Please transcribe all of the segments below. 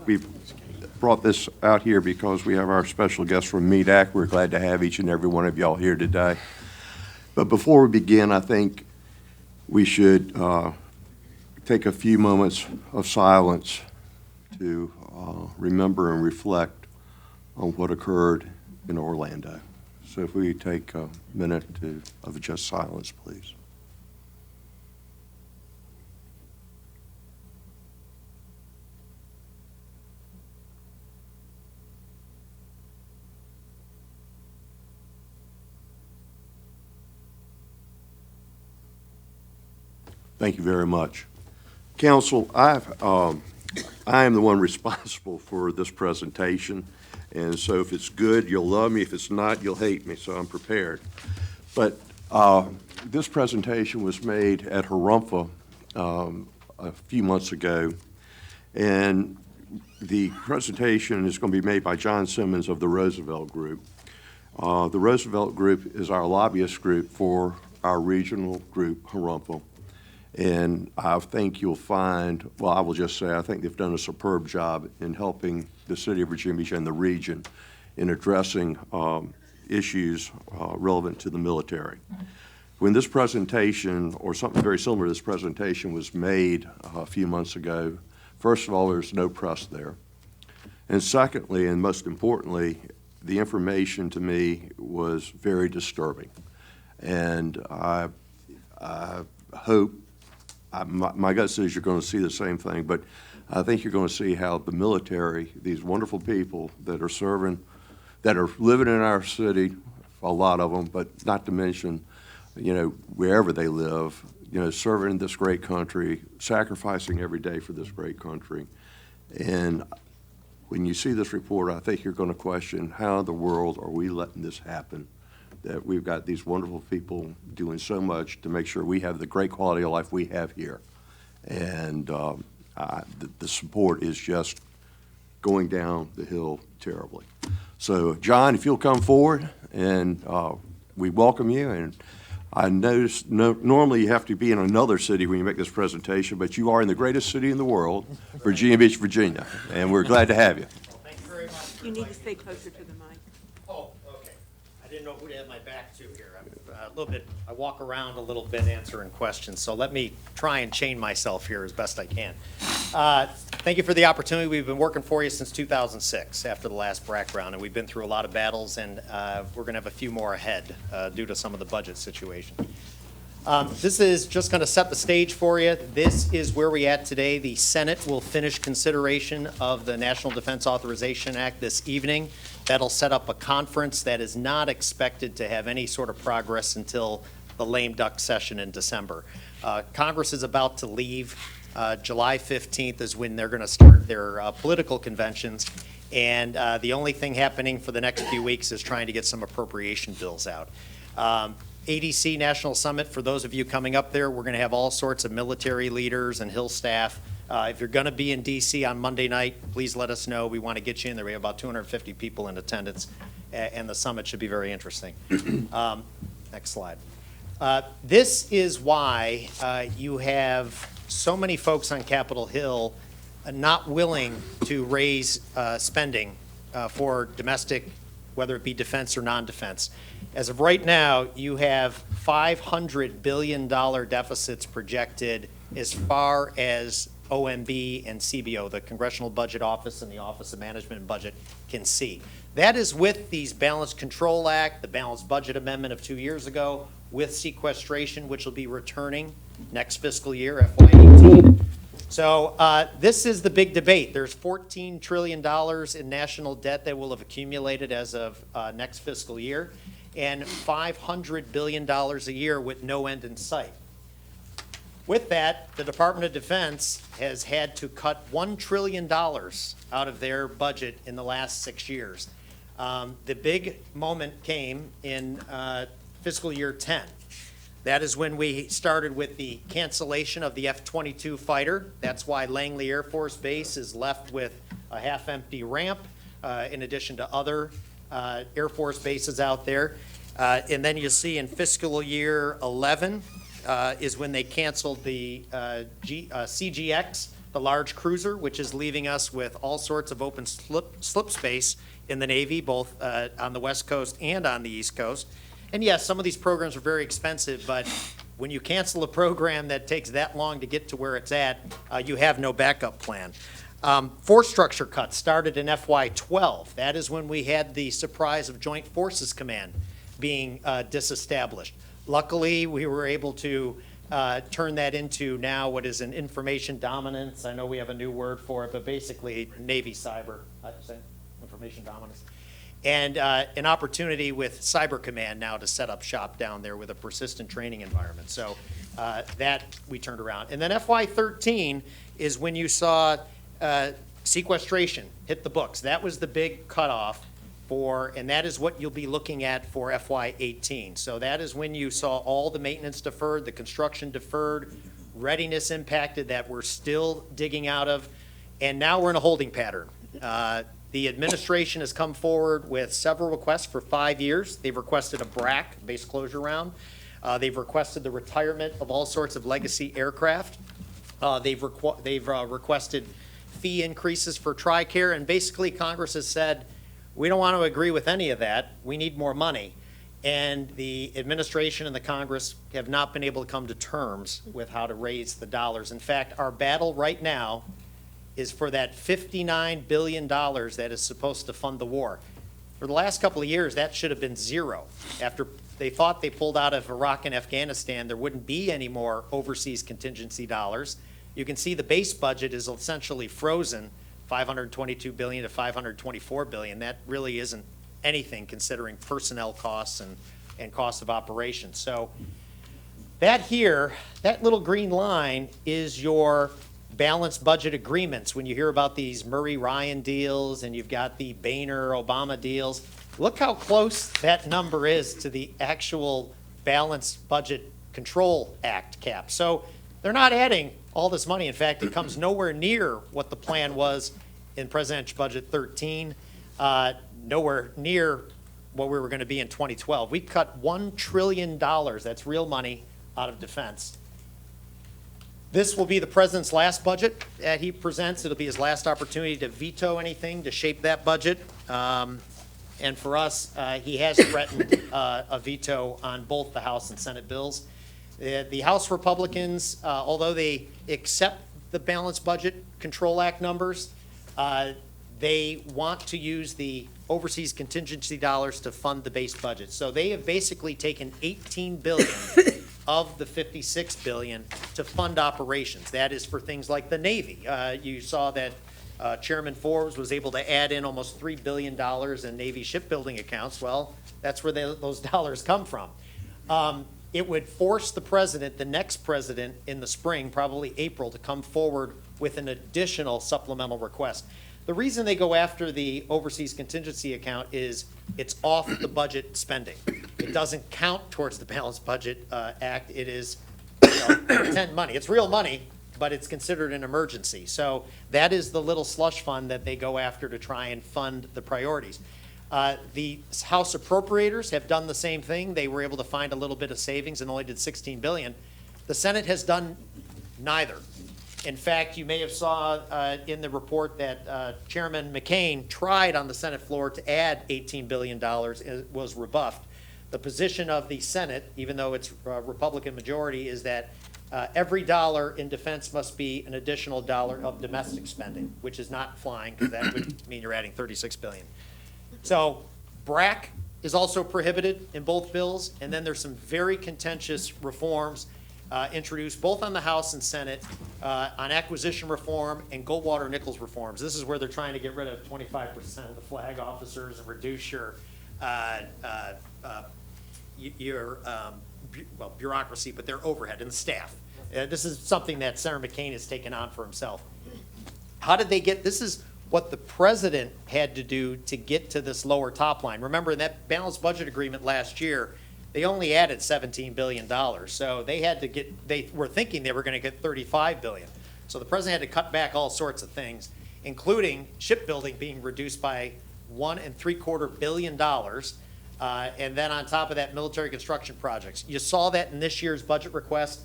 we brought this out here because we have our special guest from MEDAC. We're glad to have each and every one of y'all here today. But before we begin, I think we should take a few moments of silence to remember and reflect on what occurred in Orlando. So if we take a minute of just silence, please. Thank you very much. Council, I am the one responsible for this presentation, and so if it's good, you'll love me. If it's not, you'll hate me, so I'm prepared. But this presentation was made at Harumpha a few months ago, and the presentation is going to be made by John Simmons of the Roosevelt Group. The Roosevelt Group is our lobbyist group for our regional group, Harumpha. And I think you'll find, well, I will just say, I think they've done a superb job in helping the city of Virginia Beach and the region in addressing issues relevant to the military. When this presentation, or something very similar to this presentation, was made a few months ago, first of all, there's no press there. And secondly, and most importantly, the information to me was very disturbing. And I hope, my gut says you're going to see the same thing, but I think you're going to see how the military, these wonderful people that are serving, that are living in our city, a lot of them, but not to mention, you know, wherever they live, you know, serving in this great country, sacrificing every day for this great country. And when you see this report, I think you're going to question, how in the world are we letting this happen? That we've got these wonderful people doing so much to make sure we have the great quality of life we have here. And the support is just going down the hill terribly. So, John, if you'll come forward, and we welcome you. And I noticed normally you have to be in another city when you make this presentation, but you are in the greatest city in the world, Virginia Beach, Virginia, and we're glad to have you. Well, thank you very much. You need to stay closer to the mic. Oh, okay. I didn't know who to have my back to here. I'm a little bit, I walk around a little bit answering questions, so let me try and chain myself here as best I can. Thank you for the opportunity. We've been working for you since 2006 after the last BRAC round, and we've been through a lot of battles, and we're going to have a few more ahead due to some of the budget situation. This is just going to set the stage for you. This is where we're at today. The Senate will finish consideration of the National Defense Authorization Act this evening. That'll set up a conference that is not expected to have any sort of progress until the lame duck session in December. Congress is about to leave. July 15th is when they're going to start their political conventions. And the only thing happening for the next few weeks is trying to get some appropriation bills out. ADC National Summit, for those of you coming up there, we're going to have all sorts of military leaders and Hill staff. If you're going to be in D.C. on Monday night, please let us know. We want to get you in there. We have about 250 people in attendance, and the summit should be very interesting. Next slide. This is why you have so many folks on Capitol Hill not willing to raise spending for domestic, whether it be defense or non-defense. As of right now, you have $500 billion deficits projected as far as OMB and CBO, the Congressional Budget Office and the Office of Management and Budget, can see. That is with these Balanced Control Act, the Balanced Budget Amendment of 2 years ago, with sequestration, which will be returning next fiscal year, FY18. So this is the big debate. There's $14 trillion in national debt that will have accumulated as of next fiscal year, and $500 billion a year with no end in sight. With that, the Department of Defense has had to cut $1 trillion out of their budget in the last 6 years. The big moment came in fiscal year 10. That is when we started with the cancellation of the F-22 fighter. That's why Langley Air Force Base is left with a half-empty ramp, in addition to other Air Force bases out there. And then you see in fiscal year 11 is when they canceled the CGX the large cruiser, which is leaving us with all sorts of open slip space in the Navy, both on the West Coast and on the East Coast. And yes, some of these programs are very expensive, but when you cancel a program that takes that long to get to where it's at, you have no backup plan. Force structure cuts started in FY12. That is when we had the surprise of Joint Forces Command being disestablished. Luckily, we were able to turn that into now what is an information dominance. I know we have a new word for it, but basically Navy cyber, information dominance. And an opportunity with Cyber Command now to set up shop down there with a persistent training environment. So that we turned around. And then FY13 is when you saw sequestration hit the books. That was the big cutoff for, and that is what you'll be looking at for FY18. So that is when you saw all the maintenance deferred, the construction deferred, readiness impacted that we're still digging out of, and now we're in a holding pattern. The administration has come forward with several requests for 5 years. They've requested a BRAC, base closure round. They've requested the retirement of all sorts of legacy aircraft. They've requested fee increases for TRICARE, and basically Congress has said, we don't want to agree with any of that. We need more money. And the administration and the Congress have not been able to come to terms with how to raise the dollars. In fact, our battle right now is for that $59 billion that is supposed to fund the war. For the last couple of years, that should have been zero. After they thought they pulled out of Iraq and Afghanistan, there wouldn't be any more overseas contingency dollars. You can see the base budget is essentially frozen, $522 billion to $524 billion. That really isn't anything considering personnel costs and costs of operations. So that here, that little green line is your balanced budget agreements. When you hear about these Murray-Ryan deals and you've got the Boehner-Obama deals, look how close that number is to the actual Balanced Budget Control Act cap. So they're not adding all this money. In fact, it comes nowhere near what the plan was in Presidential Budget 13, nowhere near what we were going to be in 2012. We cut $1 trillion, that's real money, out of defense. This will be the president's last budget that he presents. It'll be his last opportunity to veto anything to shape that budget. And for us, he has threatened a veto on both the House and Senate bills. The House Republicans, although they accept the Balanced Budget Control Act numbers, they want to use the overseas contingency dollars to fund the base budget. So they have basically taken $18 billion of the $56 billion to fund operations. That is for things like the Navy. You saw that Chairman Forbes was able to add in almost $3 billion in Navy shipbuilding accounts. Well, that's where those dollars come from. It would force the president, the next president in the spring, probably April, to come forward with an additional supplemental request. The reason they go after the overseas contingency account is it's off the budget spending. It doesn't count towards the Balanced Budget Act. It is pretend money. It's real money, but it's considered an emergency. So that is the little slush fund that they go after to try and fund the priorities. The House appropriators have done the same thing. They were able to find a little bit of savings and only did $16 billion. The Senate has done neither. In fact, you may have saw in the report that Chairman McCain tried on the Senate floor to add $18 billion. It was rebuffed. The position of the Senate, even though it's a Republican majority, is that every dollar in defense must be an additional dollar of domestic spending, which is not flying because that would mean you're adding $36 billion. So BRAC is also prohibited in both bills, and then there's some very contentious reforms introduced both on the House and Senate on acquisition reform and Goldwater-Nichols reforms. This is where they're trying to get rid of 25% of the flag officers and reduce your bureaucracy, but their overhead and the staff. This is something that Senator McCain has taken on for himself. How did they get, this is what the president had to do to get to this lower top line. Remember, in that balanced budget agreement last year, they only added $17 billion. So they had to get, they were thinking they were going to get $35 billion. So the president had to cut back all sorts of things, including shipbuilding being reduced by $1.75 billion. And then on top of that, military construction projects. You saw that in this year's budget request.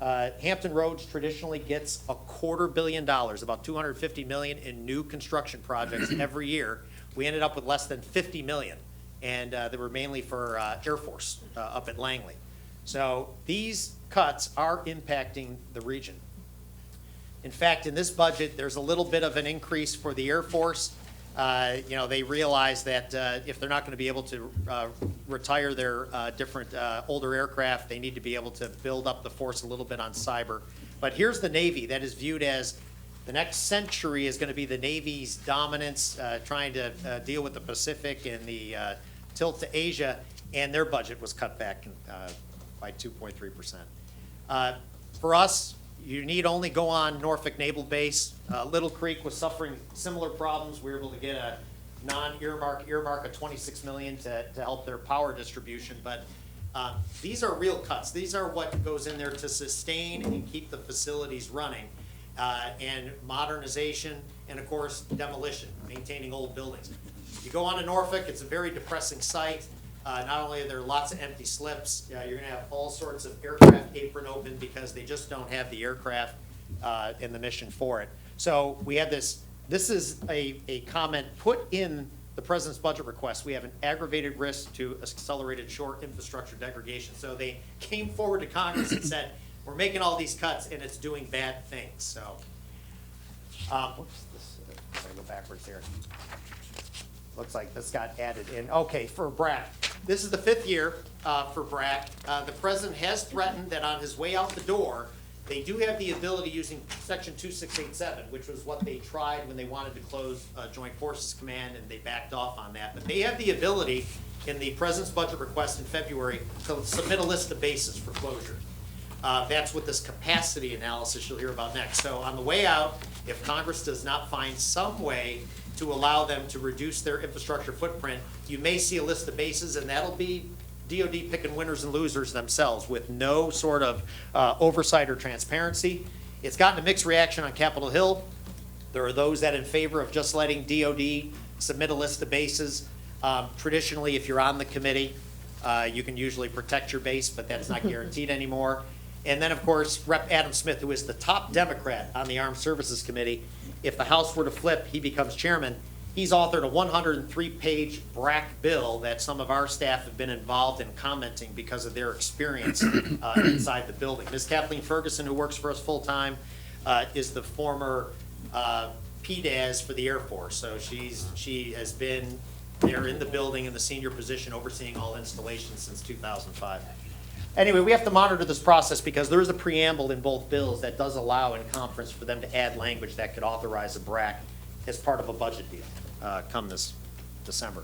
Hampton Roads traditionally gets $250 million, about $250 million in new construction projects every year. We ended up with less than $50 million, and they were mainly for Air Force up at Langley. So these cuts are impacting the region. In fact, in this budget, there's a little bit of an increase for the Air Force. They realize that if they're not going to be able to retire their different older aircraft, they need to be able to build up the force a little bit on cyber. But here's the Navy that is viewed as the next century is going to be the Navy's dominance, trying to deal with the Pacific and the tilt to Asia, and their budget was cut back by 2.3%. For us, you need only go on Norfolk Naval Base. Little Creek was suffering similar problems. We were able to get a non-earmark of $26 million to help their power distribution. But these are real cuts. These are what goes in there to sustain and keep the facilities running, and modernization, and of course demolition, maintaining old buildings. You go on to Norfolk, it's a very depressing site. Not only are there lots of empty slips, you're going to have all sorts of aircraft apron open because they just don't have the aircraft and the mission for it. So we have this is a comment put in the President's budget request. We have an aggravated risk to accelerated shore infrastructure degradation. So they came forward to Congress and said, we're making all these cuts and it's doing bad things. So, I'm going to go backwards here. Looks like this got added in. Okay, for BRAC. This is the 5th year for BRAC. The President has threatened that on his way out the door, they do have the ability using Section 2687, which was what they tried when they wanted to close Joint Forces Command, and they backed off on that. But they have the ability in the President's budget request in February to submit a list of bases for closure. That's what this capacity analysis you'll hear about next. So on the way out, if Congress does not find some way to allow them to reduce their infrastructure footprint, you may see a list of bases, and that'll be DoD picking winners and losers themselves with no sort of oversight or transparency. It's gotten a mixed reaction on Capitol Hill. There are those that are in favor of just letting DoD submit a list of bases. Traditionally, if you're on the committee, you can usually protect your base, but that's not guaranteed anymore. And then, of course, Rep. Adam Smith, who is the top Democrat on the Armed Services Committee, if the House were to flip, he becomes chairman. He's authored a 103-page BRAC bill that some of our staff have been involved in commenting because of their experience inside the building. Ms. Kathleen Ferguson, who works for us full-time, is the former PDAS for the Air Force. So she has been there in the building in the senior position overseeing all installations since 2005. Anyway, we have to monitor this process because there is a preamble in both bills that does allow in conference for them to add language that could authorize a BRAC as part of a budget deal come this December.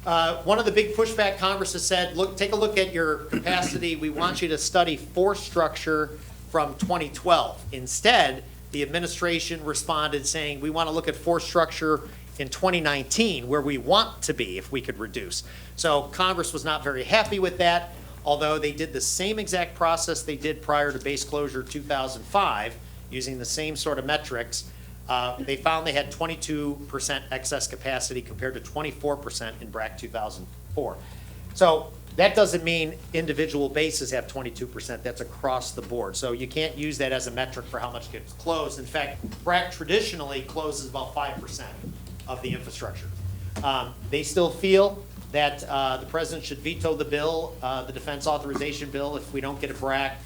One of the big pushback Congress has said, look, take a look at your capacity. We want you to study force structure from 2012. Instead, the administration responded saying, we want to look at force structure in 2019 where we want to be if we could reduce. So Congress was not very happy with that. Although they did the same exact process they did prior to base closure 2005, using the same sort of metrics, they found they had 22% excess capacity compared to 24% in BRAC 2004. So that doesn't mean individual bases have 22%. That's across the board. So you can't use that as a metric for how much gets closed. In fact, BRAC traditionally closes about 5% of the infrastructure. They still feel that the President should veto the bill, the defense authorization bill, if we don't get a BRAC.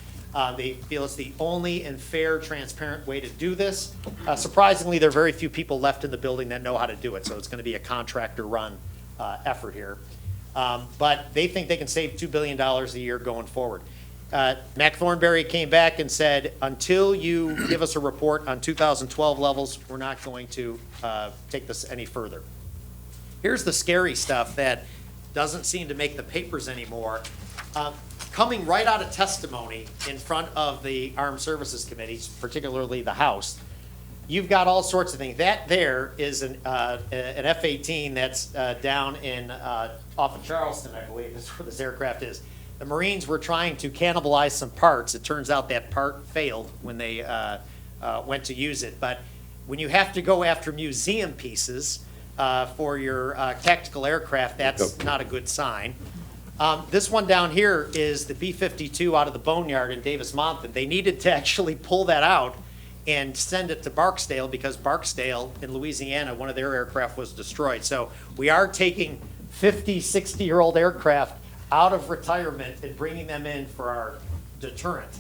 They feel it's the only and fair, transparent way to do this. Surprisingly, there are very few people left in the building that know how to do it, so it's going to be a contractor-run effort here. But they think they can save $2 billion a year going forward. Mac Thornberry came back and said, until you give us a report on 2012 levels, we're not going to take this any further. Here's the scary stuff that doesn't seem to make the papers anymore. Coming right out of testimony in front of the Armed Services Committees, particularly the House, you've got all sorts of things. That there is an F-18 that's down in off of Charleston, I believe, is where this aircraft is. The Marines were trying to cannibalize some parts. It turns out that part failed when they went to use it. But when you have to go after museum pieces for your tactical aircraft, that's not a good sign. This one down here is the B-52 out of the boneyard in Davis-Monthan. They needed to actually pull that out and send it to Barksdale because Barksdale in Louisiana, one of their aircraft was destroyed. So we are taking 50, 60-year-old aircraft out of retirement and bringing them in for our deterrent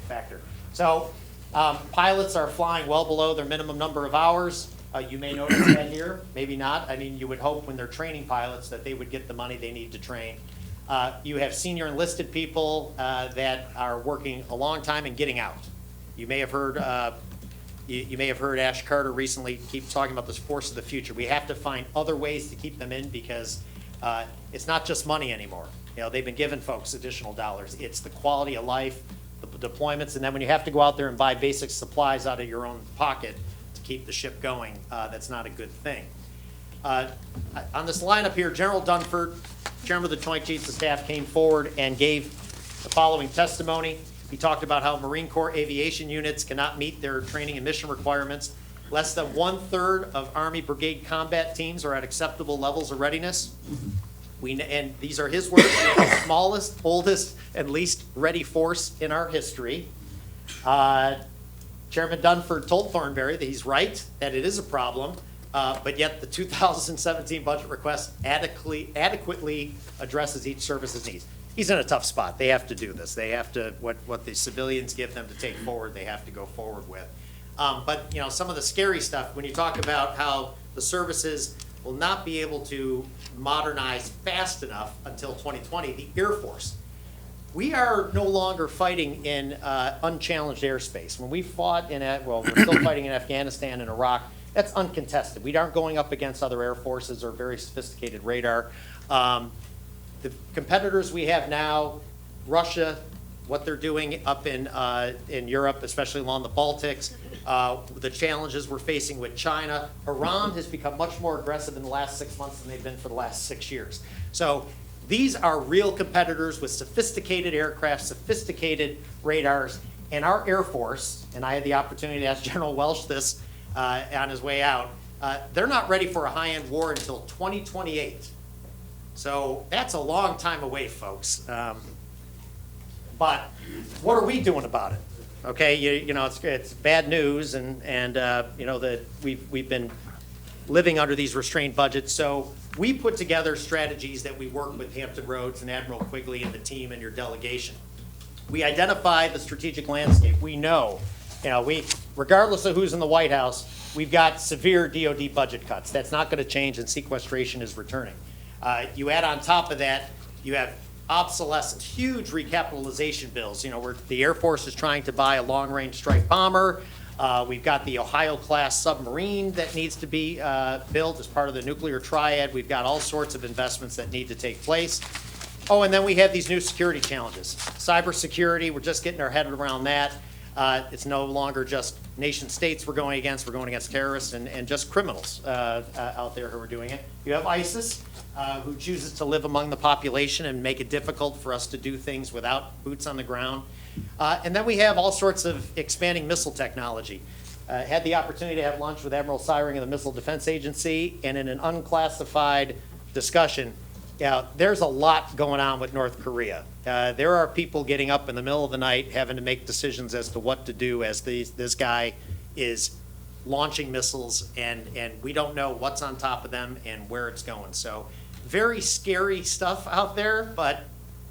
factor. So pilots are flying well below their minimum number of hours. You may notice that here, maybe not. I mean, you would hope when they're training pilots that they would get the money they need to train. You have senior enlisted people that are working a long time and getting out. You may have heard you may have heard Ash Carter recently keep talking about this force of the future. We have to find other ways to keep them in because it's not just money anymore. You know, they've been giving folks additional dollars. It's the quality of life, the deployments, and then when you have to go out there and buy basic supplies out of your own pocket to keep the ship going, that's not a good thing. On this lineup here, General Dunford, Chairman of the Joint Chiefs of Staff, came forward and gave the following testimony. He talked about how Marine Corps aviation units cannot meet their training and mission requirements. Less than 1/3 of Army brigade combat teams are at acceptable levels of readiness. And these are his words, the smallest, oldest, and least ready force in our history. Chairman Dunford told Thornberry that he's right, that it is a problem, but yet the 2017 budget request adequately addresses each service's needs. He's in a tough spot. They have to do this. They have to, what the civilians give them to take forward, they have to go forward with. But, you know, some of the scary stuff, when you talk about how the services will not be able to modernize fast enough until 2020, the Air Force. We are no longer fighting in unchallenged airspace. When we fought in, well, we're still fighting in Afghanistan and Iraq, that's uncontested. We aren't going up against other air forces or very sophisticated radar. The competitors we have now, Russia, what they're doing up in Europe, especially along the Baltics, the challenges we're facing with China. Iran has become much more aggressive in the last 6 months than they've been for the last 6 years. So these are real competitors with sophisticated aircraft, sophisticated radars, and our Air Force, and I had the opportunity to ask General Welsh this on his way out, they're not ready for a high-end war until 2028. So that's a long time away, folks. But what are we doing about it? Okay, you know, it's bad news, and you know that we've been living under these restrained budgets. So we put together strategies that we work with Hampton Roads and Admiral Quigley and the team and your delegation. We identify the strategic landscape. We know, you know, regardless of who's in the White House, we've got severe DoD budget cuts. That's not going to change, and sequestration is returning. You add on top of that, you have obsolescence, huge recapitalization bills, you know, where the Air Force is trying to buy a long-range strike bomber. We've got the Ohio-class submarine that needs to be built as part of the nuclear triad. We've got all sorts of investments that need to take place. Oh, and then we have these new security challenges. Cybersecurity, we're just getting our head around that. It's no longer just nation states we're going against terrorists and just criminals out there who are doing it. You have ISIS, who chooses to live among the population and make it difficult for us to do things without boots on the ground. And then we have all sorts of expanding missile technology. Had the opportunity to have lunch with Admiral Syring of the Missile Defense Agency, and in an unclassified discussion, there's a lot going on with North Korea. There are people getting up in the middle of the night having to make decisions as to what to do as this guy is launching missiles, and we don't know what's on top of them and where it's going. So very scary stuff out there, but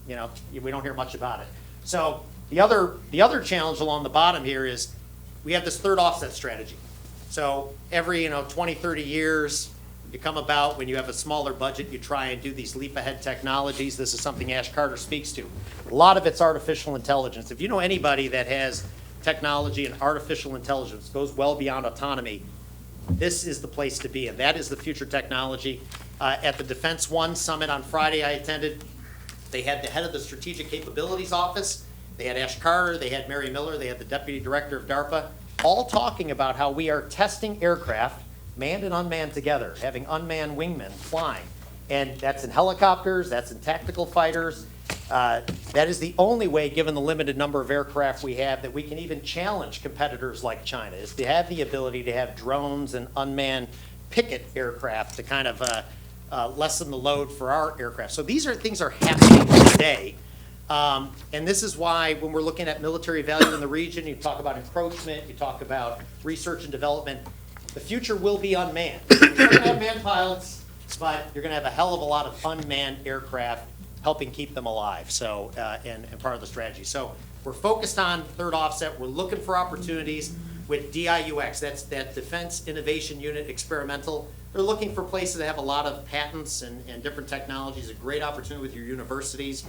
you know, we don't hear much about it. So the other challenge along the bottom here is we have this third offset strategy. So every 20, 30 years, you come about when you have a smaller budget, you try and do these leap ahead technologies. This is something Ash Carter speaks to. A lot of it's artificial intelligence. If you know anybody that has technology and artificial intelligence, goes well beyond autonomy, this is the place to be, and that is the future technology. At the Defense One Summit on Friday I attended, they had the head of the Strategic Capabilities Office, they had Ash Carter, they had Mary Miller, they had the Deputy Director of DARPA, all talking about how we are testing aircraft, manned and unmanned together, having unmanned wingmen flying. And that's in helicopters, that's in tactical fighters. That is the only way, given the limited number of aircraft we have, that we can even challenge competitors like China, is to have the ability to have drones and unmanned picket aircraft to kind of lessen the load for our aircraft. So these are things are happening today. And this is why when we're looking at military value in the region, you talk about encroachment, you talk about research and development, the future will be unmanned. You're going to have manned pilots, but you're going to have a hell of a lot of unmanned aircraft helping keep them alive, so, and part of the strategy. So we're focused on third offset. We're looking for opportunities with DIUX, that's that Defense Innovation Unit Experimental. They're looking for places that have a lot of patents and different technologies, a great opportunity with your universities.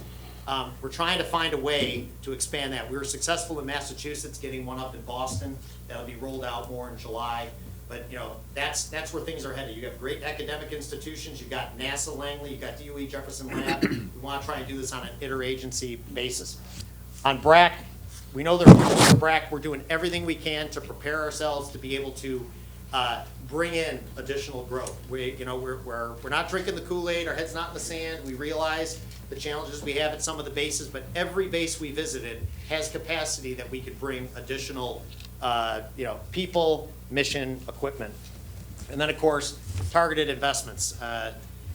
We're trying to find a way to expand that. We were successful in Massachusetts, getting one up in Boston. That'll be rolled out more in July. But, you know, that's where things are headed. You have great academic institutions. You've got NASA Langley. You've got DOE Jefferson Lab. We want to try and do this on an interagency basis. On BRAC, we know there's rules for BRAC. We're doing everything we can to prepare ourselves to be able to bring in additional growth. We're not drinking the Kool-Aid. Our head's not in the sand. We realize the challenges we have at some of the bases, but every base we visited has capacity that we could bring additional people, mission, equipment. And then, of course, targeted investments.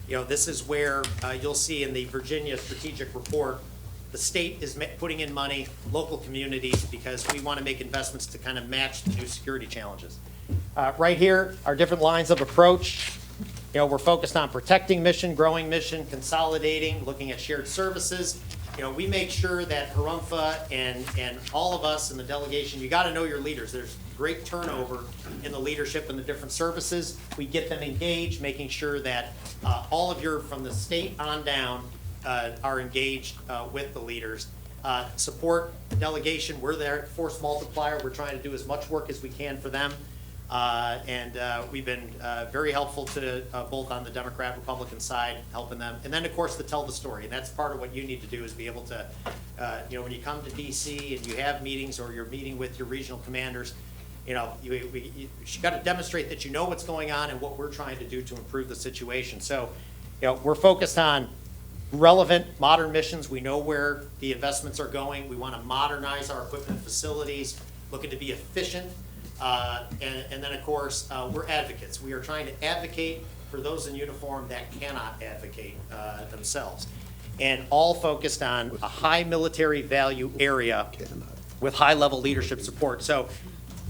This is where you'll see in the Virginia Strategic Report, the state is putting in money, local communities, because we want to make investments to kind of match the new security challenges. Right here are different lines of approach. We're focused on protecting mission, growing mission, consolidating, looking at shared services. We make sure that Harumfa and all of us in the delegation, you got to know your leaders. There's great turnover in the leadership in the different services. We get them engaged, making sure that all of your, from the state on down, are engaged with the leaders. Support the delegation. We're there, force multiplier. We're trying to do as much work as we can for them. We've been very helpful to both on the Democrat, Republican side, helping them. And then, of course, to tell the story. And that's part of what you need to do, is be able to, when you come to DC and you have meetings or you're meeting with your regional commanders, you got to demonstrate that you know what's going on and what we're trying to do to improve the situation. So, we're focused on relevant modern missions. We know where the investments are going. We want to modernize our equipment facilities, looking to be efficient. And then, of course, we're advocates. We are trying to advocate for those in uniform that cannot advocate themselves. And all focused on a high military value area with high-level leadership support. So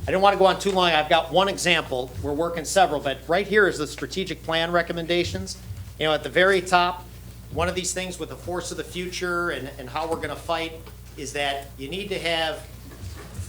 I don't want to go on too long. I've got one example. We're working several, but right here is the strategic plan recommendations. At the very top, one of these things with the force of the future and how we're going to fight is that you need to have,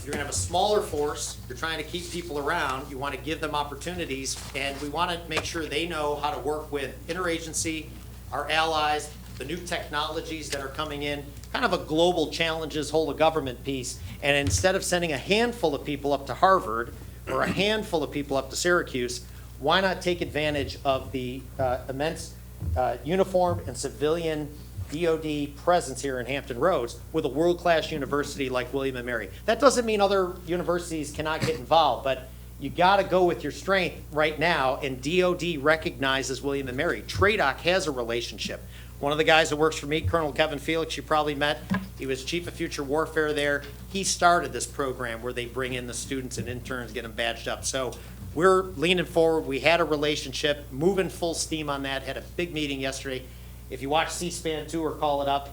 you're going to have a smaller force. You're trying to keep people around. You want to give them opportunities, and we want to make sure they know how to work with interagency, our allies, the new technologies that are coming in, kind of a global challenges whole of government piece. And instead of sending a handful of people up to Harvard or a handful of people up to Syracuse, why not take advantage of the immense uniformed and civilian DoD presence here in Hampton Roads with a world-class university like William & Mary. That doesn't mean other universities cannot get involved, but you got to go with your strength right now, and DoD recognizes William & Mary. TRADOC has a relationship. One of the guys that works for me, Colonel Kevin Felix, you probably met, he was Chief of Future Warfare there. He started this program where they bring in the students and interns, get them badged up. So we're leaning forward. We had a relationship, moving full steam on that, had a big meeting yesterday. If you watch C-SPAN 2 or call it up,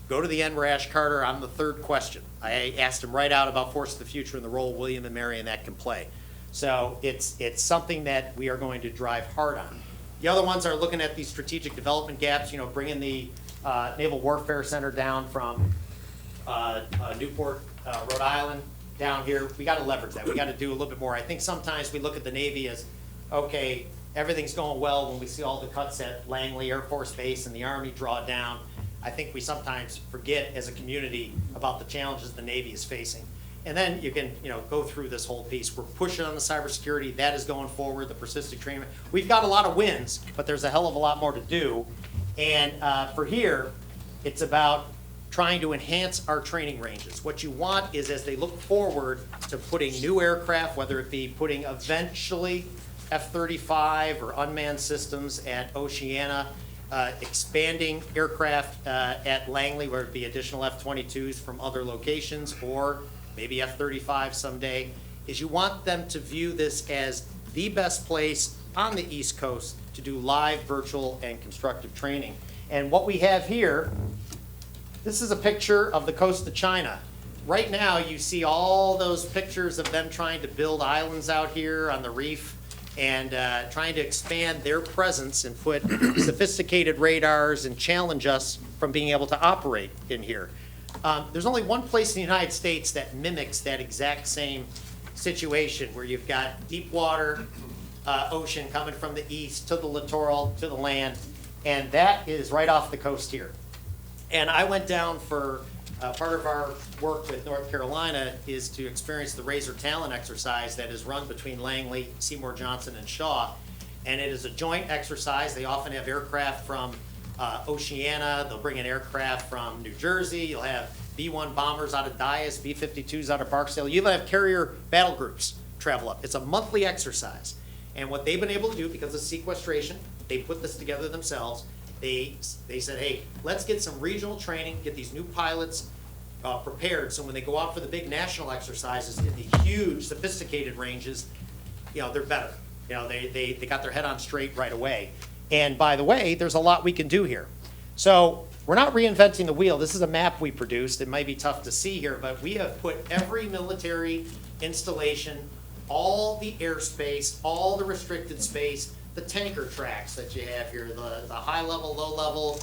go to the NRAS Carter on the third question. I asked him right out about Force of the Future and the role William & Mary in that can play. So it's something that we are going to drive hard on. The other ones are looking at these strategic development gaps, bringing the Naval Warfare Center down from Newport, Rhode Island, down here. We got to leverage that. We got to do a little bit more. I think sometimes we look at the Navy as, okay, everything's going well when we see all the cuts at Langley Air Force Base and the Army draw down. I think we sometimes forget as a community about the challenges the Navy is facing. And then you can, go through this whole piece. We're pushing on the cybersecurity. That is going forward, the persistent training. We've got a lot of wins, but there's a hell of a lot more to do. And for here, it's about trying to enhance our training ranges. What you want is, as they look forward to putting new aircraft, whether it be putting eventually F-35 or unmanned systems at Oceana, expanding aircraft at Langley, where it be additional F-22s from other locations, or maybe F-35 someday, is you want them to view this as the best place on the East Coast to do live, virtual, and constructive training. And what we have here, this is a picture of the coast of China. Right now, you see all those pictures of them trying to build islands out here on the reef and trying to expand their presence and put sophisticated radars and challenge us from being able to operate in here. There's only one place in the United States that mimics that exact same situation, where you've got deep water, ocean coming from the east to the littoral, to the land, and that is right off the coast here. And I went down for, part of our work with North Carolina is to experience the Razor Talon exercise that is run between Langley, Seymour Johnson, and Shaw. And it is a joint exercise. They often have aircraft from Oceana. They'll bring in aircraft from New Jersey. You'll have B-1 bombers out of Dias, B-52s out of Barksdale. You'll have carrier battle groups travel up. It's a monthly exercise. And what they've been able to do, because of sequestration, they put this together themselves. They said, hey, let's get some regional training, get these new pilots prepared, so when they go out for the big national exercises in the huge, sophisticated ranges, they're better. They got their head on straight right away. And by the way, there's a lot we can do here. So we're not reinventing the wheel. This is a map we produced. It might be tough to see here, but we have put every military installation, all the airspace, all the restricted space, the tanker tracks that you have here, the high level, low level,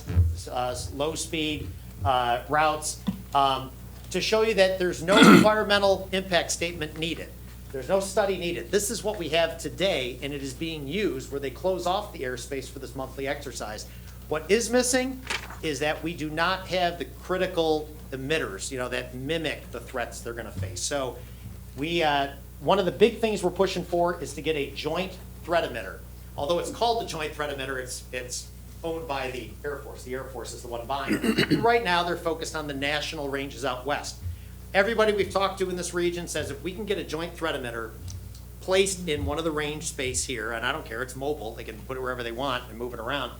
low speed routes, to show you that there's no environmental impact statement needed. There's no study needed. This is what we have today, and it is being used where they close off the airspace for this monthly exercise. What is missing is that we do not have the critical emitters, that mimic the threats they're going to face. So one of the big things we're pushing for is to get a joint threat emitter. Although it's called the Joint Threat Emitter, it's owned by the Air Force. The Air Force is the one buying it. Right now, they're focused on the national ranges out west. Everybody we've talked to in this region says if we can get a joint threat emitter placed in one of the range space here, and I don't care, it's mobile, they can put it wherever they want and move it around,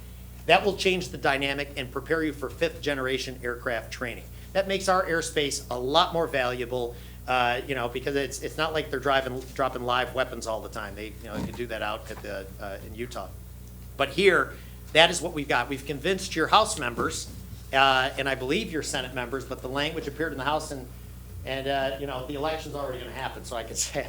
that will change the dynamic and prepare you for 5th generation aircraft training. That makes our airspace a lot more valuable, because it's not like they're dropping live weapons all the time. They can do that out at in Utah. But here, that is what we've got. We've convinced your House members, and I believe your Senate members, but the language appeared in the House, and the election's already going to happen, so I can say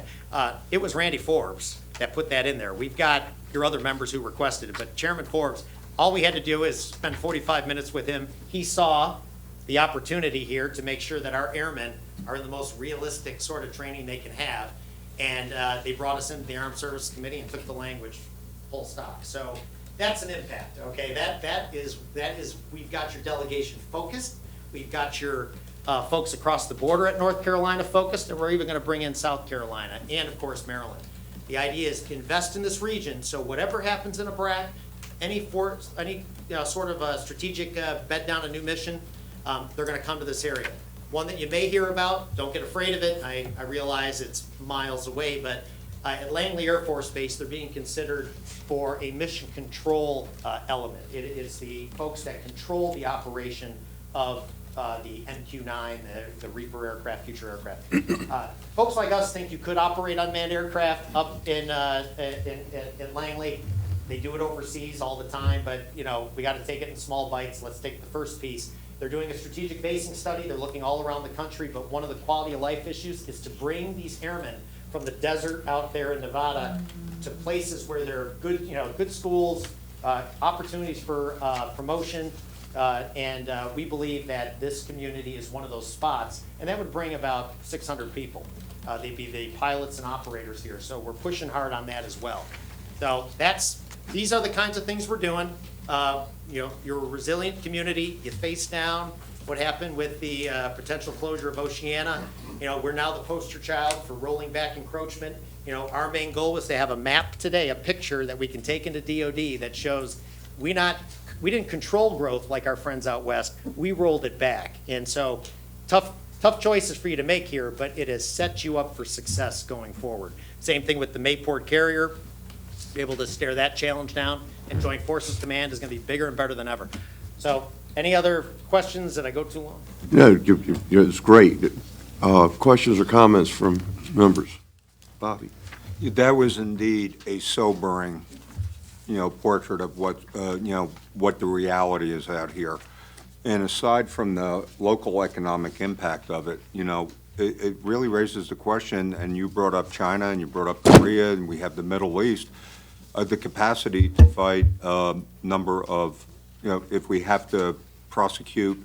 it was Randy Forbes that put that in there. We've got your other members who requested it, but Chairman Forbes, all we had to do is spend 45 minutes with him. He saw the opportunity here to make sure that our airmen are in the most realistic sort of training they can have. And they brought us into the Armed Services Committee and took the language full stop. So that's an impact, okay? That is, we've got your delegation focused. We've got your folks across the border at North Carolina focused, and we're even gonna bring in South Carolina and of course Maryland. The idea is invest in this region, so whatever happens in Iraq, any sort of a strategic bed down a new mission, they're gonna come to this area. One that you may hear about, don't get afraid of it. I realize it's miles away, but at Langley Air Force Base, they're being considered for a mission control element. It is the folks that control the operation of the MQ-9, the Reaper aircraft, future aircraft. Folks like us think you could operate unmanned aircraft up in Langley. They do it overseas all the time, but we got to take it in small bites. Let's take the first piece. They're doing a strategic basing study. They're looking all around the country, but one of the quality of life issues is to bring these airmen from the desert out there in Nevada to places where there are good, good schools, opportunities for promotion, and we believe that this community is one of those spots, and that would bring about 600 people. They'd be the pilots and operators here, so we're pushing hard on that as well. So these are the kinds of things we're doing. You're a resilient community. You face down what happened with the potential closure of Oceana. We're now the poster child for rolling back encroachment. Our main goal was to have a map today, a picture that we can take into DoD that shows we didn't control growth like our friends out west. We rolled it back. And so tough choices for you to make here, but it has set you up for success going forward. Same thing with the Mayport carrier. Be able to stare that challenge down, and Joint Forces Command is going to be bigger and better than ever. So, any other questions? Did I go too long? No, it's great. Questions or comments from members? Bobby? That was indeed a sobering portrait of what, what the reality is out here. And aside from the local economic impact of it, it really raises the question, and you brought up China and you brought up Korea, and we have the Middle East, the capacity to fight a number of, if we have to prosecute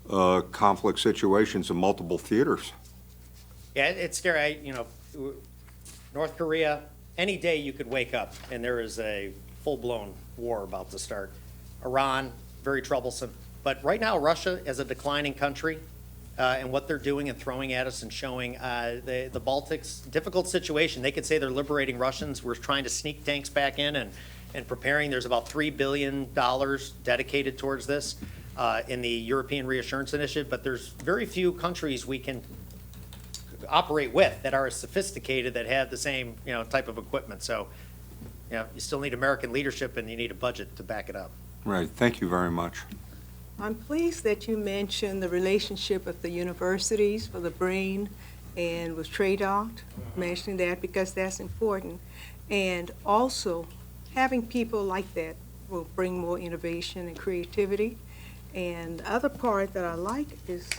conflict situations in multiple theaters. Yeah, it's scary. North Korea, any day you could wake up and there is a full-blown war about to start. Iran, very troublesome. But right now, Russia is a declining country, and what they're doing and throwing at us and showing the Baltics, difficult situation. They could say they're liberating Russians. We're trying to sneak tanks back in and preparing. There's about $3 billion dedicated towards this in the European Reassurance Initiative, but there's very few countries we can operate with that are as sophisticated, that have the same type of equipment. So you still need American leadership, and you need a budget to back it up. Right. Thank you very much. I'm pleased that you mentioned the relationship with the universities for the brain and with TRADOC, mentioning that because that's important. And also, having people like that will bring more innovation and creativity. And the other part that I like is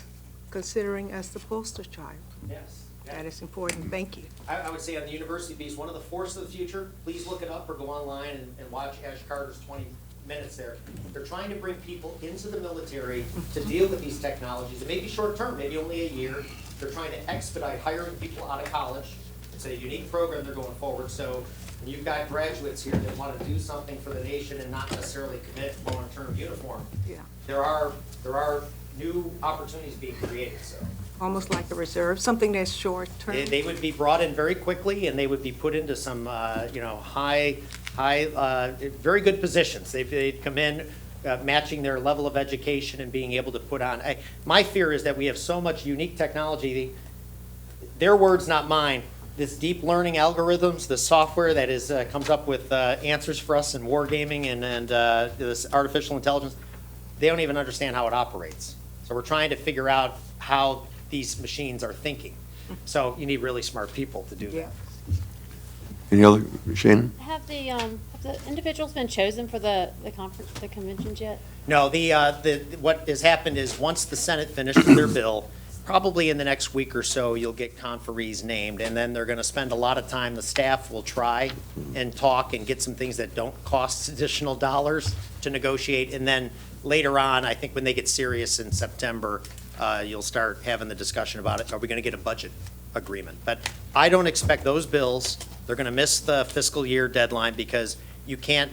considering us the poster child. Yes. That is important. Thank you. I would say on the university piece, one of the forces of the future, please look it up or go online and watch Ash Carter's 20 minutes there. They're trying to bring people into the military to deal with these technologies. It may be short term, maybe only a year. They're trying to expedite hiring people out of college. It's a unique program they're going forward. So when you've got graduates here that want to do something for the nation and not necessarily commit long-term uniform, Yeah. there are new opportunities being created. So Almost like a reserve, something that's short term. they would be brought in very quickly, and they would be put into some high, very good positions. They'd come in matching their level of education and being able to put on. My fear is that we have so much unique technology. Their words, not mine. This deep learning algorithms, the software that is comes up with answers for us in wargaming and this artificial intelligence, they don't even understand how it operates. So we're trying to figure out how these machines are thinking. So you need really smart people to do that. Yeah. Any other, Shannon? Have the individuals been chosen for the conference, the conventions yet? No, what has happened is once the Senate finishes their bill, probably in the next week or so, you'll get conferees named, and then they're going to spend a lot of time. The staff will try and talk and get some things that don't cost additional dollars to negotiate, and then later on, I think when they get serious in September, you'll start having the discussion about it. Are we going to get a budget agreement? But I don't expect those bills. They're going to miss the fiscal year deadline because you can't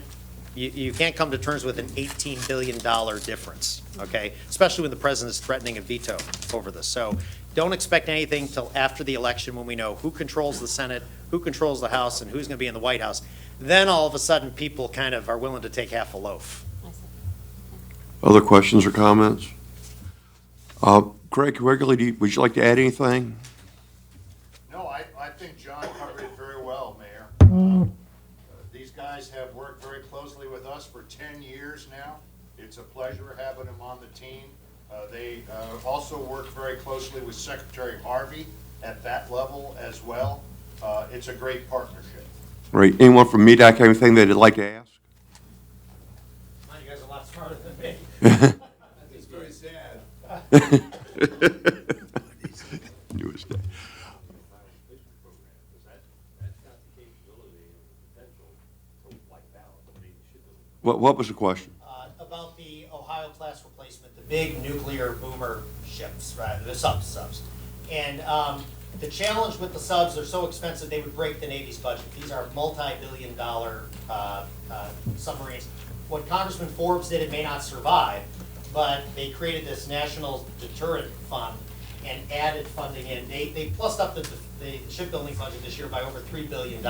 come to terms with an $18 billion difference, okay? Especially when the president is threatening a veto over this. So don't expect anything till after the election when we know who controls the Senate, who controls the House, and who's going to be in the White House. Then all of a sudden, people kind of are willing to take half a loaf. I see. Other questions or comments? Craig, regularly, would you like to add anything? No, I think John covered it very well, Mayor. These guys have worked very closely with us for 10 years now. It's a pleasure having them on the team. They also work very closely with Secretary Harvey at that level as well. It's a great partnership. Right. Anyone from MEDAC have anything they'd like to ask? You guys are a lot smarter than me. It's very sad. Newest day. What was the question? About the Ohio class replacement, the big nuclear boomer ships, right, the subs. And the challenge with the subs, they're so expensive they would break the Navy's budget. These are multi-billion-dollar submarines. What Congressman Forbes did, it may not survive, but they created this national deterrent fund and added funding in. They plussed up the shipbuilding budget this year by over $3 billion.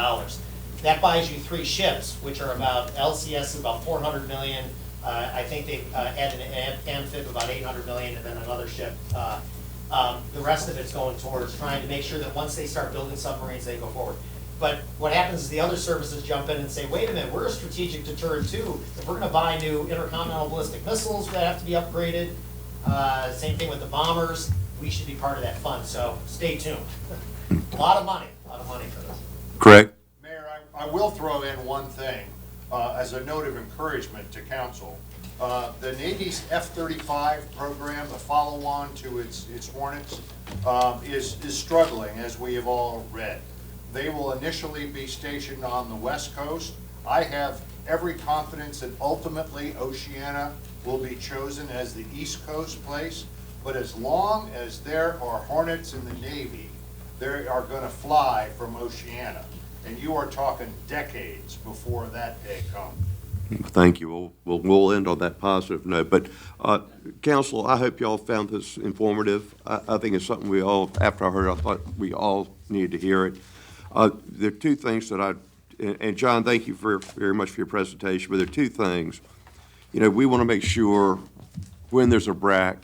That buys you 3 ships, which are about, LCS is about $400 million. I think they added an amphib about $800 million, and then another ship. The rest of it's going towards trying to make sure that once they start building submarines, they go forward. But what happens is the other services jump in and say, wait a minute, we're a strategic deterrent too. If we're going to buy new intercontinental ballistic missiles that have to be upgraded, same thing with the bombers, we should be part of that fund. So stay tuned. A lot of money for this. Craig? Mayor, I will throw in one thing. as a note of encouragement to council. The Navy's F-35 program, the follow-on to its Hornets, is struggling, as we have all read. They will initially be stationed on the West Coast. I have every confidence that ultimately Oceana will be chosen as the East Coast place, but as long as there are Hornets in the Navy, they are going to fly from Oceana, and you are talking decades before that day comes. Thank you. We'll end on that positive note. But, Council, I hope y'all found this informative. I think it's something we all, after I heard it, I thought we all needed to hear it. There are two things that and John, thank you very much for your presentation, but there are two things. You know, we want to make sure when there's a BRAC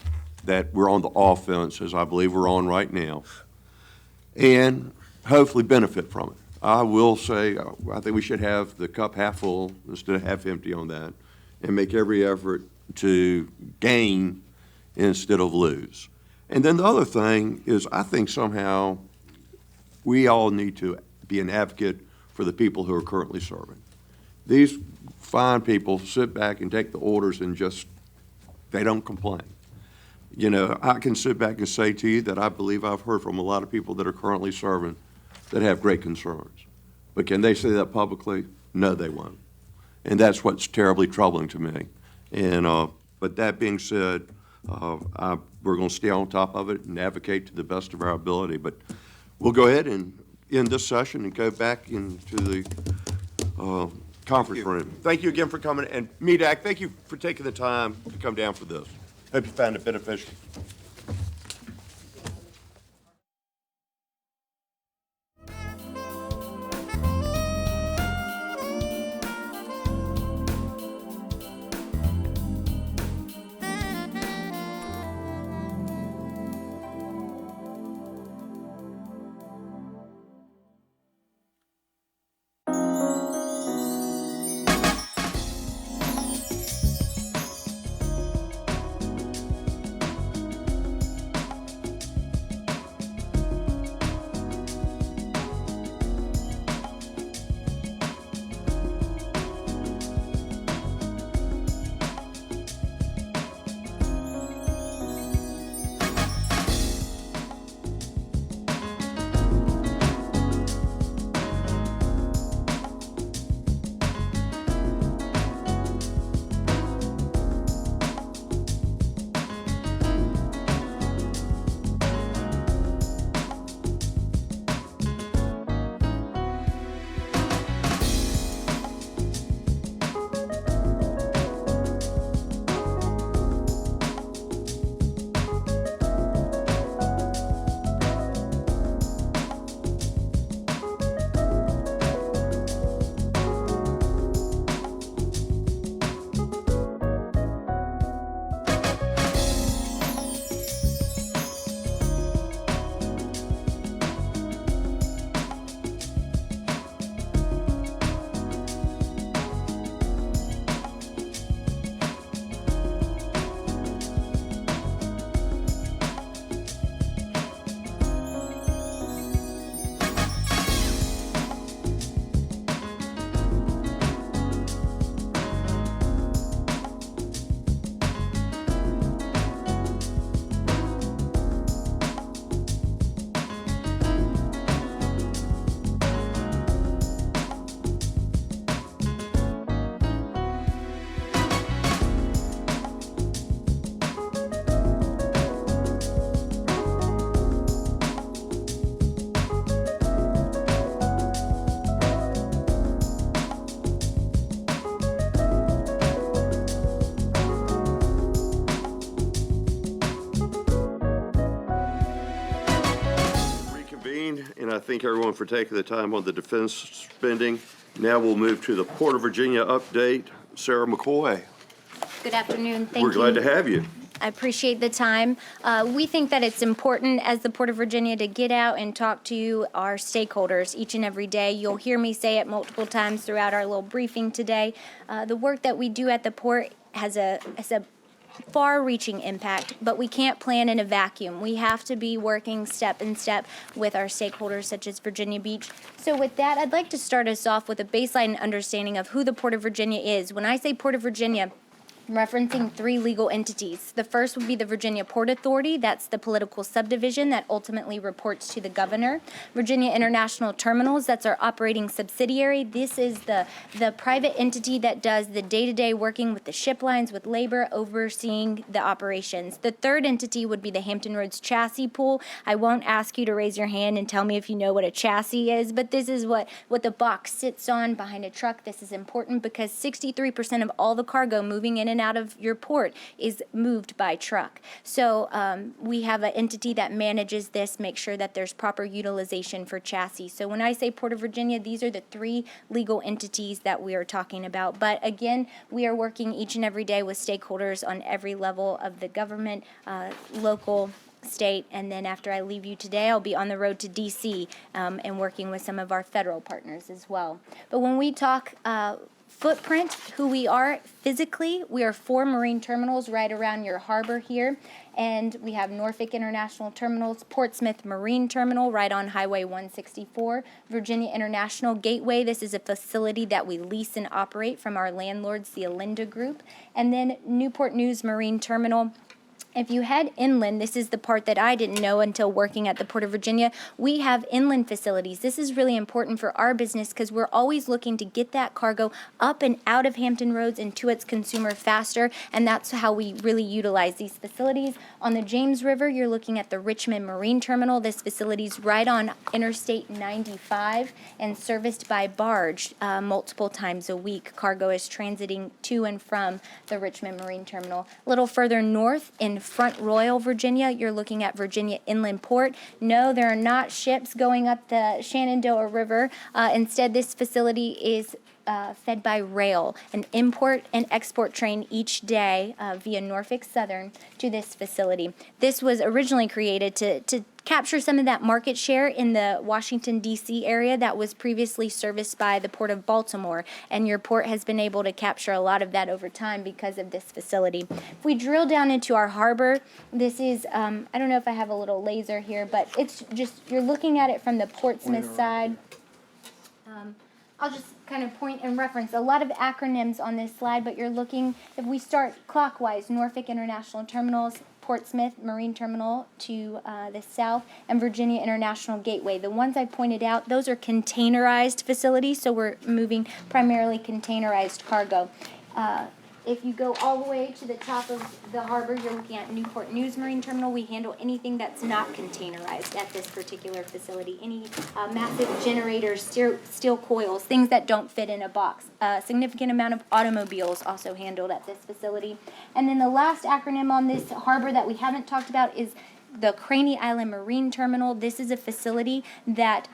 that we're on the offense, as I believe we're on right now, and hopefully benefit from it. I will say, I think we should have the cup half full instead of half empty on that, and make every effort to gain instead of lose. And then the other thing is, I think somehow we all need to be an advocate for the people who are currently serving. These fine people sit back and take the orders and just, they don't complain. You know, I can sit back and say to you that I believe I've heard from a lot of people that are currently serving that have great concerns. But can they say that publicly? No, they won't. And that's what's terribly troubling to me. And, but that being said, we're going to stay on top of it and advocate to the best of our ability. But we'll go ahead and end this session and go back into the conference room. Thank you again for coming. And MEDAC, thank you for taking the time to come down for this. Hope you found it beneficial. And I thank everyone for taking the time on the defense spending. Now we'll move to the Port of Virginia update. Sarah McCoy, Good afternoon. Thank you. we're glad to have you. I appreciate the time. We think that it's important as the Port of Virginia to get out and talk to our stakeholders each and every day. You'll hear me say it multiple times throughout our little briefing today. The work that we do at the port has a far-reaching impact, but we can't plan in a vacuum. We have to be working step in step with our stakeholders such as Virginia Beach. So with that, I'd like to start us off with a baseline understanding of who the Port of Virginia is. When I say Port of Virginia, I'm referencing three legal entities. The first would be the Virginia Port Authority. That's the political subdivision that ultimately reports to the governor. Virginia International Terminals, that's our operating subsidiary. This is the private entity that does the day-to-day working with the ship lines, with labor, overseeing the operations. The third entity would be the Hampton Roads Chassis Pool. I won't ask you to raise your hand and tell me if you know what a chassis is, but this is what the box sits on behind a truck. This is important because 63% of all the cargo moving in and out of your port is moved by truck. So we have an entity that manages this, make sure that there's proper utilization for chassis. So when I say Port of Virginia, these are the three legal entities that we are talking about. But again, we are working each and every day with stakeholders on every level of the government, local, state, and then after I leave you today, I'll be on the road to D.C. And working with some of our federal partners as well. But when we talk footprint, who we are physically, we are 4 marine terminals right around your harbor here, and we have Norfolk International Terminals, Portsmouth Marine Terminal right on Highway 164, Virginia International Gateway. This is a facility that we lease and operate from our landlords, the Alinda Group, and then Newport News Marine Terminal. If you head inland, this is the part that I didn't know until working at the Port of Virginia, we have inland facilities. This is really important for our business because we're always looking to get that cargo up and out of Hampton Roads and to its consumer faster, and that's how we really utilize these facilities. On the James River, you're looking at the Richmond Marine Terminal. This facility is right on Interstate 95 and serviced by barge multiple times a week. Cargo is transiting to and from the Richmond Marine Terminal. A little further north in Front Royal, Virginia, you're looking at Virginia Inland Port. No, there are not ships going up the Shenandoah River. Instead, this facility is fed by rail, an import and export train each day via Norfolk Southern to this facility. This was originally created to capture some of that market share in the Washington, D.C. area that was previously serviced by the Port of Baltimore, and your port has been able to capture a lot of that over time because of this facility. If we drill down into our harbor, this is, I don't know if I have a little laser here, but it's just, you're looking at it from the Portsmouth side. I'll just kind of point and reference a lot of acronyms on this slide, but you're looking, if we start clockwise, Norfolk International Terminals, Portsmouth Marine Terminal to the south, and Virginia International Gateway. The ones I pointed out, those are containerized facilities, so we're moving primarily containerized cargo. If you go all the way to the top of the harbor, you're looking at Newport News Marine Terminal. We handle anything that's not containerized at this particular facility. Any massive generators, steel coils, things that don't fit in a box. A significant amount of automobiles also handled at this facility. And then the last acronym on this harbor that we haven't talked about is the Craney Island Marine Terminal. This is a facility that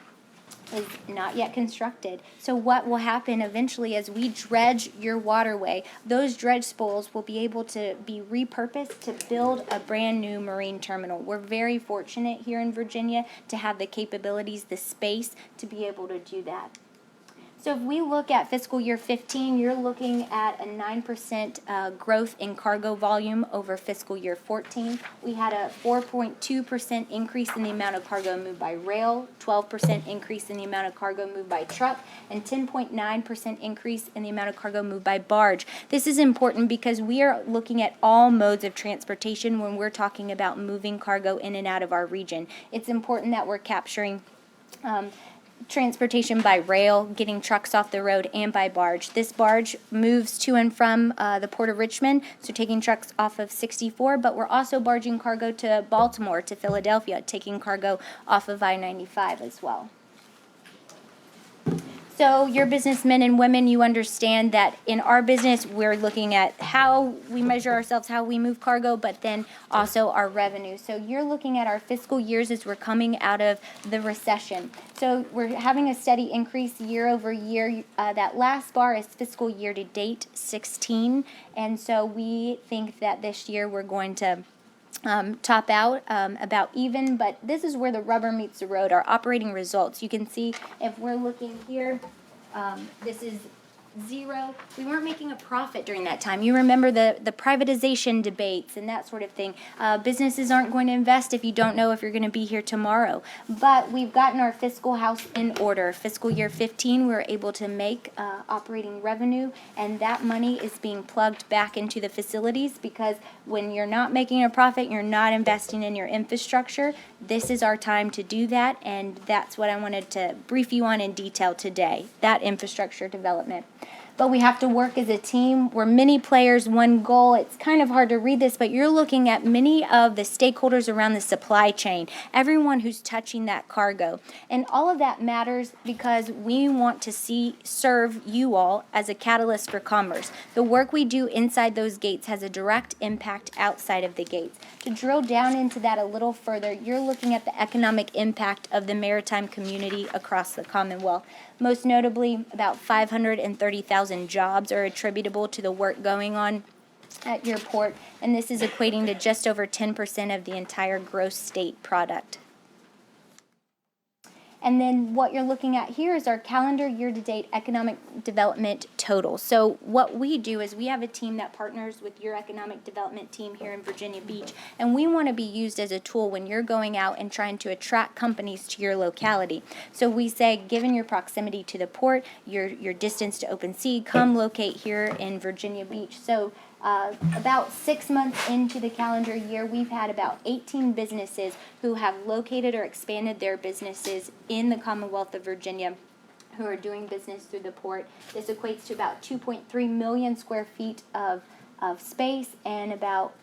is not yet constructed. So what will happen eventually as we dredge your waterway, those dredge spoils will be able to be repurposed to build a brand new marine terminal. We're very fortunate here in Virginia to have the capabilities, the space to be able to do that. So if we look at fiscal year 15, you're looking at a 9% growth in cargo volume over fiscal year 14. We had a 4.2% increase in the amount of cargo moved by rail, 12% increase in the amount of cargo moved by truck, and 10.9% increase in the amount of cargo moved by barge. This is important because we are looking at all modes of transportation when we're talking about moving cargo in and out of our region. It's important that we're capturing transportation by rail, getting trucks off the road, and by barge. This barge moves to and from the Port of Richmond, so taking trucks off of 64, but we're also barging cargo to Baltimore, to Philadelphia, taking cargo off of I-95 as well. So your businessmen and women, you understand that in our business, we're looking at how we measure ourselves, how we move cargo, but then also our revenue. So you're looking at our fiscal years as we're coming out of the recession. So we're having a steady increase year over year. That last bar is fiscal year to date 16. And so we think that this year we're going to top out about even, but this is where the rubber meets the road, our operating results. You can see if we're looking here, this is zero. We weren't making a profit during that time. You remember the privatization debates and that sort of thing. Businesses aren't going to invest if you don't know if you're going to be here tomorrow. But we've gotten our fiscal house in order. Fiscal year 15, we were able to make operating revenue, and that money is being plugged back into the facilities, because when you're not making a profit, you're not investing in your infrastructure. This is our time to do that, and that's what I wanted to brief you on in detail today, that infrastructure development. But we have to work as a team. We're many players, one goal. It's kind of hard to read this, but you're looking at many of the stakeholders around the supply chain, everyone who's touching that cargo. And all of that matters because we want to serve you all as a catalyst for commerce. The work we do inside those gates has a direct impact outside of the gates. To drill down into that a little further, you're looking at the economic impact of the maritime community across the Commonwealth. Most notably, about 530,000 jobs are attributable to the work going on at your port, and this is equating to just over 10% of the entire gross state product. And then what you're looking at here is our calendar year-to-date economic development total. So what we do is we have a team that partners with your economic development team here in Virginia Beach, and we want to be used as a tool when you're going out and trying to attract companies to your locality. So we say, given your proximity to the port, your distance to open sea, come locate here in Virginia Beach. So about 6 months into the calendar year, we've had about 18 businesses who have located or expanded their businesses in the Commonwealth of Virginia who are doing business through the port. This equates to about 2.3 million square feet of space, and about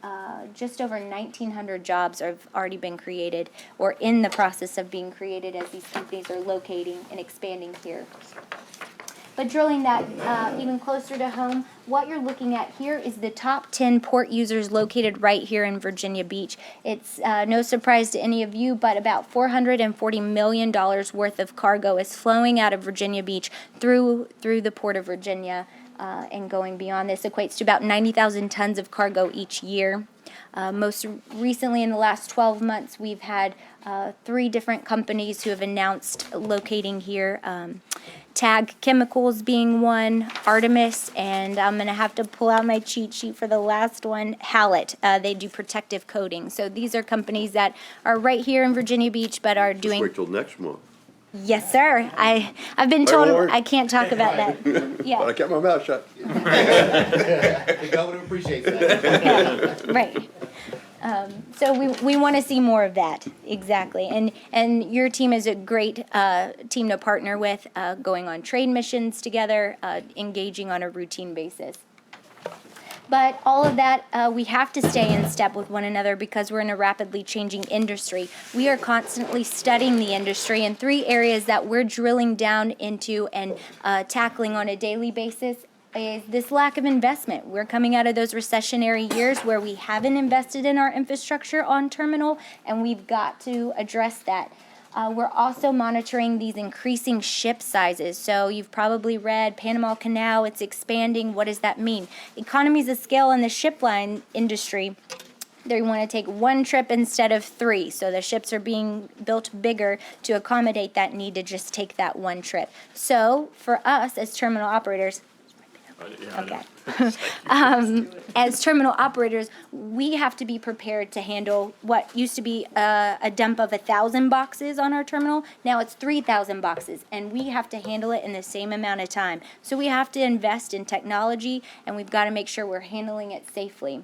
just over 1,900 jobs have already been created or in the process of being created as these companies are locating and expanding here. But drilling that even closer to home, what you're looking at here is the top 10 port users located right here in Virginia Beach. It's no surprise to any of you, but about $440 million worth of cargo is flowing out of Virginia Beach through the Port of Virginia and going beyond. This equates to about 90,000 tons of cargo each year. Most recently, in the last 12 months, we've had 3 different companies who have announced locating here. Tag Chemicals being one, Artemis, and I'm going to have to pull out my cheat sheet for the last one, Hallett. They do protective coating. So these are companies that are right here in Virginia Beach but are Just doing... wait till next month. Yes, sir. I've been told I can't talk about that. But I Yeah, kept my mouth shut. The governor appreciates that. yeah, right. So we want to see more of that, exactly. And your team is a great team to partner with, going on trade missions together, engaging on a routine basis. But all of that, we have to stay in step with one another because we're in a rapidly changing industry. We are constantly studying the industry, and 3 areas that we're drilling down into and tackling on a daily basis is this lack of investment. We're coming out of those recessionary years where we haven't invested in our infrastructure on terminal, and we've got to address that. We're also monitoring these increasing ship sizes. So you've probably read Panama Canal, it's expanding. What does that mean? Economies of scale in the ship line industry. They want to take 1 trip instead of 3. So the ships are being built bigger to accommodate that need to just take that 1 trip. So for us as terminal operators, okay. As terminal operators, we have to be prepared to handle what used to be a dump of 1,000 boxes on our terminal. Now it's 3,000 boxes, and we have to handle it in the same amount of time. So we have to invest in technology, and we've got to make sure we're handling it safely.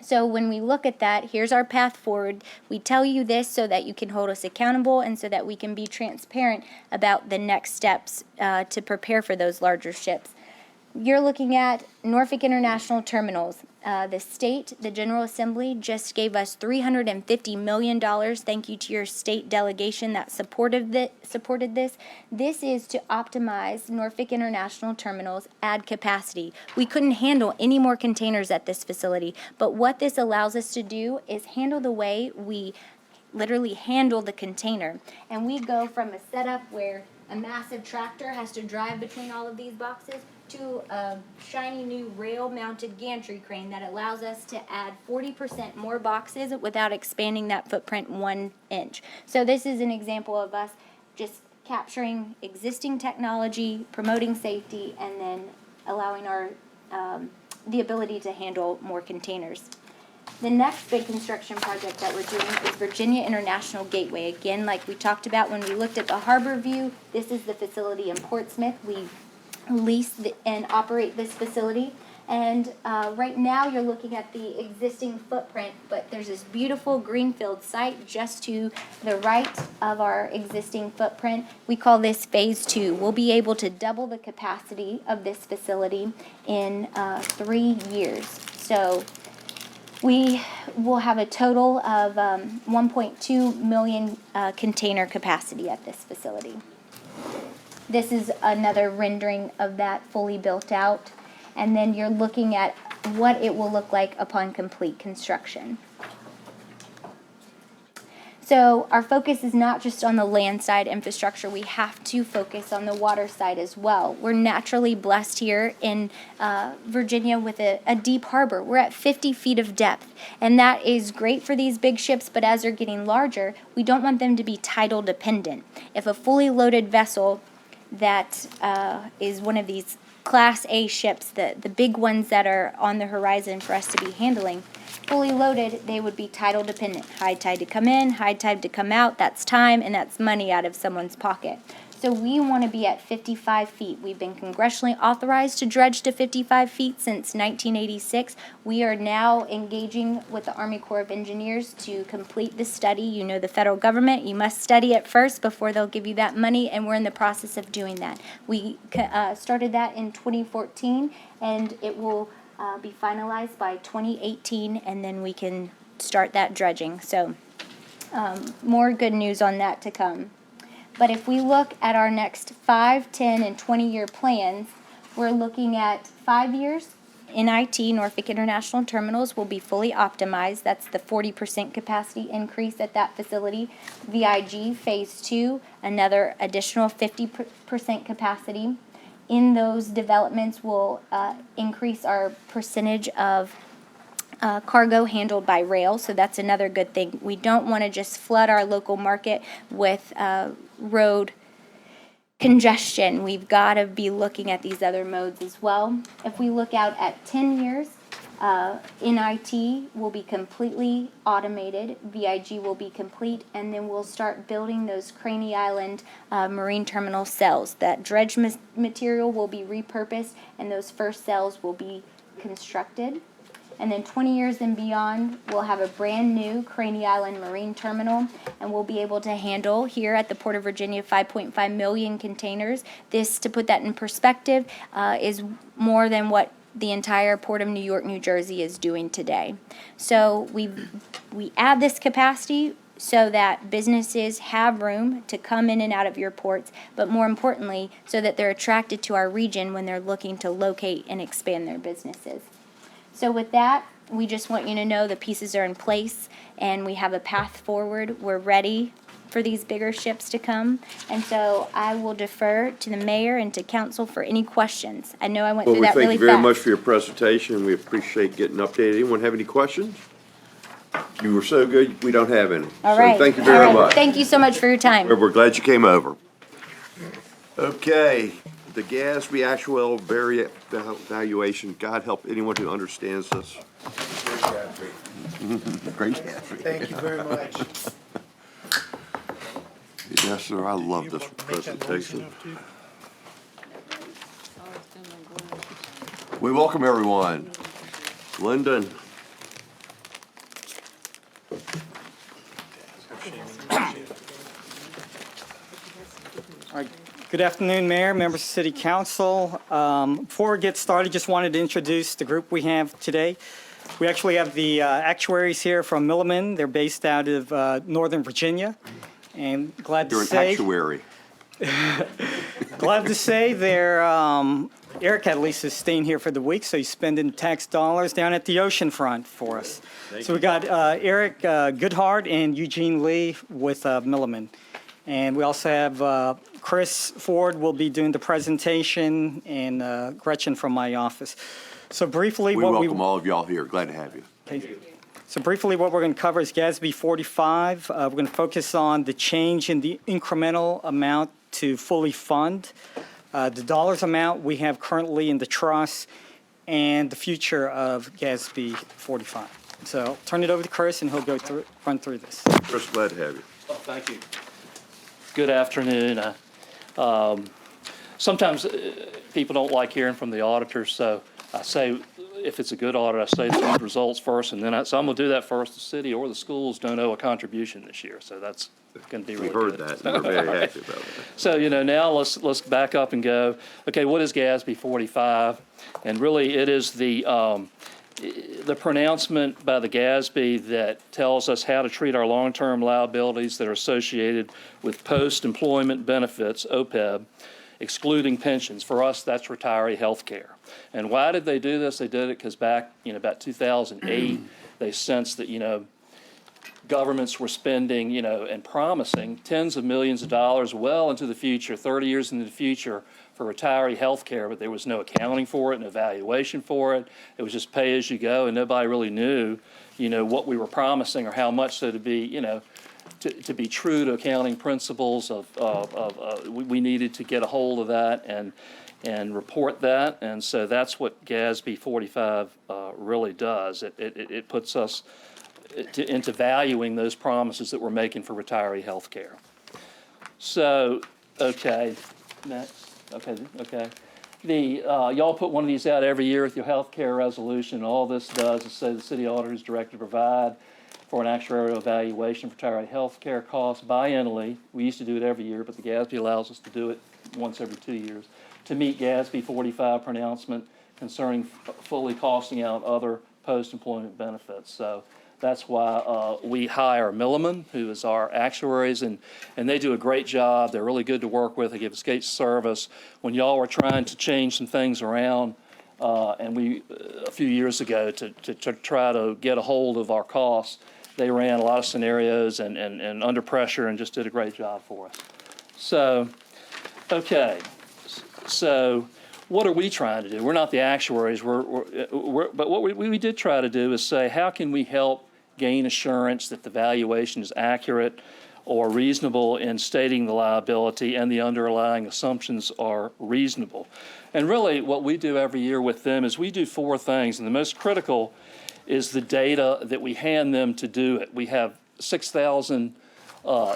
So when we look at that, here's our path forward. We tell you this so that you can hold us accountable and so that we can be transparent about the next steps to prepare for those larger ships. You're looking at Norfolk International Terminals. The state, the General Assembly, just gave us $350 million. Thank you to your state delegation that supported this. This is to optimize Norfolk International Terminals, add capacity. We couldn't handle any more containers at this facility, but what this allows us to do is handle the way we literally handle the container. And we go from a setup where a massive tractor has to drive between all of these boxes to a shiny new rail-mounted gantry crane that allows us to add 40% more boxes without expanding that footprint 1 inch. So this is an example of us just capturing existing technology, promoting safety, and then allowing our the ability to handle more containers. The next big construction project that we're doing is Virginia International Gateway. Again, like we talked about when we looked at the harbor view, this is the facility in Portsmouth. We lease and operate this facility. And right now you're looking at the existing footprint, but there's this beautiful greenfield site just to the right of our existing footprint. We call this phase 2. We'll be able to double the capacity of this facility in 3 years. So we will have a total of 1.2 million container capacity at this facility. This is another rendering of that fully built out. And then you're looking at what it will look like upon complete construction. So our focus is not just on the land side infrastructure, we have to focus on the water side as well. We're naturally blessed here in Virginia with a deep harbor. We're at 50 feet of depth, and that is great for these big ships, but as they're getting larger, we don't want them to be tidal dependent. If a fully loaded vessel that is one of these Class A ships, the big ones that are on the horizon for us to be handling, fully loaded, they would be tidal dependent. High tide to come in, high tide to come out, that's time and that's money out of someone's pocket. So we want to be at 55 feet. We've been congressionally authorized to dredge to 55 feet since 1986. We are now engaging with the Army Corps of Engineers to complete the study. You know the federal government, you must study it first before they'll give you that money, and we're in the process of doing that. We started that in 2014, and it will be finalized by 2018, and then we can start that dredging. So more good news on that to come. But if we look at our next 5, 10, and 20-year plans, we're looking at 5 years. NIT, Norfolk International Terminals, will be fully optimized. That's the 40% capacity increase at that facility. VIG Phase 2, another additional 50% capacity. In those developments will increase our percentage of cargo handled by rail, so that's another good thing. We don't want to just flood our local market with road congestion. We've got to be looking at these other modes as well. If we look out at 10 years, NIT will be completely automated, VIG will be complete, and then we'll start building those Craney Island marine terminal cells. That dredge material will be repurposed, and those first cells will be constructed. And then 20 years and beyond, we'll have a brand new Craney Island Marine Terminal, and we'll be able to handle here at the Port of Virginia 5.5 million containers. This, to put that in perspective, is more than what the entire Port of New York, New Jersey is doing today. So we add this capacity so that businesses have room to come in and out of your ports, but more importantly, so that they're attracted to our region when they're looking to locate and expand their businesses. So with that, we just want you to know the pieces are in place and we have a path forward. We're ready for these bigger ships to come. And so I will defer to the mayor and to council for any questions. I know I went through that really fast. Well, we thank you very much for your presentation. We appreciate getting updated. Anyone have any questions? You were so good, we don't have any. All right. So thank you very much. Thank you so much for your time. We're glad you came over. Okay. The GASB actual valuation, God help anyone who understands this. Great GASB. Thank you very much. Yes, sir, I love this presentation. We welcome everyone. Lyndon. Good afternoon, Mayor, members of City Council. Before we get started, just wanted to introduce the group we have today. We actually have the actuaries here from Milliman. They're based out of Northern Virginia. And glad to You're an say... actuary. Glad to say they're... Eric at least is staying here for the week, so he's spending tax dollars down at the oceanfront for us. So we got Eric Goodhart and Eugene Lee with Milliman. And we also have Chris Ford will be doing the presentation, and Gretchen from my office. So briefly, We welcome all of y'all here. Glad to have you. Okay. So briefly, what we're going to cover is GASB 45. We're going to focus on the change in the incremental amount to fully fund the dollars amount we have currently in the trust, and the future of GASB 45. So I'll turn it over to Chris, and he'll run through this. Chris, glad to have you. Oh, thank you. Good afternoon. Sometimes people don't like hearing from the auditors, so I say, if it's a good audit, I say the results first, and then so I'm going to do that first. The city or the schools don't owe a contribution this year, so that's going to be really We heard good. that, and we're very happy about that. So, now let's back up and go, okay, what is GASB 45? And really, it is the pronouncement by the GASB that tells us how to treat our long-term liabilities that are associated with post-employment benefits, OPEB, excluding pensions. For us, that's retiree health care. And why did they do this? They did it because back, about 2008, they sensed that, governments were spending, and promising tens of millions of dollars well into the future, 30 years into the future, for retiree health care, but there was no accounting for it, no valuation for it. It was just pay as you go, and nobody really knew, what we were promising or how much. So to be, to be true to accounting principles we needed to get a hold of that and report that. And so that's what GASB 45 really does. It puts us into valuing those promises that we're making for retiree health care. So, okay, next. Okay. Y'all put one of these out every year with your health care resolution. All this does is say the city auditor is directed to provide for an actuarial evaluation for retiree health care costs biennially. We used to do it every year, but the GASB allows us to do it once every 2 years to meet GASB 45 pronouncement concerning fully costing out other post-employment benefits. So that's why we hire Milliman, who is our actuaries, and they do a great job. They're really good to work with. They give us great service. When y'all were trying to change some things around, and we, a few years ago, to try to get a hold of our costs, they ran a lot of scenarios and under pressure and just did a great job for us. So, okay. So what are we trying to do? We're not the actuaries, but what we did try to do is say, how can we help gain assurance that the valuation is accurate or reasonable in stating the liability and the underlying assumptions are reasonable? And really what we do every year with them is we do 4 things, and the most critical is the data that we hand them to do it. We have 6,000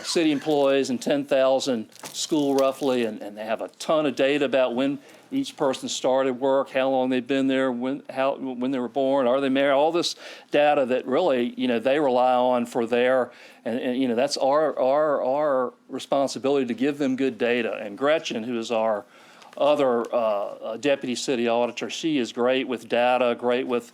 city employees and 10,000 school roughly, and they have a ton of data about when each person started work, how long they've been there, when they were born, are they married, all this data that really, they rely on for their, and that's our responsibility to give them good data. And Gretchen, who is our other deputy city auditor, she is great with data, great with,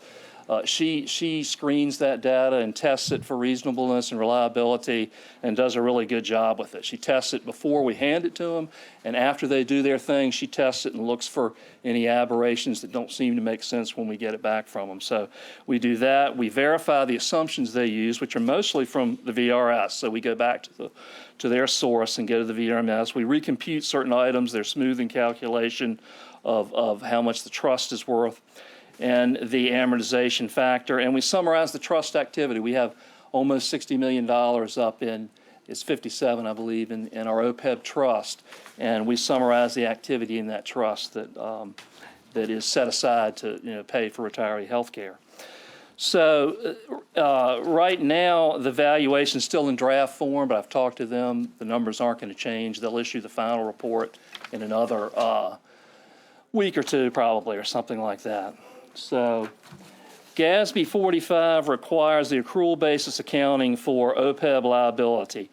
she screens that data and tests it for reasonableness and reliability and does a really good job with it. She tests it before we hand it to them, and after they do their thing, she tests it and looks for any aberrations that don't seem to make sense when we get it back from them. So we do that. We verify the assumptions they use, which are mostly from the VRS. So we go back to their source and go to the VRMS. We recompute certain items, their smoothing calculation of how much the trust is worth, and the amortization factor, and we summarize the trust activity. We have almost $60 million up in, it's 57, I believe, in our OPEB trust, and we summarize the activity in that trust that is set aside to pay for retiree health care. So right now, the valuation is still in draft form, but I've talked to them. The numbers aren't going to change. They'll issue the final report in another week or 2 probably, or something like that. So GASB 45 requires the accrual basis accounting for OPEB liability.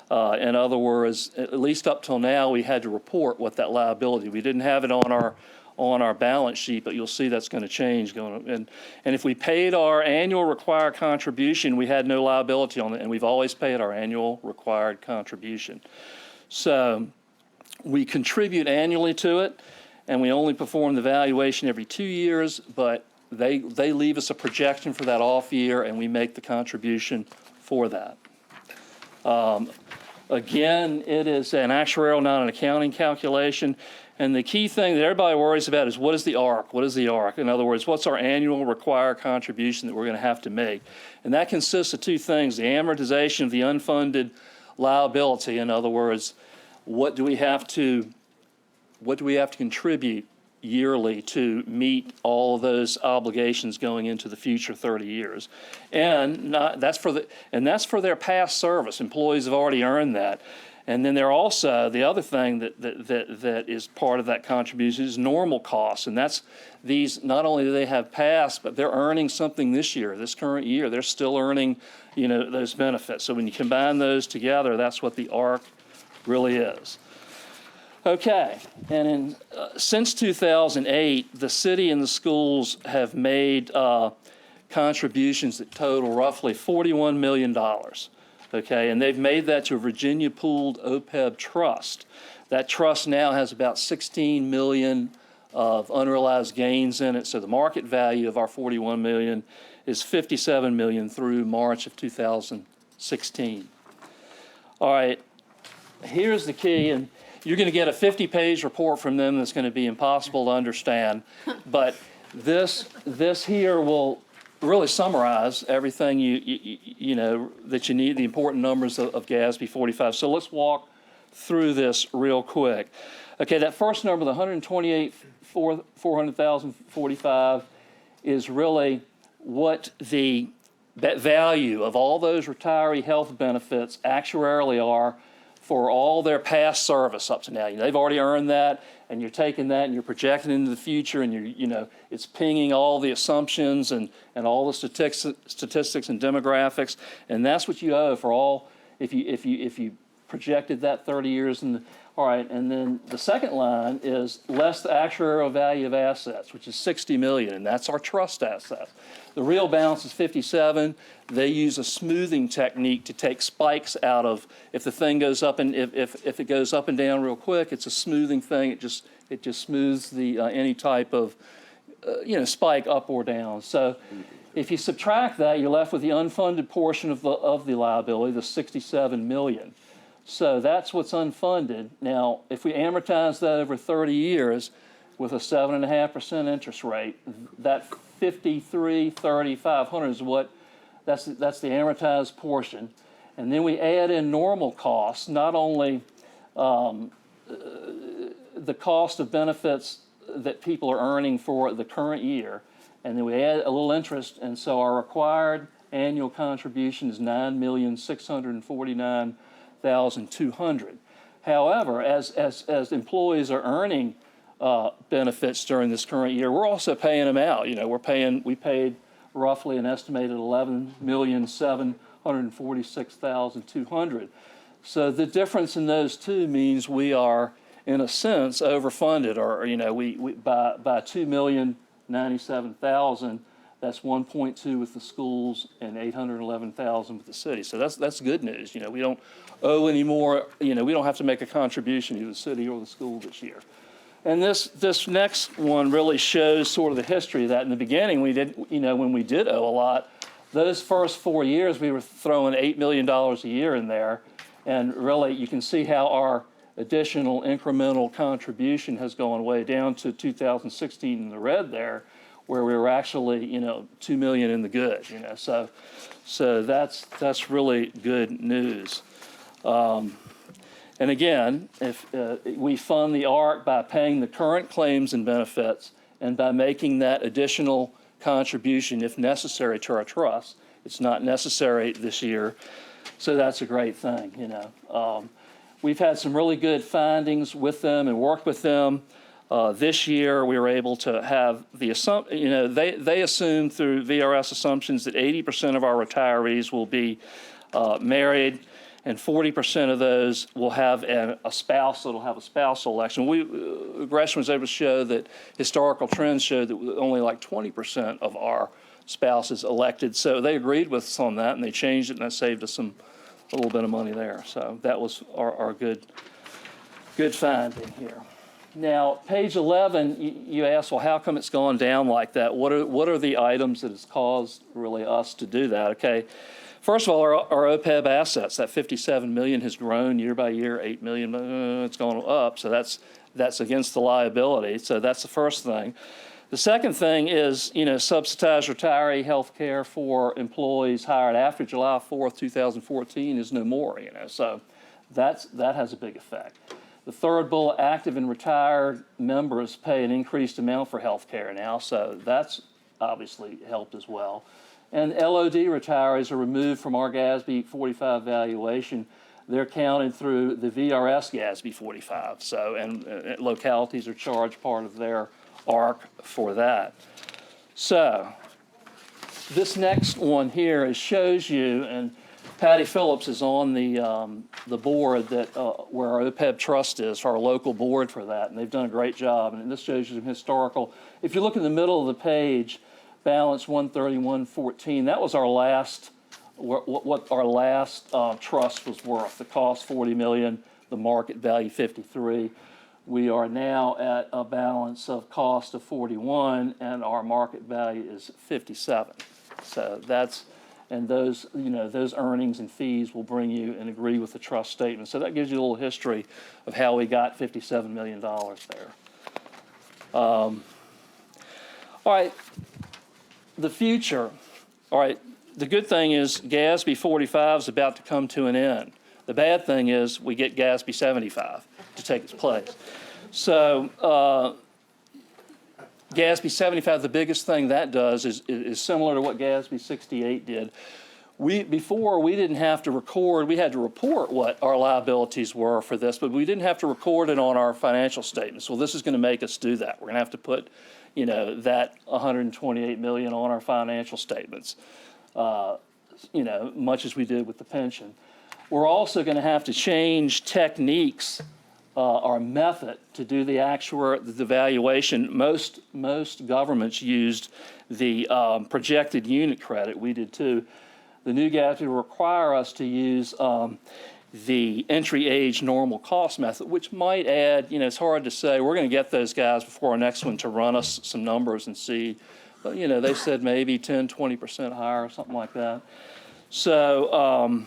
In other words, at least up till now, we had to report what that liability. We didn't have it on our balance sheet, but you'll see that's going to change. And if we paid our annual required contribution, we had no liability on it, and we've always paid our annual required contribution. So we contribute annually to it, and we only perform the valuation every 2 years, but they leave us a projection for that off year, and we make the contribution for that. Again, it is an actuarial, not an accounting calculation. And the key thing that everybody worries about is, what is the ARC? What is the ARC? In other words, what's our annual required contribution that we're going to have to make? And that consists of 2 things: the amortization of the unfunded liability. In other words, what do we have to what do we have to contribute yearly to meet all of those obligations going into the future 30 years. And that's for their past service. Employees have already earned that. And then they're also, the other thing that is part of that contribution is normal costs. And that's these, not only do they have past, but they're earning something this year, this current year. They're still earning, those benefits. So when you combine those together, that's what the ARC really is. Okay, and since 2008, the city and the schools have made contributions that total roughly $41 million. Okay, and they've made that to a Virginia pooled OPEB trust. That trust now has about 16 million of unrealized gains in it. So the market value of our 41 million is 57 million through March of 2016. All right, here's the key, and you're going to get a 50-page report from them that's going to be impossible to understand. But this here will really summarize everything you know that you need, the important numbers of GASB 45. So let's walk through this real quick. Okay, that first number, the 400,045, is really what that value of all those retiree health benefits actuarially are for all their past service up to now. They've already earned that, and you're taking that and you're projecting into the future, and it's pinging all the assumptions and all the statistics and demographics, and that's what you owe for all if you projected that 30 years. All right, and then the second line is less the actuarial value of assets, which is 60 million, and that's our trust assets. The real balance is 57. They use a smoothing technique to take spikes out of, if the thing goes up and if it goes up and down real quick, it's a smoothing thing. It just smooths the any type of spike up or down. So if you subtract that, you're left with the unfunded portion of the liability, the 67 million. So that's what's unfunded. Now, if we amortize that over 30 years with a 7.5% interest rate, that 53,500 is that's the amortized portion. And then we add in normal costs, not only the cost of benefits that people are earning for the current year, and then we add a little interest, and so our required annual contribution is $9,649,200. However, as employees are earning benefits during this current year, we're also paying them out. We paid roughly an estimated $11,746,200. So the difference in those two means we are, in a sense, overfunded, or we by $2,097,000. That's 1.2 with the schools and 811,000 with the city. So that's good news. We don't owe any more. We don't have to make a contribution to the city or the school this year. And this next one really shows sort of the history of that. In the beginning, we did, when we did owe a lot, those first 4 years we were throwing $8 million a year in there, and really you can see how our additional incremental contribution has gone way down to 2016 in the red there, where we were actually, $2 million in the good, So that's really good news. And again, if we fund the ARC by paying the current claims and benefits, and by making that additional contribution, if necessary, to our trust. It's not necessary this year, so that's a great thing. We've had some really good findings with them and worked with them. This year, we were able to have the assumption, they assume through VRS assumptions that 80% of our retirees will be married, and 40% of those will have a spouse that'll have a spousal election. Gresham was able to show that historical trends showed that only like 20% of our spouses elected. So they agreed with us on that, and they changed it, and that saved us a little bit of money there. So that was our good finding here. Now, page 11, you ask, well, how come it's gone down like that? What are the items that has caused really us to do that? Okay. First of all, our OPEB assets, that 57 million has grown year by year, 8 million, it's gone up. So that's against the liability. So that's the first thing. The second thing is, subsidized retiree health care for employees hired after July 4th, 2014 is no more, So that has a big effect. The third bullet, active and retired members pay an increased amount for health care now, so that's obviously helped as well. And LOD retirees are removed from our GASB 45 valuation. They're counted through the VRS GASB 45, so, and localities are charged part of their ARC for that. So, this next one here shows you, and Patty Phillips is on the board that where our OPEB trust is, our local board for that, and they've done a great job. And this shows you some historical. If you look in the middle of the page, balance 131.14. That was our last what our last trust was worth. The cost 40 million, the market value 53. We are now at a balance of cost of 41, and our market value is 57. So that's. And those, those earnings and fees will bring you and agree with the trust statement. So that gives you a little history of how we got $57 million there. All right, the future. All right, the good thing is GASB 45 is about to come to an end. The bad thing is we get GASB 75 to take its place. So GASB 75, the biggest thing that does is similar to what GASB 68 did. Before, we didn't have to record, we had to report what our liabilities were for this, but we didn't have to record it on our financial statements. Well, this is going to make us do that. We're going to have to put, that $128 million on our financial statements, much as we did with the pension. We're also going to have to change techniques, our method to do the valuation. Most governments used the projected unit credit. We did too. The new GASB will require us to use the entry age normal cost method, which might add, it's hard to say. We're going to get those guys before our next one to run us some numbers and see. But, they said maybe 10, 20% higher or something like that. So,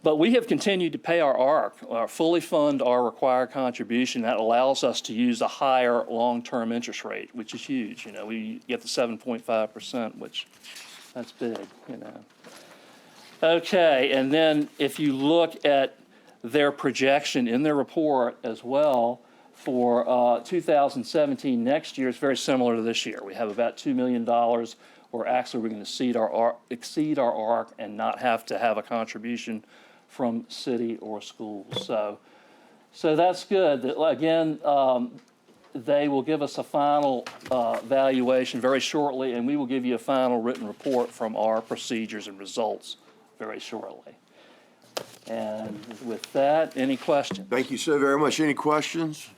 but we have continued to pay our ARC, fully fund our required contribution. That allows us to use a higher long-term interest rate, which is huge. We get the 7.5%, which that's big, Okay, and then if you look at their projection in their report as well for 2017 next year, it's very similar to this year. We have about $2 million. Or actually, we're going to exceed our ARC and not have to have a contribution from city or schools. So that's good. Again, they will give us a final valuation very shortly, and we will give you a final written report from our procedures and results very shortly. And with that, any questions? Thank you so very much. Any questions?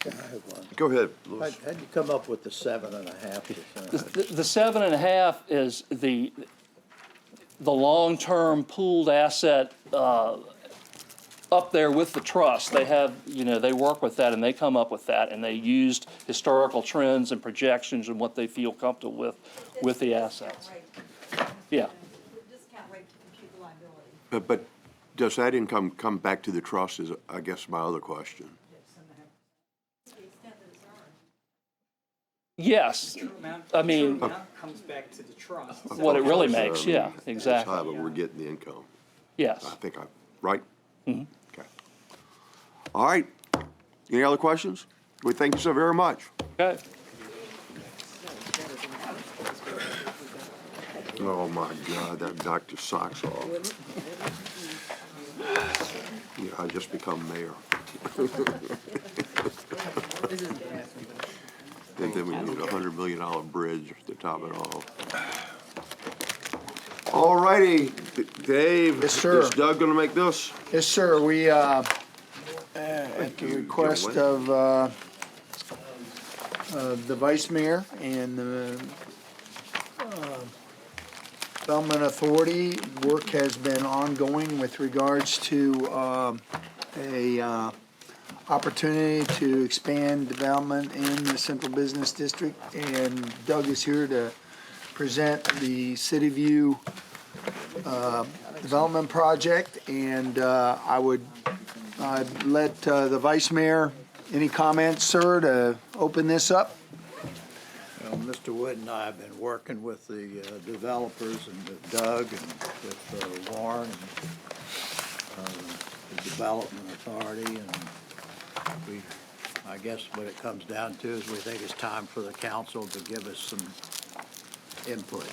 I have one. Go ahead, Louis. How'd you come up with the 7.5%? The 7.5 is the long-term pooled asset up there with the trust. They have, they work with that and they come up with that, and they used historical trends and projections and what they feel comfortable with the assets. Yeah. Discount rate to compute the liability. But does that income come back to the trust is, I guess, my other question. Yes. I mean, True amount comes back to the trust. what it really makes, yeah, exactly. But we're getting the income. Yes. I think right? Mm-hmm. Okay. All right. Any other questions? We thank you so very much. Okay. Oh, my God, that knocked your socks off. Yeah, I just become mayor. And then we need a $100 million bridge to top it off. All righty, Dave. Yes, sir. Is Doug gonna make this? Yes, sir. We, at the request of the Vice Mayor and the Development Authority, work has been ongoing with regards to a opportunity to expand development in the Central Business District, and Doug is here to present the City View development project, and I'd let the Vice Mayor, any comments, sir, to open this up? Well, Mr. Wood and I have been working with the developers and with Doug and with Warren and the Development Authority, and I guess what it comes down to is we think it's time for the council to give us some input.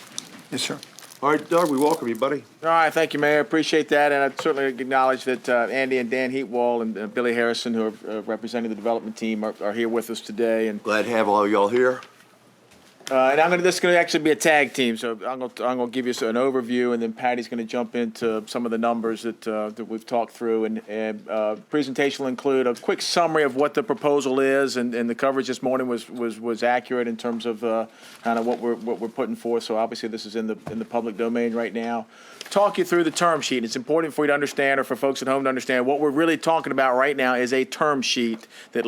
Yes, sir. All right, Doug, we welcome you, buddy. All right, thank you, Mayor. Appreciate that, and I certainly acknowledge that Andy and Dan Heatwall and Billy Harrison, who are representing the development team, are here with us today. And Glad to have all y'all here. this is going to actually be a tag team, so I'm going to give you an overview, and then Patty's going to jump into some of the numbers that we've talked through. And presentation will include a quick summary of what the proposal is, and the coverage this morning was accurate in terms of kind of what we're putting forth. So obviously this is in the public domain right now. Talk you through the term sheet. It's important for you to understand, or for folks at home to understand, what we're really talking about right now is a term sheet that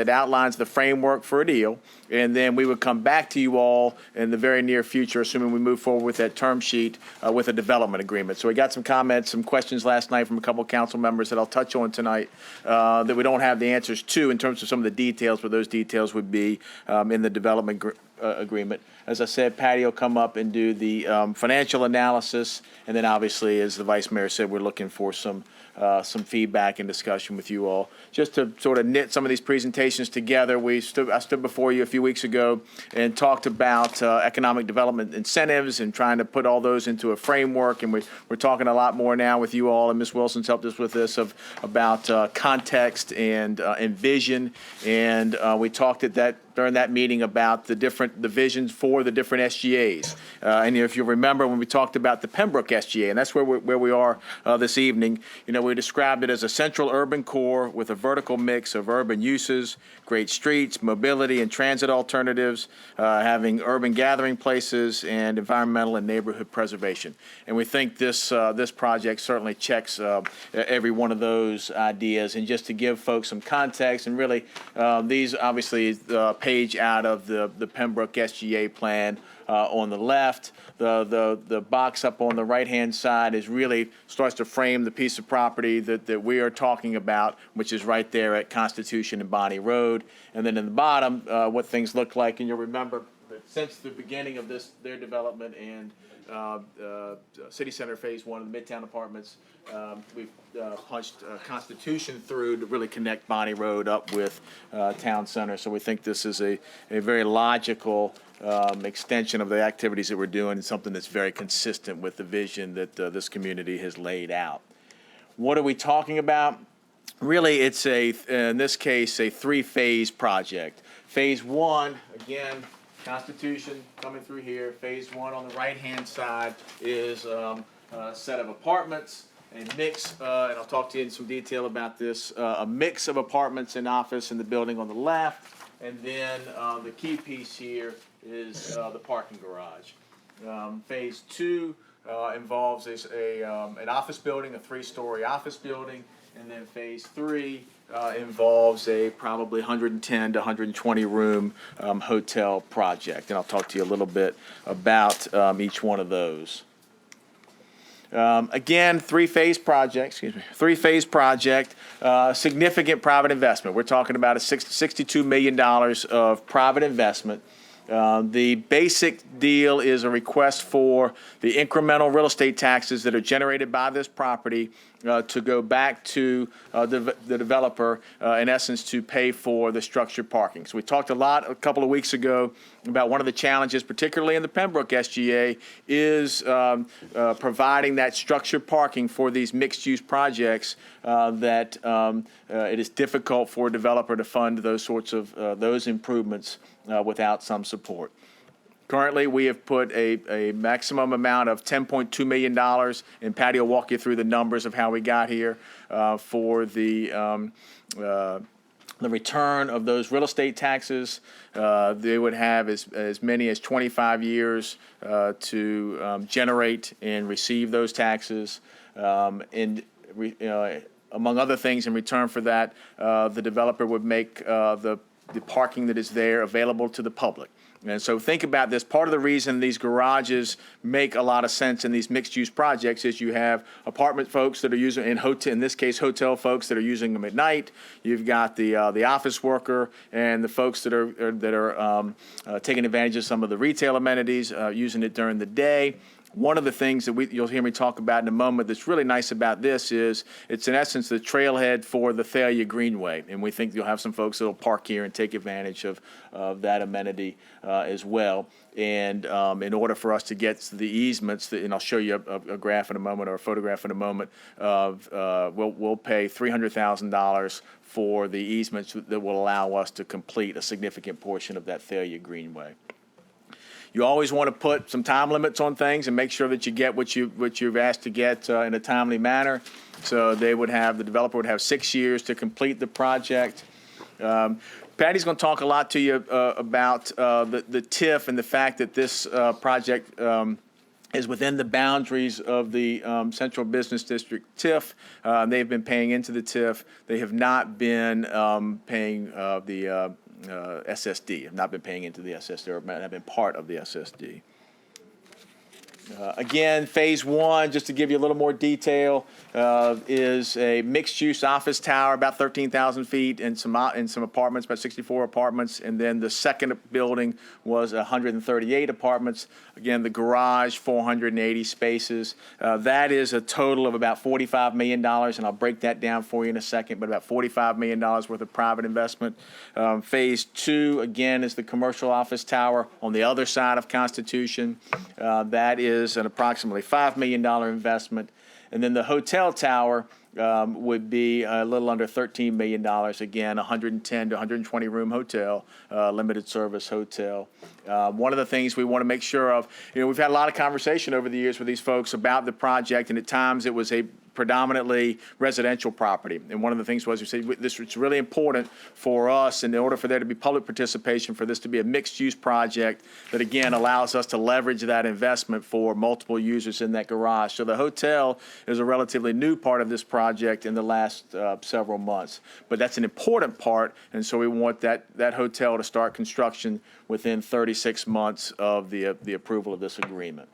outlines the framework for a deal, and then we would come back to you all in the very near future, assuming we move forward with that term sheet with a development agreement. So we got some comments, some questions last night from a couple of council members that I'll touch on tonight that we don't have the answers to in terms of some of the details, but those details would be in the development agreement. As I said, Patty will come up and do the financial analysis, and then obviously, as the Vice Mayor said, we're looking for some feedback and discussion with you all. Just to sort of knit some of these presentations together, I stood before you a few weeks ago and talked about economic development incentives and trying to put all those into a framework, and we're talking a lot more now with you all, and Ms. Wilson's helped us with this, about context and vision, and we talked during that meeting about the visions for the different SGAs. And if you remember when we talked about the Pembroke SGA, and that's where we are this evening, we described it as a central urban core with a vertical mix of urban uses, great streets, mobility and transit alternatives, having urban gathering places, and environmental and neighborhood preservation. And we think this project certainly checks every one of those ideas. And just to give folks some context, and really these obviously page out of the Pembroke SGA plan on the left. The box up on the right-hand side starts to frame the piece of property that we are talking about, which is right there at Constitution and Bonnie Road. And then in the bottom, what things look like. And you'll remember that since the beginning of their development and City Center Phase 1 of the Midtown Apartments, we've punched Constitution through to really connect Bonnie Road up with Town Center. So we think this is a very logical extension of the activities that we're doing, and something that's very consistent with the vision that this community has laid out. What are we talking about? Really, it's in this case, a three-phase project. Phase 1, again, Constitution coming through here. Phase 1 on the right-hand side is a set of apartments, a mix, and I'll talk to you in some detail about this, a mix of apartments and office in the building on the left, and then the key piece here is the parking garage. Phase 2 involves an office building, a 3-story office building, and then Phase 3 involves a probably 110 to 120 room hotel project, and I'll talk to you a little bit about each one of those. Again, three-phase project, significant private investment. We're talking about $62 million of private investment. The basic deal is a request for the incremental real estate taxes that are generated by this property to go back to the developer, in essence, to pay for the structured parking. So we talked a couple of weeks ago about one of the challenges, particularly in the Pembroke SGA, is providing that structured parking for these mixed-use projects that it is difficult for a developer to fund those sorts of those improvements without some support. Currently, we have put a maximum amount of $10.2 million, and Patty will walk you through the numbers of how we got here for the return of those real estate taxes. They would have as many as 25 years to generate and receive those taxes. Among other things, in return for that, the developer would make the parking that is there available to the public. And so think about this. Part of the reason these garages make a lot of sense in these mixed-use projects is you have apartment folks that are using, in this case, hotel folks that are using them at night. You've got the office worker and the folks that are taking advantage of some of the retail amenities, using it during the day. One of the things that you'll hear me talk about in a moment that's really nice about this is it's in essence the trailhead for the Thalia Greenway. And we think you'll have some folks that will park here and take advantage of that amenity as well. And in order for us to get the easements, and I'll show you a graph in a moment or a photograph in a moment, we'll pay $300,000 for the easements that will allow us to complete a significant portion of that Thalia Greenway. You always want to put some time limits on things and make sure that you get what you've asked to get in a timely manner. So the developer would have 6 years to complete the project. Patty's going to talk a lot to you about the TIF and the fact that this project is within the boundaries of the Central Business District TIF. They've been paying into the TIF. They have not been paying the SSD, have not been paying into the SSD or have been part of the SSD. Again, phase one, just to give you a little more detail, is a mixed-use office tower, about 13,000 feet, and some apartments, about 64 apartments. And then the second building was 138 apartments. Again, the garage, 480 spaces. That is a total of about $45 million, and I'll break that down for you in a second, but about $45 million worth of private investment. Phase two, again, is the commercial office tower on the other side of Constitution. That is an approximately $5 million investment. And then the hotel tower would be a little under $13 million. Again, 110 to 120 room hotel, limited service hotel. One of the things we want to make sure of, we've had a lot of conversation over the years with these folks about the project, and at times it was a predominantly residential property. And one of the things was we said it's really important for us, in order for there to be public participation, for this to be a mixed-use project that, again, allows us to leverage that investment for multiple users in that garage. So the hotel is a relatively new part of this project in the last several months. But that's an important part, and so we want that hotel to start construction within 36 months of the approval of this agreement.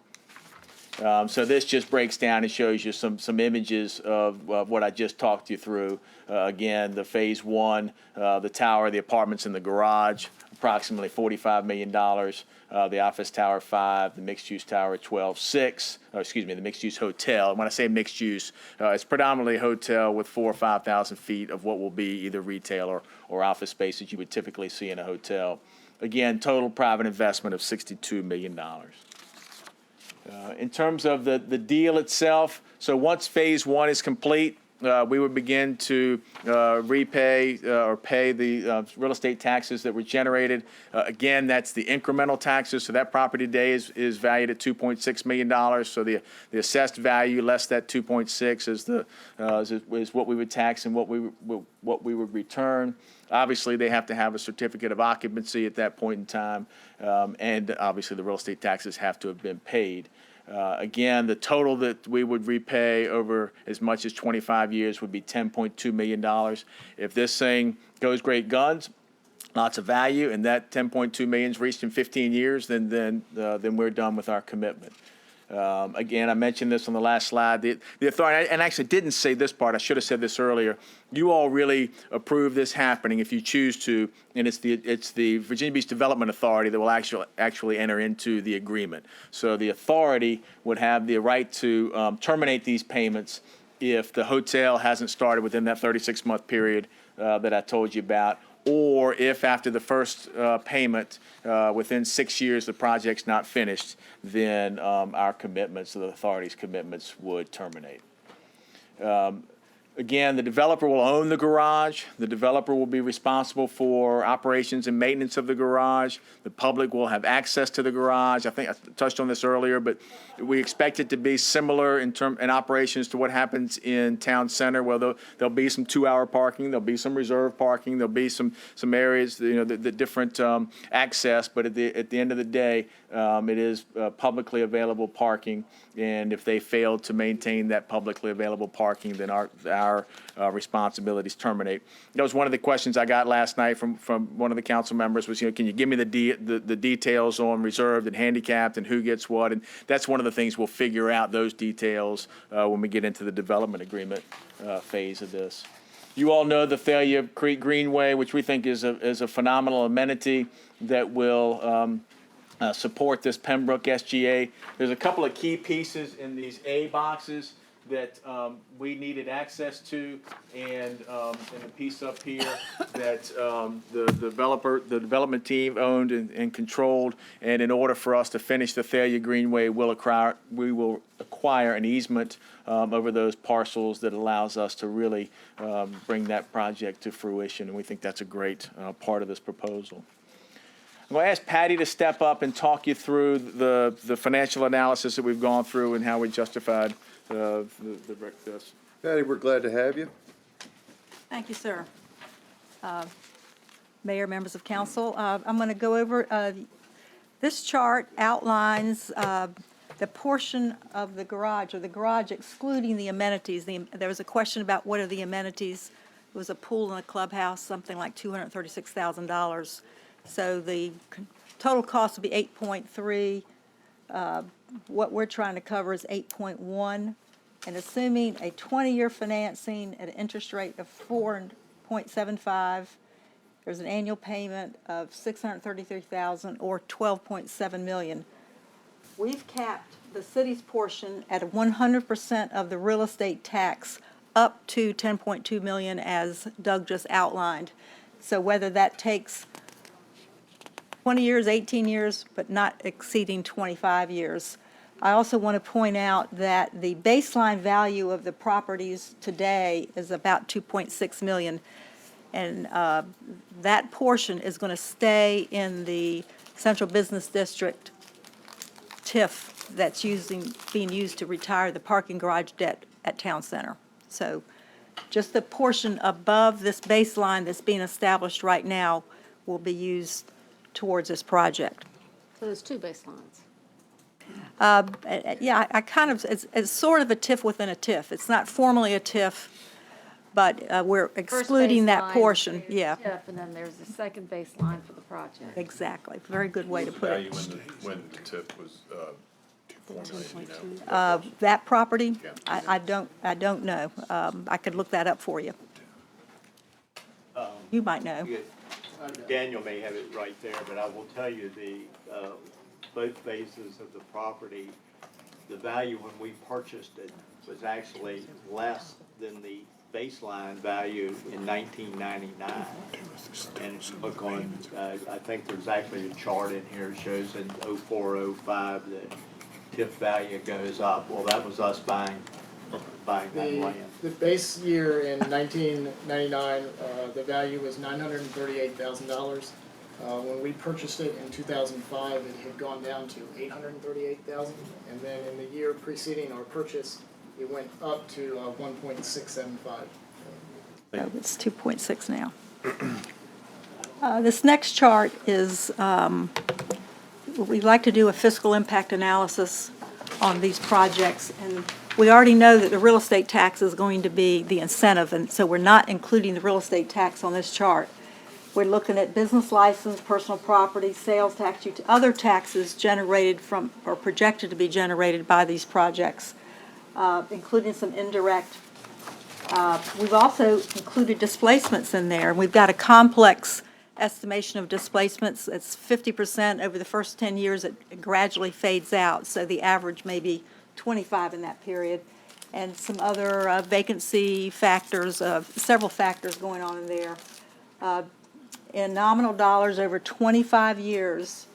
So this just breaks down and shows you some images of what I just talked you through. Again, the phase one, the tower, the apartments, and the garage, approximately $45 million. The office tower, 5, the mixed-use tower, 12.6. The mixed-use hotel. And when I say mixed-use, it's predominantly a hotel with 4,000 or 5,000 feet of what will be either retail or office space that you would typically see in a hotel. Again, total private investment of $62 million. In terms of the deal itself, so once phase one is complete, we would begin to repay or pay the real estate taxes that were generated. Again, that's the incremental taxes. So that property today is valued at $2.6 million. So the assessed value less that 2.6 is what we would tax and what we would return. Obviously, they have to have a certificate of occupancy at that point in time, and obviously the real estate taxes have to have been paid. Again, the total that we would repay over as much as 25 years would be $10.2 million. If this thing goes great guns, lots of value, and that $10.2 million is reached in 15 years, then we're done with our commitment. Again, I mentioned this on the last slide. The authority, and I actually didn't say this part, I should have said this earlier. You all really approve this happening if you choose to, and it's the Virginia Beach Development Authority that will actually enter into the agreement. So the authority would have the right to terminate these payments if the hotel hasn't started within that 36-month period that I told you about, or if after the first payment, within 6 years, the project's not finished, then our commitments, the authority's commitments, would terminate. Again, the developer will own the garage. The developer will be responsible for operations and maintenance of the garage. The public will have access to the garage. I think I touched on this earlier, but we expect it to be similar in operations to what happens in Town Center, where there'll be some 2-hour parking, there'll be some reserve parking, there'll be some areas, the different access. But at the end of the day, it is publicly available parking, and if they fail to maintain that publicly available parking, then our responsibilities terminate. That was one of the questions I got last night from one of the council members was, can you give me the details on reserved and handicapped and who gets what? And that's one of the things we'll figure out, those details, when we get into the development agreement phase of this. You all know the Thalia Creek Greenway, which we think is a phenomenal amenity that will support this Pembroke SGA. There's a couple of key pieces in these A boxes that we needed access to, and a piece up here that the development team owned and controlled. And in order for us to finish the Thalia Greenway, we will acquire an easement over those parcels that allows us to really bring that project to fruition. And we think that's a great part of this proposal. I'm going to ask Patty to step up and talk you through the financial analysis that we've gone through and how we justified this. Patty, we're glad to have you. Thank you, sir. Mayor, members of council, I'm going to go over, this chart outlines the portion of the garage, or the garage excluding the amenities. There was a question about what are the amenities. It was a pool and a clubhouse, something like $236,000. So the total cost would be 8.3. What we're trying to cover is 8.1. And assuming a 20-year financing at an interest rate of 4.75, there's an annual payment of $633,000 or $12.7 million. We've capped the city's portion at 100% of the real estate tax up to $10.2 million, as Doug just outlined. So whether that takes 20 years, 18 years, but not exceeding 25 years. I also want to point out that the baseline value of the properties today is about $2.6 million. And that portion is going to stay in the Central Business District TIF that's being used to retire the parking garage debt at Town Center. So just the portion above this baseline that's being established right now will be used towards this project. So there's two baselines. Yeah, I kind of, it's sort of a TIF within a TIF. It's not formally a TIF, but we're excluding that portion, yeah. TIF, and then there's the second baseline for the project. Exactly, very good way to put it. When the TIF was formulated, you know? That property, I don't know. I could look that up for you. You might know. Daniel may have it right there, but I will tell you both phases of the property, the value when we purchased it was actually less than the baseline value in 1999. And if you look on, I think there's actually a chart in here that shows in 04, 05 the TIF value goes up. Well, that was us buying that land. The base year in 1999, the value was $938,000. When we purchased it in 2005, it had gone down to $838,000, and then in the year preceding our purchase, it went up to 1.675. Oh, it's 2.6 now. This next chart is, we'd like to do a fiscal impact analysis on these projects, and we already know that the real estate tax is going to be the incentive, and so we're not including the real estate tax on this chart. We're looking at business license, personal property, sales tax, other taxes generated from, or projected to be generated by these projects, including some indirect. We've also included displacements in there. We've got a complex estimation of displacements. It's 50% over the first 10 years. It gradually fades out, so the average may be 25 in that period, and some other vacancy factors, several factors going on in there. In nominal dollars over 25 years,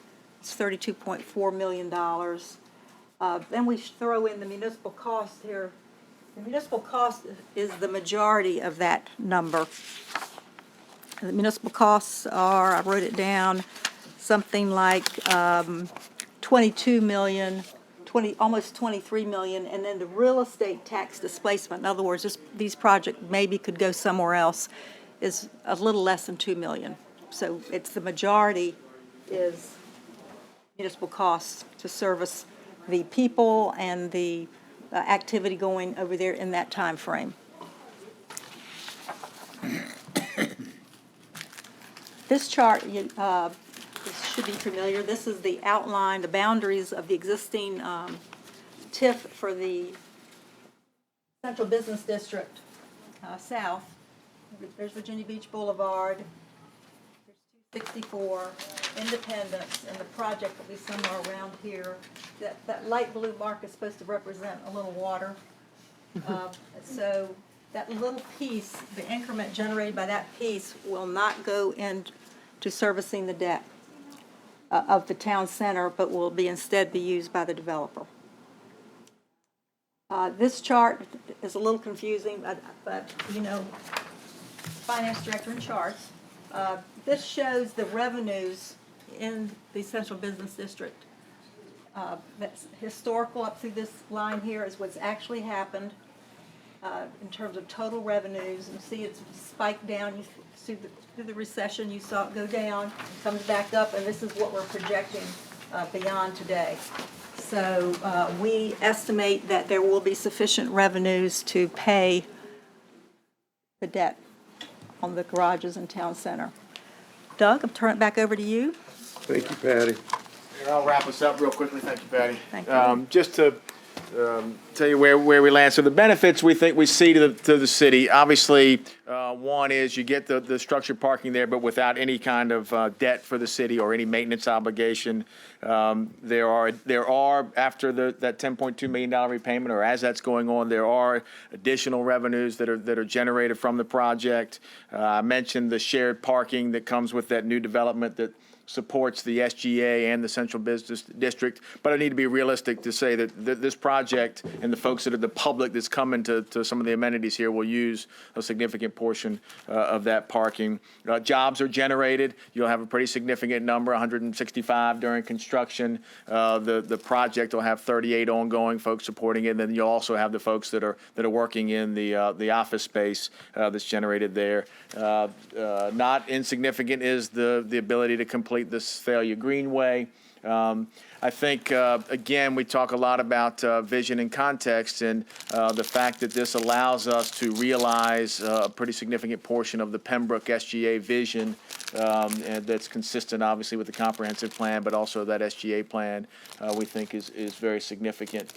it's $32.4 million. Then we throw in the municipal cost here. The municipal cost is the majority of that number. The municipal costs are, I wrote it down, something like 22 million, almost 23 million, and then the real estate tax displacement, in other words, these projects maybe could go somewhere else, is a little less than 2 million. So it's the majority is municipal costs to service the people and the activity going over there in that time frame. This chart should be familiar. This is the outline, the boundaries of the existing TIF for the Central Business District south. There's Virginia Beach Boulevard. There's 64, Independence, and the project will be somewhere around here. That light blue mark is supposed to represent a little water. So that little piece, the increment generated by that piece will not go into servicing the debt of the town center, but will instead be used by the developer. This chart is a little confusing, but you know, finance director in charts. This shows the revenues in the central business district. That's historical up through this line here is what's actually happened in terms of total revenues. You see it's spiked down. You see through the recession, you saw it go down, comes back up, and this is what we're projecting beyond today. So we estimate that there will be sufficient revenues to pay the debt on the garages in town center. Doug, I'll turn it back over to you. Thank you, Patty. And I'll wrap us up real quickly. Thank you, Patty. Thank you. Just to tell you where we land. So the benefits we think we see to the city, obviously, one is you get the structured parking there, but without any kind of debt for the city or any maintenance obligation. There are after that $10.2 million repayment, or as that's going on, there are additional revenues that are generated from the project. I mentioned the shared parking that comes with that new development that supports the SGA and the central business district. But I need to be realistic to say that this project and the folks that are the public that's coming to some of the amenities here will use a significant portion of that parking. Jobs are generated. You'll have a pretty significant number, 165 during construction. The project will have 38 ongoing folks supporting it. And then you'll also have the folks that are working in the office space that's generated there. Not insignificant is the ability to complete this Thalia Greenway. I think, again, we talk a lot about vision and context, and the fact that this allows us to realize a pretty significant portion of the Pembroke SGA vision, and that's consistent, obviously, with the comprehensive plan, but also that SGA plan we think is very significant.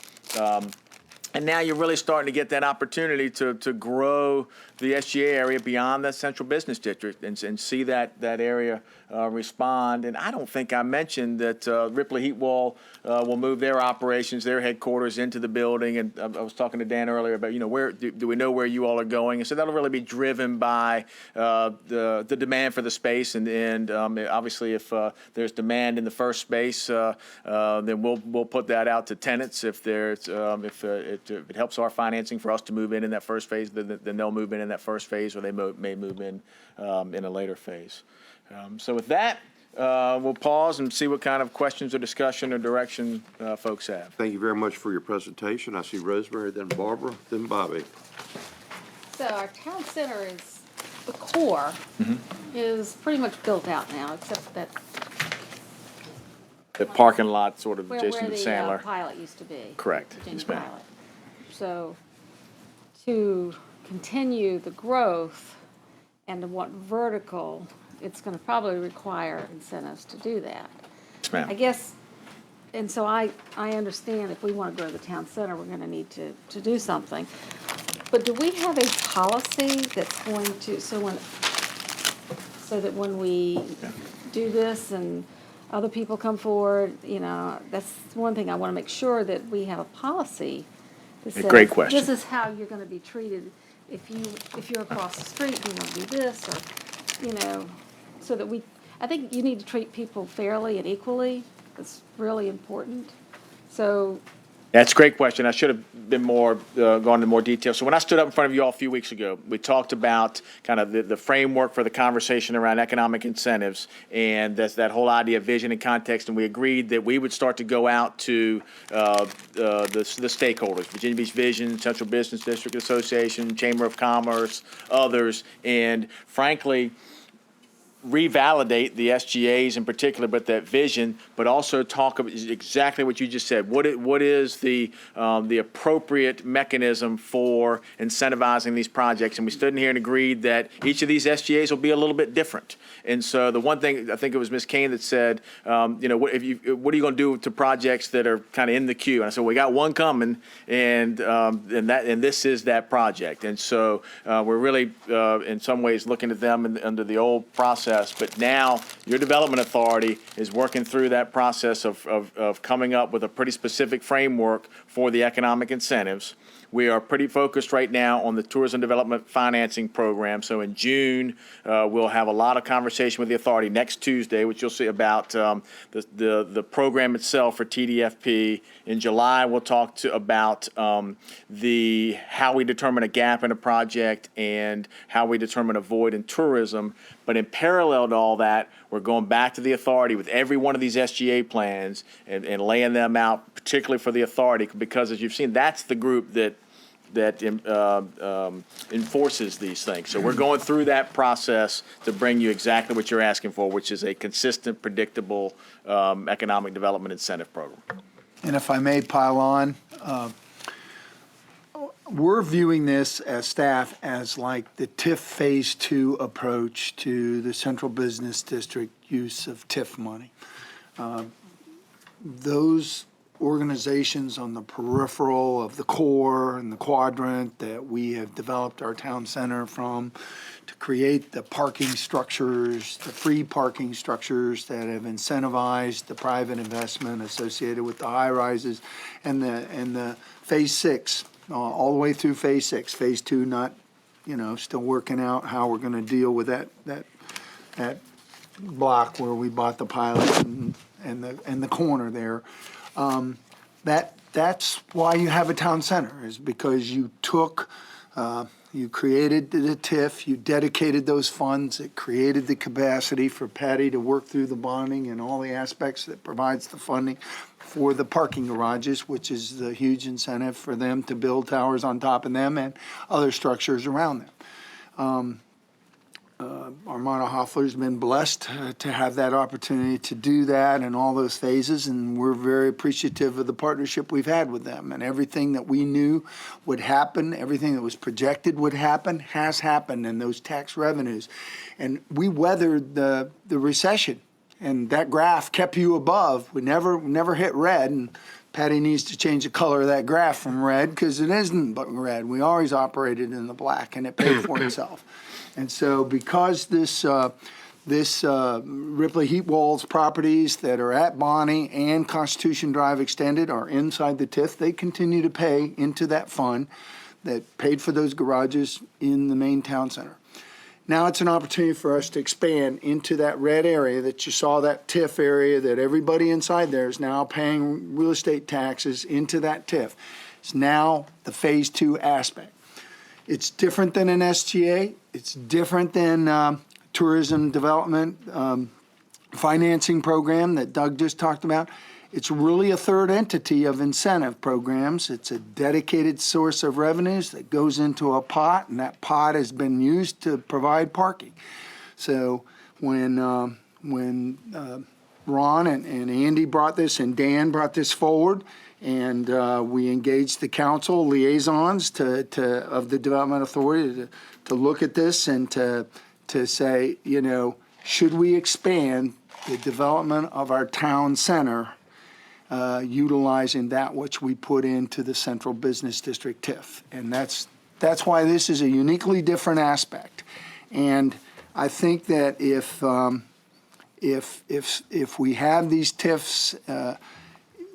And now you're really starting to get that opportunity to grow the SGA area beyond that central business district and see that area respond. And I don't think I mentioned that Ripley Heat Wall will move their operations, their headquarters into the building. And I was talking to Dan earlier about, where do we know where you all are going? And so that'll really be driven by the demand for the space. And obviously, if there's demand in the first space, then we'll put that out to tenants. If it helps our financing for us to move in that first phase, then they'll move in that first phase, or they may move in a later phase. So with that, we'll pause and see what kind of questions or discussion or direction folks have. Thank you very much for your presentation. I see Rosemary, then Barbara, then Bobby. So our town center is, the core is pretty much built out now, except that The parking lot sort of where adjacent to the Sandler. pilot used to be. Correct. Virginia Yes, ma'am. Pilot. So to continue the growth and to want vertical, it's going to probably require incentives to do that. Yes, ma'am. I guess, and so I understand if we want to grow the town center, we're going to need to do something. But do we have a policy that's going to, so that when we do this and other people come forward, that's one thing I want to make sure that we have a policy that says, great question. this is how you're going to be treated if you're across the street, you're going to do this, or, so that I think you need to treat people fairly and equally. That's really important. So That's a great question. I should have been gone into more detail. So when I stood up in front of you all a few weeks ago, we talked about kind of the framework for the conversation around economic incentives, and that's that whole idea of vision and context. And we agreed that we would start to go out to the stakeholders, Virginia Beach Vision, Central Business District Association, Chamber of Commerce, others, and frankly, revalidate the SGAs in particular, but that vision, but also talk about exactly what you just said. What is the appropriate mechanism for incentivizing these projects? And we stood in here and agreed that each of these SGAs will be a little bit different. And so the one thing, I think it was Ms. Kane that said, what are you going to do to projects that are kind of in the queue? And I said, we got one coming, and this is that project. And so we're really, in some ways, looking at them under the old process. But now your development authority is working through that process of coming up with a pretty specific framework for the economic incentives. We are pretty focused right now on the Tourism Development Financing Program. So in June, we'll have a lot of conversation with the authority next Tuesday, which you'll see about the program itself for TDFP. In July, we'll talk about how we determine a gap in a project and how we determine a void in tourism. But in parallel to all that, we're going back to the authority with every one of these SGA plans and laying them out, particularly for the authority, because as you've seen, that's the group that enforces these things. So we're going through that process to bring you exactly what you're asking for, which is a consistent, predictable economic development incentive program. And if I may pile on, we're viewing this as staff as like the TIF Phase 2 approach to the Central Business District use of TIF money. Those organizations on the peripheral of the core and the quadrant that we have developed our town center from to create the parking structures, the free parking structures that have incentivized the private investment associated with the high rises and the Phase 6, all the way through Phase 6. Phase 2 not, still working out how we're going to deal with that block where we bought the pilot and the corner there. That's why you have a town center, is because you took, you created the TIF, you dedicated those funds, it created the capacity for Patty to work through the bonding and all the aspects that provides the funding for the parking garages, which is the huge incentive for them to build towers on top of them and other structures around them. Armando Hoffler's been blessed to have that opportunity to do that in all those phases, and we're very appreciative of the partnership we've had with them. And everything that we knew would happen, everything that was projected would happen, has happened in those tax revenues. And we weathered the recession, and that graph kept you above. We never hit red, and Patty needs to change the color of that graph from red because it isn't but red. We always operated in the black, and it paid for itself. And so because this Ripley Heat Walls properties that are at Bonnie and Constitution Drive Extended are inside the TIF, they continue to pay into that fund that paid for those garages in the main town center. Now it's an opportunity for us to expand into that red area that you saw, that TIF area that everybody inside there is now paying real estate taxes into that TIF. It's now the Phase 2 aspect. It's different than an SGA. It's different than tourism development financing program that Doug just talked about. It's really a third entity of incentive programs. It's a dedicated source of revenues that goes into a pot, and that pot has been used to provide parking. So when Ron and Andy brought this and Dan brought this forward, and we engaged the council liaisons of the Development Authority to look at this and to say, should we expand the development of our town center utilizing that which we put into the Central Business District TIF? And that's why this is a uniquely different aspect. And I think that if we have these TIFs,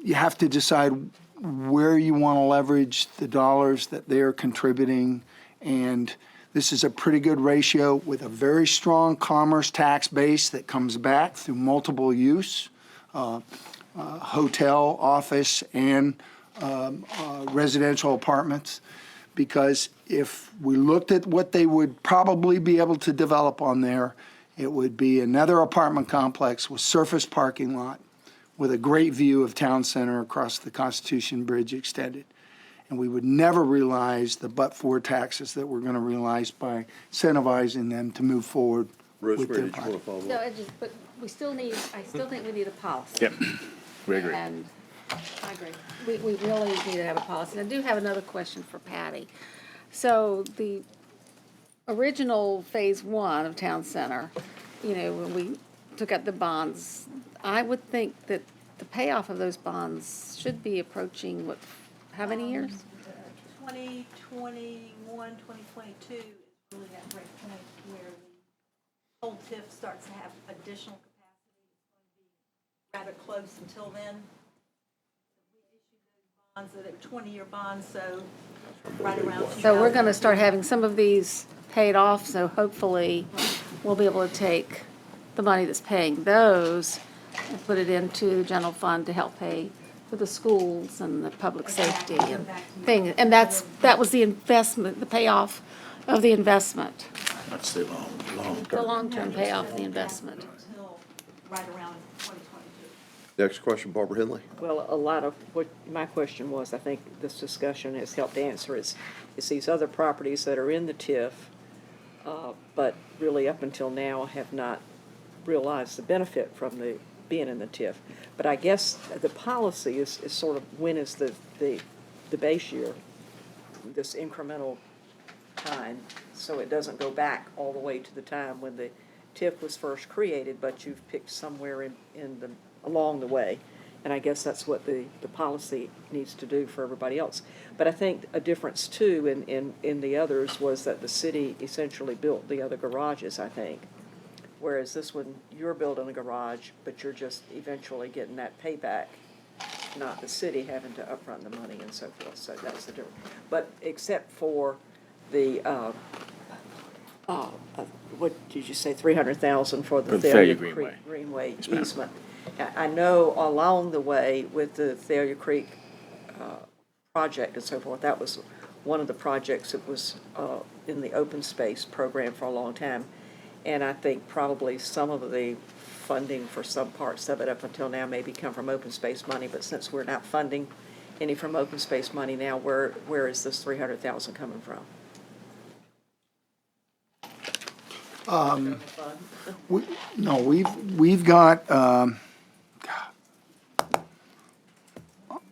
you have to decide where you want to leverage the dollars that they're contributing. And this is a pretty good ratio with a very strong commerce tax base that comes back through multiple use, hotel, office, and residential apartments. Because if we looked at what they would probably be able to develop on there, it would be another apartment complex with surface parking lot, with a great view of town center across the Constitution Bridge Extended. And we would never realize the but-for taxes that we're going to realize by incentivizing them to move forward with their project. But I still think we need a policy. Yep, we agree. And I agree. We really need to have a policy. And I do have another question for Patty. So the original Phase 1 of Town Center, when we took out the bonds, I would think that the payoff of those bonds should be approaching, how many years? 2021, 2022 is really that great point where the old TIF starts to have additional capacity. rather close until then. We issued those bonds that are 20-year bonds, so right around. So we're going to start having some of these paid off, so hopefully we'll be able to take the money that's paying those and put it into general fund to help pay for the schools and the public safety and things. And that was the investment, the payoff of the investment, That's the long the long-term payoff of the investment. Until right around 2022. Next question, Barbara Henley. Well, a lot of what my question was, I think this discussion has helped answer, is these other properties that are in the TIF, but really up until now have not realized the benefit from the being in the TIF. But I guess the policy is sort of, when is the base year, this incremental time, so it doesn't go back all the way to the time when the TIF was first created, but you've picked somewhere along the way. And I guess that's what the policy needs to do for everybody else. But I think a difference too in the others was that the city essentially built the other garages, I think. Whereas this one, you're building a garage, but you're just eventually getting that payback, not the city having to upfront the money and so forth. So that's the difference. But except for the, what did you say, 300,000 for the Thalia Creek Greenway easement. I know along the way with the Thalia Creek project and so forth, that was one of the projects that was in the open space program for a long time. And I think probably some of the funding for some parts of it up until now maybe come from open space money, but since we're not funding any from open space money now, where is this 300,000 coming from? We've got, I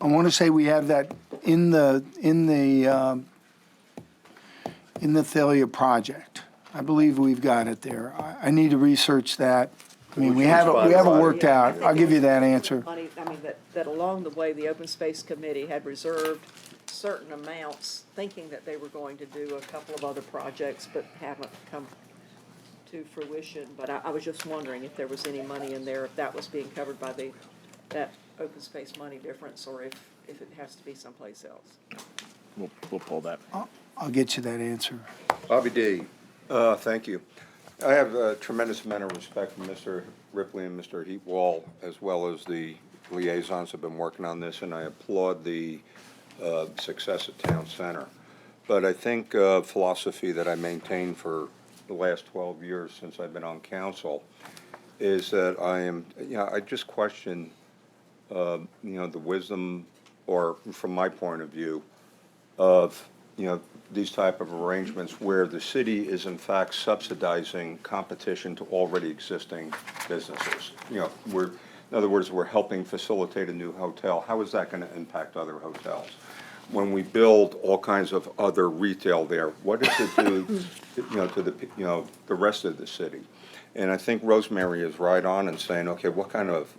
want to say we have that in the Thalia project. I believe we've got it there. I need to research that. I mean, we haven't worked out. I'll give you that answer. Money, I mean, that along the way, the Open Space Committee had reserved certain amounts, thinking that they were going to do a couple of other projects, but haven't come to fruition. But I was just wondering if there was any money in there, if that was being covered by that open space money difference, or if it has to be someplace else. We'll pull that. I'll get you that answer. Bobby D. Thank you. I have a tremendous amount of respect for Mr. Ripley and Mr. Heatwall, as well as the liaisons have been working on this, and I applaud the success at Town Center. But I think philosophy that I maintain for the last 12 years since I've been on council is that I just question, the wisdom, or from my point of view, of, these type of arrangements where the city is in fact subsidizing competition to already existing businesses. In other words, we're helping facilitate a new hotel. How is that going to impact other hotels? When we build all kinds of other retail there, what does it do, to the rest of the city? And I think Rosemary is right on in saying, okay, what kind of,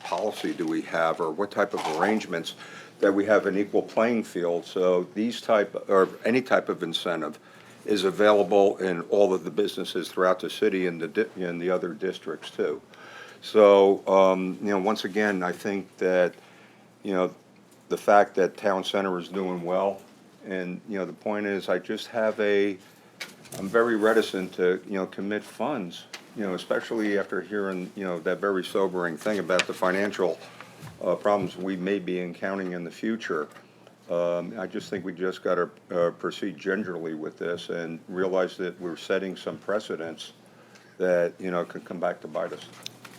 policy do we have, or what type of arrangements that we have an equal playing field, so these type, or any type of incentive is available in all of the businesses throughout the city and the other districts too. So, once again, I think that, the fact that Town Center is doing well, and, the point is, I'm very reticent to, commit funds, especially after hearing, that very sobering thing about the financial problems we may be encountering in the future. I just think we just got to proceed gingerly with this and realize that we're setting some precedents that, could come back to bite us.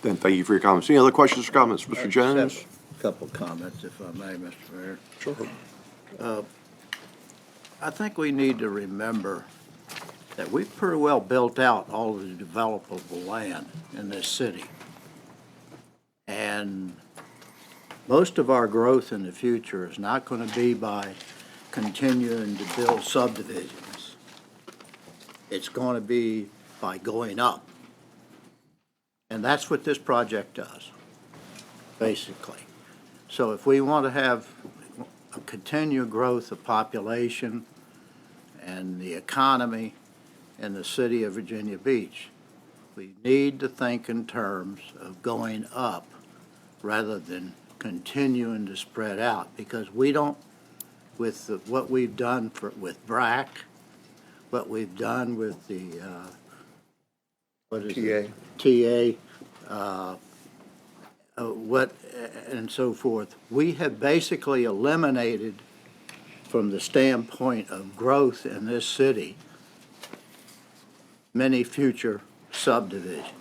Then thank you for your comments. Any other questions or comments? Mr. Jones? A couple of comments, if I may, Mr. Mayor. Sure. I think we need to remember that we've pretty well built out all of the developable land in this city. And most of our growth in the future is not going to be by continuing to build subdivisions. It's going to be by going up. And that's what this project does, basically. So if we want to have a continued growth of population and the economy in the city of Virginia Beach, we need to think in terms of going up rather than continuing to spread out, because we don't, with what we've done with BRAC, what we've done with the, what is it? TA, and so forth, we have basically eliminated, from the standpoint of growth in this city, many future subdivisions.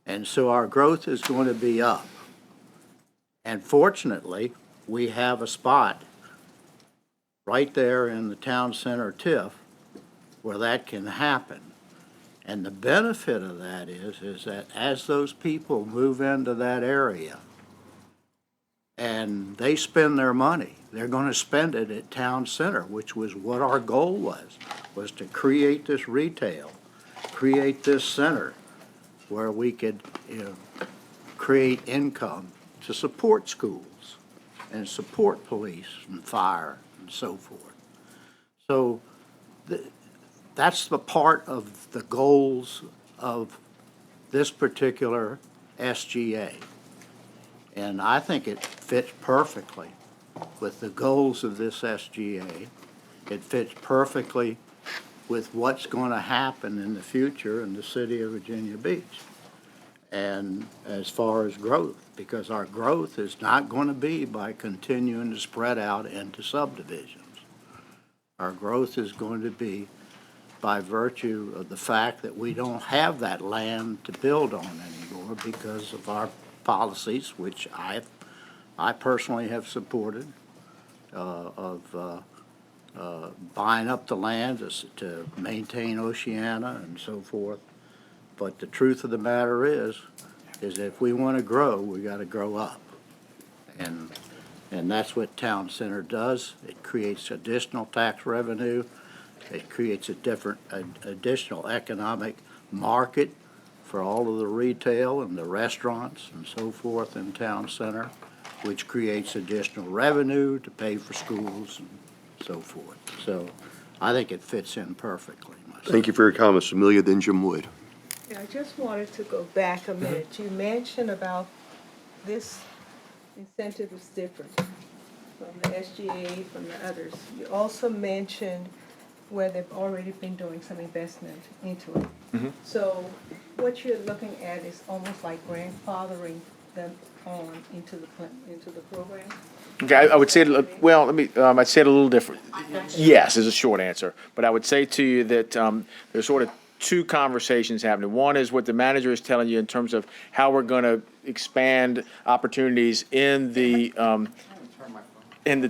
And so our growth is going to be up. And fortunately, we have a spot right there in the town center TIF where that can happen. And the benefit of that is that as those people move into that area and they spend their money, they're going to spend it at town center, which was what our goal was to create this retail, create this center where we could, create income to support schools and support police and fire and so forth. So that's the part of the goals of this particular SGA. And I think it fits perfectly with the goals of this SGA. It fits perfectly with what's going to happen in the future in the city of Virginia Beach. And as far as growth, because our growth is not going to be by continuing to spread out into subdivisions. Our growth is going to be by virtue of the fact that we don't have that land to build on anymore because of our policies, which I personally have supported, of buying up the land to maintain Oceana and so forth. But the truth of the matter is if we want to grow, we got to grow up. And that's what Town Center does. It creates additional tax revenue. It creates additional economic market for all of the retail and the restaurants and so forth in Town Center, which creates additional revenue to pay for schools and so forth. So I think it fits in perfectly. Thank you for your comments, Amelia, then Jim Wood. Yeah, I just wanted to go back a minute. You mentioned about this incentive is different from the SGA, from the others. You also mentioned where they've already been doing some investment into it. So what you're looking at is almost like grandfathering them on into the program? Okay, I would say, well, I'd say it a little different. Yes, is a short answer. But I would say to you that there's sort of two conversations happening. One is what the manager is telling you in terms of how we're going to expand opportunities in the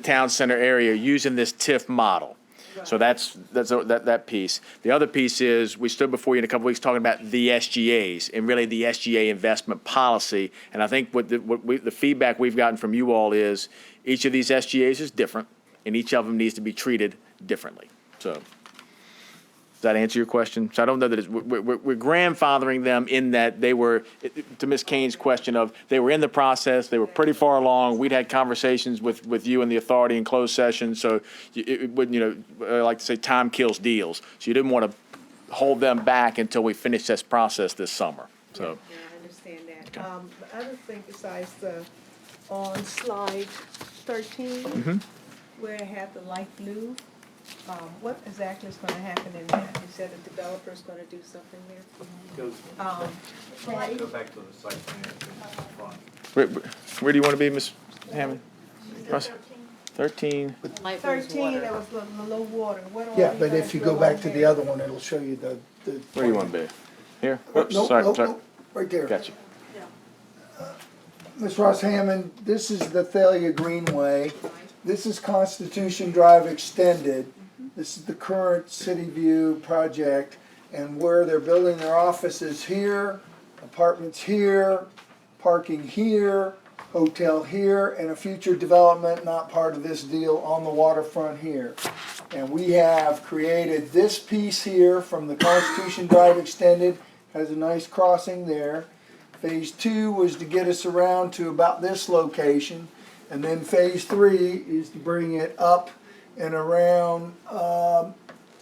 town center area using this TIF model. So that's that piece. The other piece is we stood before you in a couple weeks talking about the SGAs and really the SGA investment policy. And I think the feedback we've gotten from you all is each of these SGAs is different, and each of them needs to be treated differently. So does that answer your question? So I don't know that we're grandfathering them in that they were, to Ms. Kane's question of, they were in the process, they were pretty far along. We'd had conversations with you and the authority in closed session, so it wouldn't, I like to say time kills deals. So you didn't want to hold them back until we finish this process this summer, so. Yeah, I understand that. The other thing besides on slide 13, where I have the light blue, what exactly is going to happen in that? You said a developer is going to do something there? Go back to the site plan. Where do you want to be, Ms. Hammond? 13. 13, there was the low water. Yeah, but if you go back to the other one, it'll show you the. Where do you want to be? Here? Oops, Nope, sorry, nope, sorry. nope, right there. Gotcha. Ms. Ross Hammond, this is the Thalia Greenway. This is Constitution Drive Extended. This is the current City View project, and where they're building their offices here, apartments here, parking here, hotel here, and a future development not part of this deal on the waterfront here. And we have created this piece here from the Constitution Drive Extended, has a nice crossing there. Phase 2 was to get us around to about this location, and then phase 3 is to bring it up and around,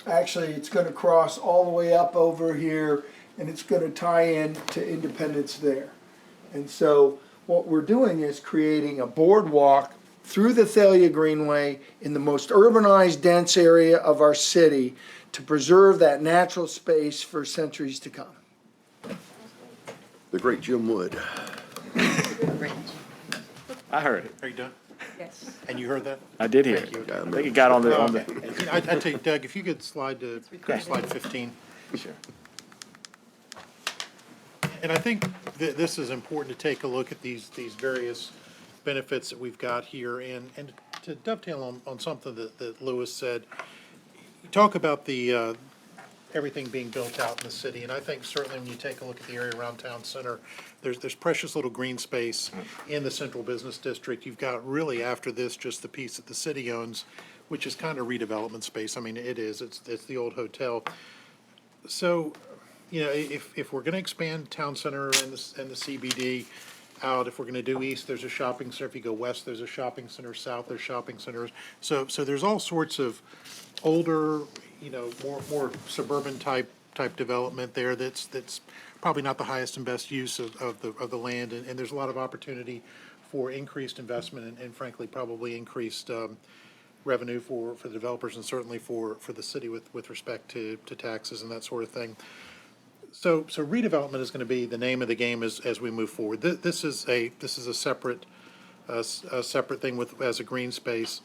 actually it's going to cross all the way up over here, and it's going to tie in to Independence there. And so what we're doing is creating a boardwalk through the Thalia Greenway in the most urbanized, dense area of our city to preserve that natural space for centuries to come. The great Jim Wood. I heard it. Are you done? Yes. And you heard that? I did hear Thank it. you. I think it got on the, I tell you, Doug, if you could slide to slide 15. Sure. And I think this is important to take a look at these various benefits that we've got here. And to dovetail on something that Lewis said, you talk about the everything being built out in the city. And I think certainly when you take a look at the area around town center, there's precious little green space in the central business district. You've got really after this just the piece that the city owns, which is kind of redevelopment space. I mean, it is. It's the old hotel. So, you know, if we're going to expand town center and the CBD out, if we're going to do east, there's a shopping center. If you go west, there's a shopping center. South, there's shopping centers. So there's all sorts of older, you know, more suburban type development there. That's probably not the highest and best use of the land, and there's a lot of opportunity for increased investment and frankly probably increased revenue for the developers and certainly for the city with respect to taxes and that sort of thing. So redevelopment is going to be the name of the game as we move forward. This is a separate thing as a green space.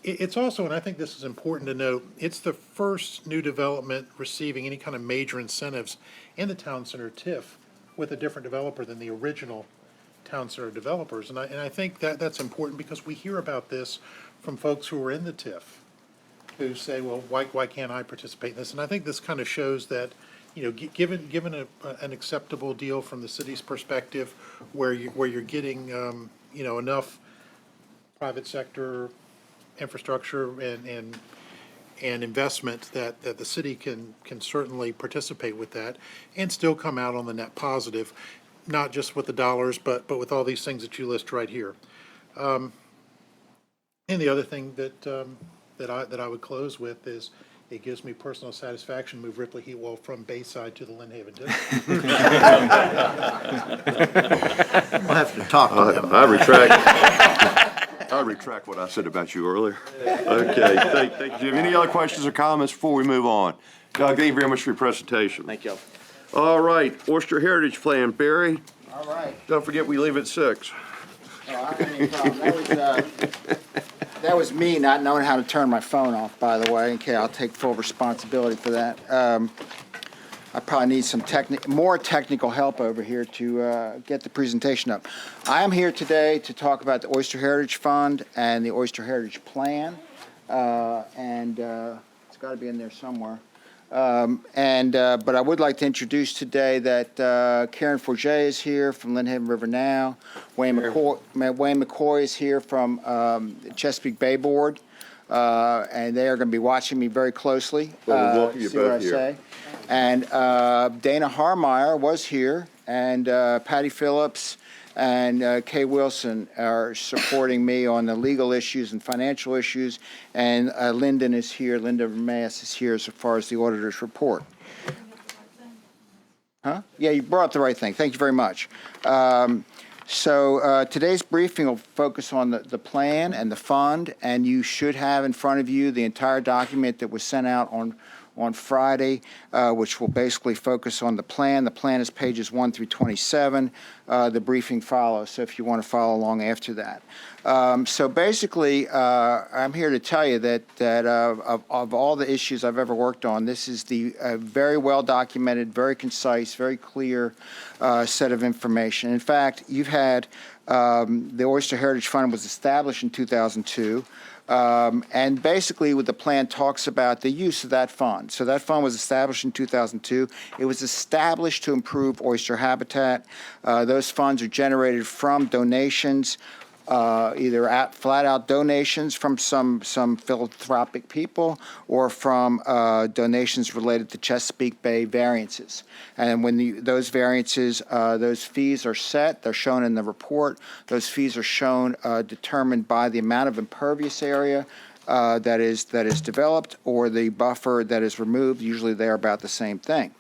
It's also, and I think this is important to note, it's the first new development receiving any kind of major incentives in the town center TIF with a different developer than the original town center developers. And I think that's important because we hear about this from folks who are in the TIF who say, well, why can't I participate in this? And I think this kind of shows that, you know, given an acceptable deal from the city's perspective, where you're getting you know, enough private sector infrastructure and investment that the city can certainly participate with that and still come out on the net positive, not just with the dollars, but with all these things that you list right here. And the other thing that I would close with is, it gives me personal satisfaction to move Ripley Heatwall from Bayside to the Lynn Haven district. We'll have to talk to them. I retract what I said about you earlier. Okay, thank you, Jim. Any other questions or comments before we move on? Doug, thank you very much for your presentation. Thank you. All right, Oyster Heritage Plan, Barry. All right. Don't forget we leave at 6. Oh, I don't have any problem. That was me not knowing how to turn my phone off, by the way. Okay, I'll take full responsibility for that. I probably need some more technical help over here to get the presentation up. I am here today to talk about the Oyster Heritage Fund and the Oyster Heritage Plan. It's got to be in there somewhere. But I would like to introduce today that Karen Forget is here from Lynn Haven River Now. Wayne McCoy is here from Chesapeake Bay Board, and they are going to be watching me very closely. Well, we welcome you both here. And Dana Harmeyer was here, and Patty Phillips and Kay Wilson are supporting me on the legal issues and financial issues, and Lyndon is here, Linda Ramirez is here as far as the auditor's report. Huh? Yeah, you brought up the right thing. Thank you very much. So today's briefing will focus on the plan and the fund, and you should have in front of you the entire document that was sent out on Friday, which will basically focus on the plan. The plan is pages 1 through 27. The briefing follows, so if you want to follow along after that. So basically, I'm here to tell you that of all the issues I've ever worked on, this is the very well documented, very concise, very clear set of information. In fact, you've had the Oyster Heritage Fund was established in 2002. And basically what the plan talks about the use of that fund. So that fund was established in 2002. It was established to improve oyster habitat. Those funds are generated from donations, either flat-out donations from some philanthropic people or from donations related to Chesapeake Bay variances. And when those variances, those fees are set, they're shown in the report. Those fees are shown determined by the amount of impervious area that is developed or the buffer that is removed. Usually they're about the same thing.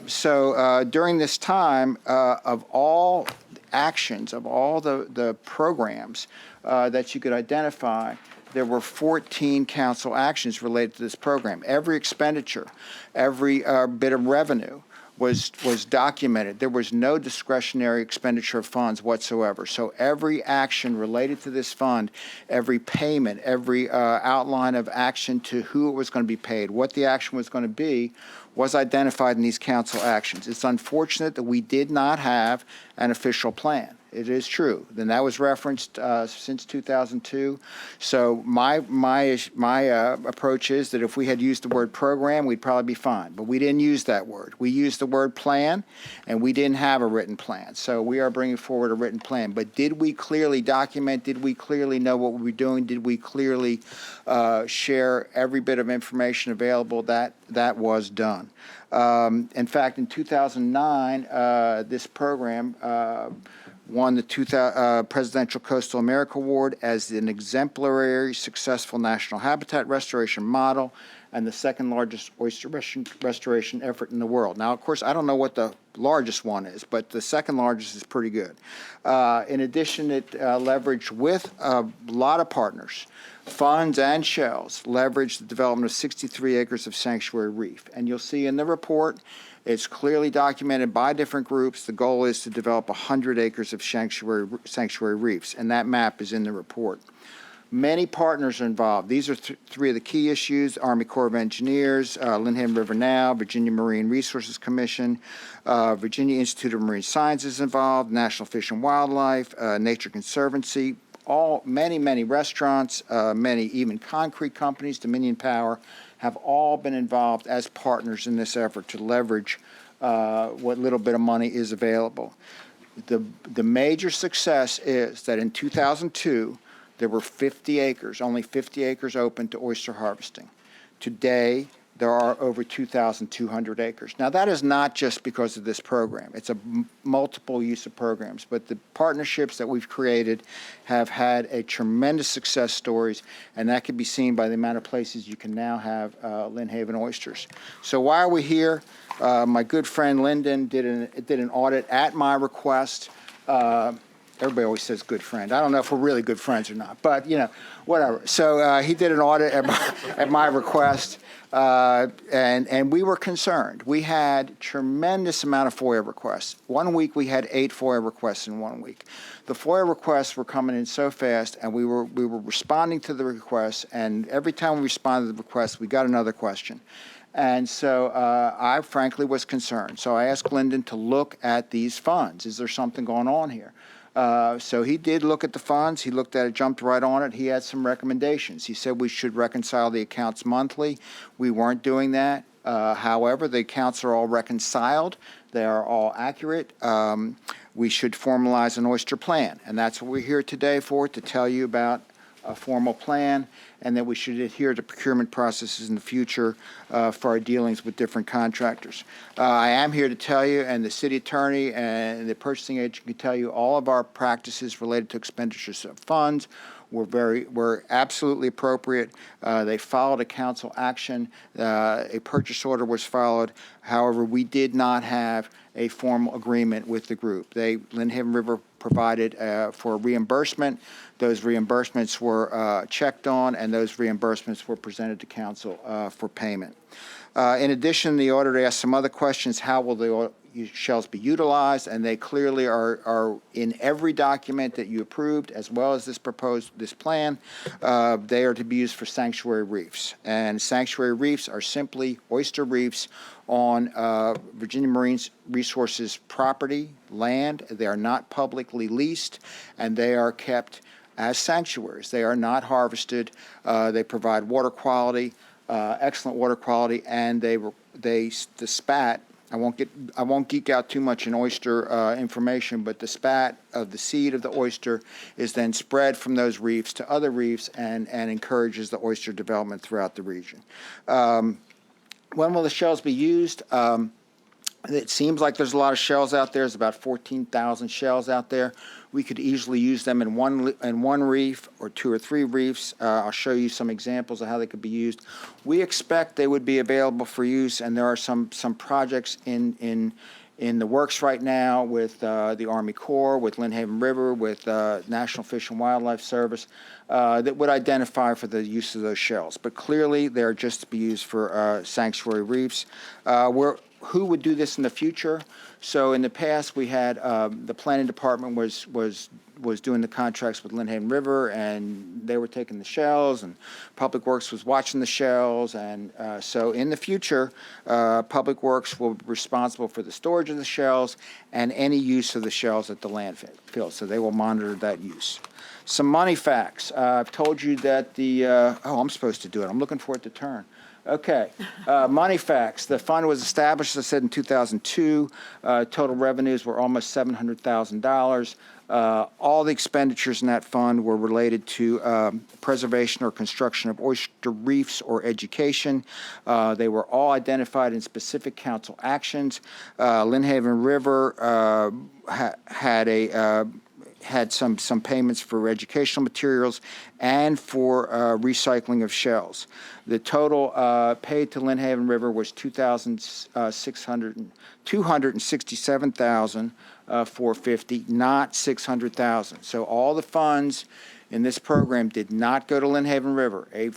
So during this time, of all actions of all the programs that you could identify, there were 14 council actions related to this program. Every expenditure, every bit of revenue was documented. There was no discretionary expenditure of funds whatsoever. So every action related to this fund, every payment, every outline of action to who it was going to be paid, what the action was going to be, was identified in these council actions. It's unfortunate that we did not have an official plan. It is true. Then that was referenced since 2002. So my approach is that if we had used the word program, we'd probably be fine. But we didn't use that word. We used the word plan, and we didn't have a written plan. So we are bringing forward a written plan. But did we clearly document? Did we clearly know what we were doing? Did we clearly share every bit of information available? That was done. In fact, in 2009, this program won the Presidential Coastal America Award as an exemplary successful national habitat restoration model and the second largest oyster restoration effort in the world. Now, of course, I don't know what the largest one is, but the second largest is pretty good. In addition, it leveraged with a lot of partners, funds and shells, leveraged the development of 63 acres of sanctuary reef. And you'll see in the report, it's clearly documented by different groups. The goal is to develop 100 acres of sanctuary reefs, and that map is in the report. Many partners are involved. These are three of the key issues: Army Corps of Engineers, Lynn River Now, Virginia Marine Resources Commission, Virginia Institute of Marine Sciences involved, National Fish and Wildlife, Nature Conservancy, many restaurants, many even concrete companies, Dominion Power, have all been involved as partners in this effort to leverage what little bit of money is available. The major success is that in 2002, there were 50 acres, only 50 acres open to oyster harvesting. Today, there are over 2,200 acres. Now, that is not just because of this program. It's a multiple use of programs, but the partnerships that we've created have had a tremendous success stories, and that can be seen by the amount of places you can now have Lynn Haven oysters. So why are we here? My good friend Lyndon did an audit at my request. Everybody always says good friend. I don't know if we're really good friends or not, but, whatever. So he did an audit at my request, and we were concerned. We had tremendous amount of FOIA requests. 1 week, we had 8 FOIA requests in 1 week. The FOIA requests were coming in so fast, and we were responding to the requests, and every time we responded to the request, we got another question. And so I frankly was concerned. So I asked Lyndon to look at these funds. Is there something going on here? So he did look at the funds. He looked at it, jumped right on it. He had some recommendations. He said we should reconcile the accounts monthly. We weren't doing that. However, the accounts are all reconciled. They are all accurate. We should formalize an oyster plan. And that's what we're here today for, to tell you about a formal plan, and that we should adhere to procurement processes in the future for our dealings with different contractors. I am here to tell you, and the city attorney and the purchasing agent can tell you, all of our practices related to expenditures of funds were absolutely appropriate. They followed a council action. A purchase order was followed. However, we did not have a formal agreement with the group. Lynn Haven River provided for reimbursement. Those reimbursements were checked on, and those reimbursements were presented to council for payment. In addition, the auditor asked some other questions. How will the shells be utilized? And they clearly are in every document that you approved, as well as this plan. They are to be used for sanctuary reefs. And sanctuary reefs are simply oyster reefs on Virginia Marine Resources property, land. They are not publicly leased, and they are kept as sanctuaries. They are not harvested. They provide water quality, excellent water quality, and the spat. I won't geek out too much in oyster information, but the spat of the seed of the oyster is then spread from those reefs to other reefs and encourages the oyster development throughout the region. When will the shells be used? It seems like there's a lot of shells out there. There's about 14,000 shells out there. We could easily use them in one reef or 2 or 3 reefs. I'll show you some examples of how they could be used. We expect they would be available for use, and there are some projects in in the works right now with the Army Corps, with Lynnhaven River, with National Fish and Wildlife Service, that would identify for the use of those shells. But clearly, they're just to be used for sanctuary reefs. Who would do this in the future? So in the past, we had the planning department was doing the contracts with Lynnhaven River, and they were taking the shells, and Public Works was watching the shells, and so in the future, Public Works will be responsible for the storage of the shells and any use of the shells at the landfill, so they will monitor that use. Some money facts. I've told you that I'm supposed to do it. I'm looking for it to turn. Okay, money facts. The fund was established, as I said, in 2002. Total revenues were almost $700,000. All the expenditures in that fund were related to preservation or construction of oyster reefs or education. They were all identified in specific council actions. Lynnhaven River had some payments for educational materials and for recycling of shells. The total paid to Lynnhaven River was $267,450, not $600,000. So all the funds in this program did not go to Lynnhaven River, a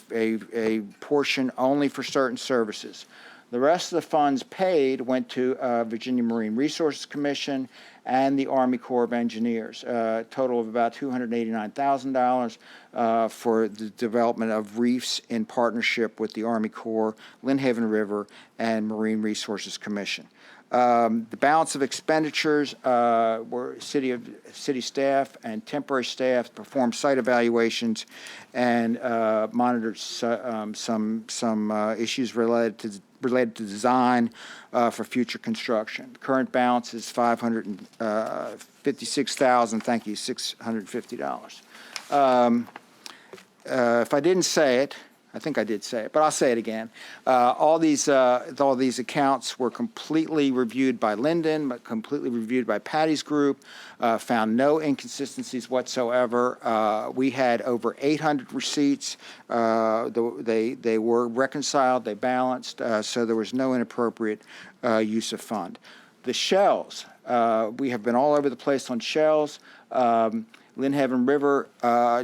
portion only for certain services. The rest of the funds paid went to Virginia Marine Resources Commission and the Army Corps of Engineers, a total of about $289,000 for the development of reefs in partnership with the Army Corps, Lynnhaven River, and Marine Resources Commission. The balance of expenditures were city staff and temporary staff performed site evaluations and monitored some issues related to design for future construction. The current balance is $556,000. Thank you, $650. If I didn't say it, I think I did say it, but I'll say it again. All these accounts were completely reviewed by Lyndon, but completely reviewed by Patty's group, found no inconsistencies whatsoever. We had over 800 receipts. They were reconciled, they balanced, so there was no inappropriate use of fund. The shells, we have been all over the place on shells. Lynnhaven River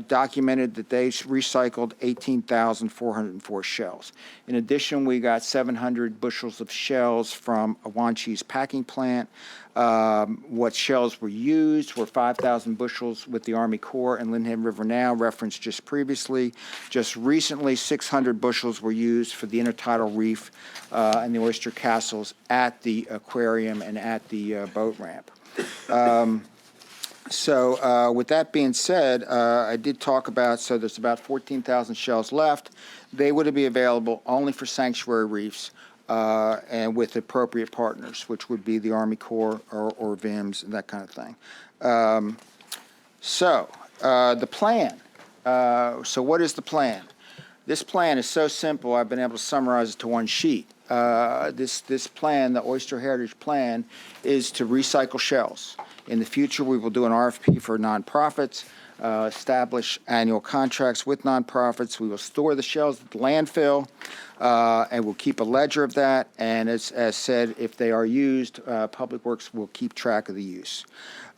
documented that they recycled 18,404 shells. In addition, we got 700 bushels of shells from Awanchi's packing plant. What shells were used were 5,000 bushels with the Army Corps and Lynnhaven River Now, referenced just previously. Just recently, 600 bushels were used for the intertidal reef and the oyster castles at the aquarium and at the boat ramp. So with that being said, I did talk about, so there's about 14,000 shells left. They would be available only for sanctuary reefs and with appropriate partners, which would be the Army Corps or VIMS and that kind of thing. The plan. So what is the plan? This plan is so simple, I've been able to summarize it to one sheet. This plan, the Oyster Heritage Plan, is to recycle shells. In the future, we will do an RFP for nonprofits, establish annual contracts with nonprofits. We will store the shells at the landfill, and we'll keep a ledger of that. And as said, if they are used, Public Works will keep track of the use.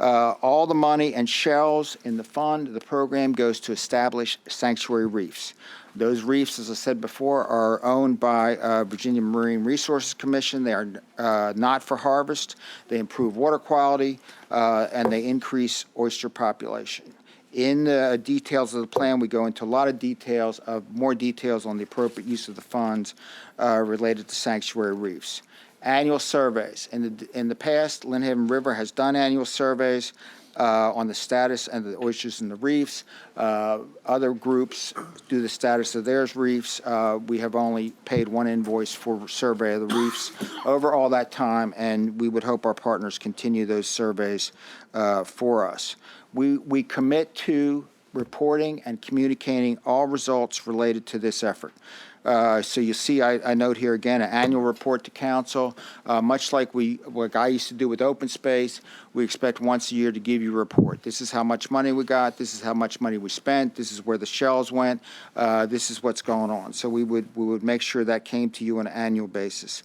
All the money and shells in the fund, the program, goes to establish sanctuary reefs. Those reefs, as I said before, are owned by Virginia Marine Resources Commission. They are not for harvest. They improve water quality, and they increase oyster population. In the details of the plan, we go into a lot of details, more details on the appropriate use of the funds related to sanctuary reefs. Annual surveys. In the past, Lynnhaven River has done annual surveys on the status and the oysters in the reefs. Other groups do the status of their reefs. We have only paid one invoice for survey of the reefs over all that time, and we would hope our partners continue those surveys for us. We commit to reporting and communicating all results related to this effort. So you see, I note here again, an annual report to council. Much like I used to do with open space, we expect once a year to give you a report. This is how much money we got. This is how much money we spent. This is where the shells went. This is what's going on. So we would make sure that came to you on an annual basis.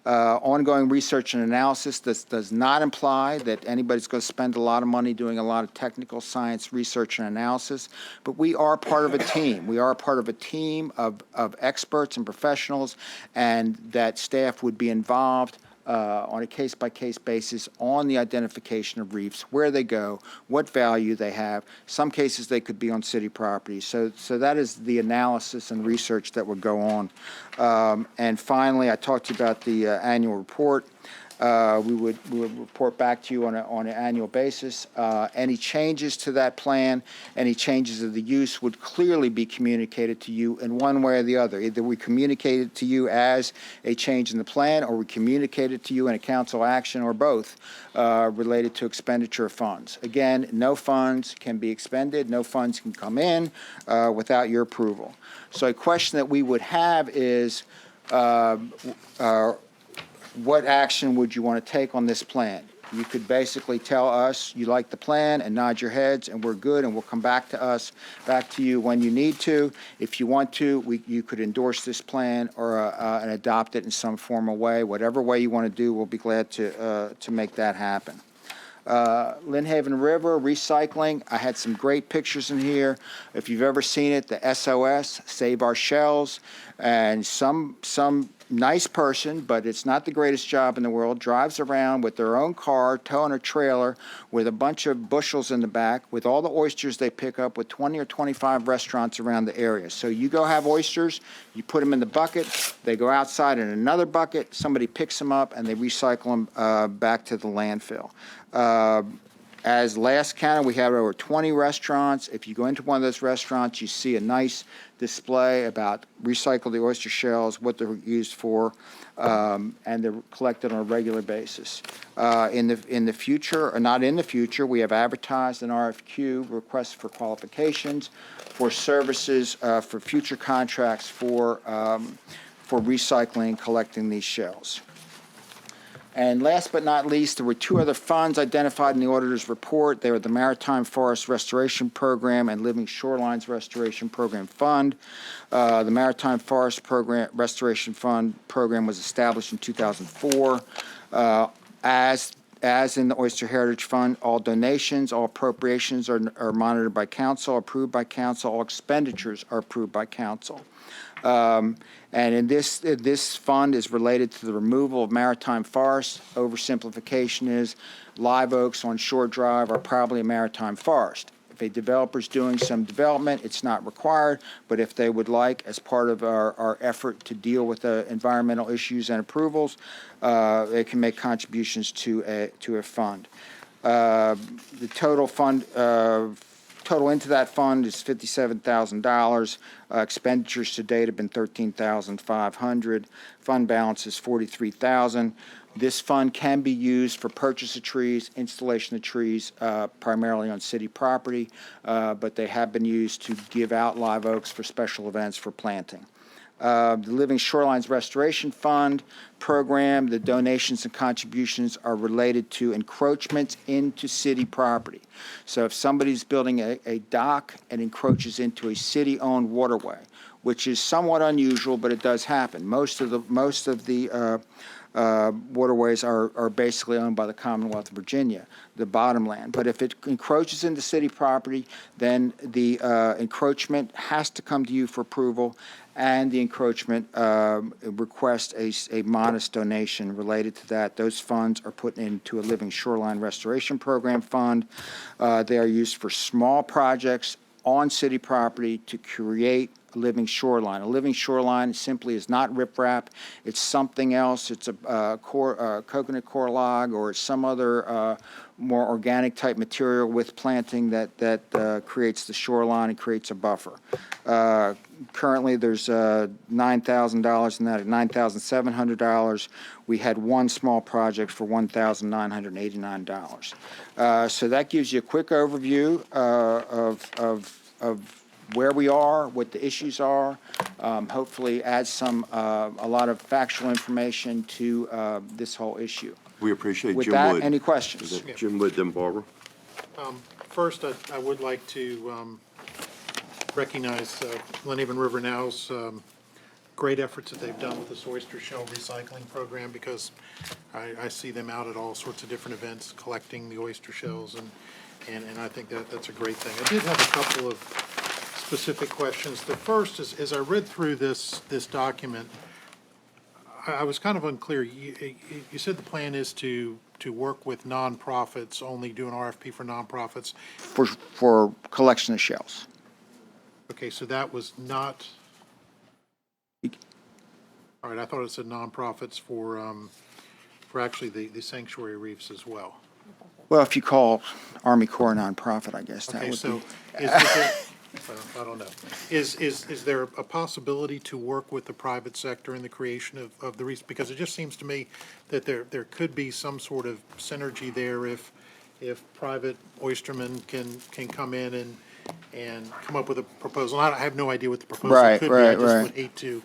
Ongoing research and analysis. This does not imply that anybody's going to spend a lot of money doing a lot of technical science research and analysis, but we are part of a team. We are part of a team of experts and professionals, and that staff would be involved on a case-by-case basis on the identification of reefs, where they go, what value they have. Some cases they could be on city property. So that is the analysis and research that would go on. And finally, I talked to you about the annual report. We would report back to you on an annual basis. Any changes to that plan, any changes of the use would clearly be communicated to you in one way or the other. Either we communicate it to you as a change in the plan, or we communicate it to you in a council action, or both, related to expenditure of funds. Again, no funds can be expended, no funds can come in without your approval. So a question that we would have is, what action would you want to take on this plan? You could basically tell us you like the plan and nod your heads, and we're good, and we'll come back to you when you need to. If you want to, you could endorse this plan or and adopt it in some formal way. Whatever way you want to do, we'll be glad to make that happen. Lynnhaven River, recycling. I had some great pictures in here. If you've ever seen it, the SOS, Save Our Shells, and some nice person, but it's not the greatest job in the world, drives around with their own car, towing a trailer with a bunch of bushels in the back with all the oysters they pick up with 20 or 25 restaurants around the area. So you go have oysters, you put them in the bucket, they go outside in another bucket, somebody picks them up, and they recycle them back to the landfill. As last counted, we have over 20 restaurants. If you go into one of those restaurants, you see a nice display about recycle the oyster shells, what they're used for, and they're collected on a regular basis. In the future, or not in the future, we have advertised an RFQ, request for qualifications, for services for future contracts for recycling and collecting these shells. And last but not least, there were two other funds identified in the auditor's report. They were the Maritime Forest Restoration Program and Living Shorelines Restoration Program Fund. The Maritime Forest Program Restoration Fund program was established in 2004. As in the Oyster Heritage Fund, all donations, all appropriations are monitored by council, approved by council. All expenditures are approved by council. And in this fund is related to the removal of maritime forests. Oversimplification is live oaks on Shore Drive are probably a maritime forest. If a developer's doing some development, it's not required, but if they would like, as part of our effort to deal with the environmental issues and approvals, they can make contributions to a fund. The total fund total into that fund is $57,000. Expenditures to date have been $13,500. Fund balance is $43,000. This fund can be used for purchase of trees, installation of trees, primarily on city property, but they have been used to give out live oaks for special events for planting. The Living Shorelines Restoration Fund program, the donations and contributions are related to encroachments into city property. So if somebody's building a dock and encroaches into a city-owned waterway, which is somewhat unusual, but it does happen. Most of the waterways are basically owned by the Commonwealth of Virginia, the bottomland. But if it encroaches into city property, then the encroachment has to come to you for approval, and the encroachment requests a modest donation related to that. Those funds are put into a Living Shoreline Restoration Program fund. They are used for small projects on city property to create a living shoreline. A living shoreline simply is not riprap. It's something else. It's a coconut core log, or it's some other more organic type material with planting that creates the shoreline and creates a buffer. Currently, there's $9,000 in that, at $9,700. We had one small project for $1,989. So that gives you a quick overview of where we are, what the issues are. Hopefully, adds a lot of factual information to this whole issue. We appreciate With Jim that, Wood. any questions? Jim Wood, then Barbara. First, I would like to recognize Lynnhaven River Now's great efforts that they've done with this oyster shell recycling program, because I see them out at all sorts of different events collecting the oyster shells, and I think that's a great thing. I did have a couple of specific questions. The first is, as I read through this document, I was kind of unclear. You said the plan is to work with nonprofits, only do an RFP for nonprofits. For collection of shells. Okay, so that was not, all right, I thought it said nonprofits for actually the sanctuary reefs as well. Well, if you call Army Corps a nonprofit, I guess that Okay, would so be. is there, I don't know. Is there a possibility to work with the private sector in the creation of the reefs? Because it just seems to me that there could be some sort of synergy there if private oystermen can come in and come up with a proposal. I have no idea what the proposal could be. I just would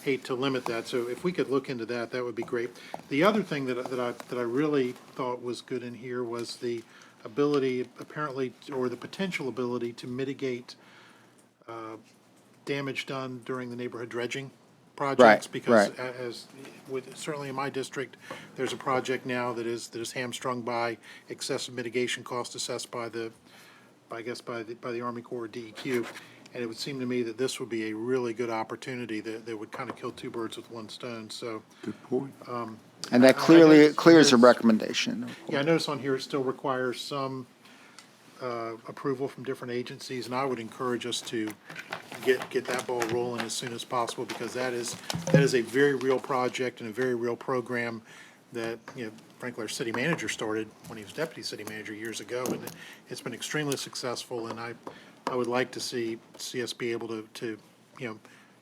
hate to limit that. So if we could look into that, that would be great. The other thing that I really thought was good in here was the ability, apparently, or the potential ability to mitigate damage done during the neighborhood dredging projects. Because as with, certainly in my district, there's a project now that is hamstrung by excessive mitigation cost assessed by the Army Corps or DEQ. And it would seem to me that this would be a really good opportunity that would kind of kill two birds with one stone. So good point. And that clearly clears a recommendation. Yeah, I notice on here it still requires some approval from different agencies, and I would encourage us to get that ball rolling as soon as possible, because that is a very real project and a very real program that, frankly, our city manager started when he was deputy city manager years ago, and it's been extremely successful. And I would like to see us be able to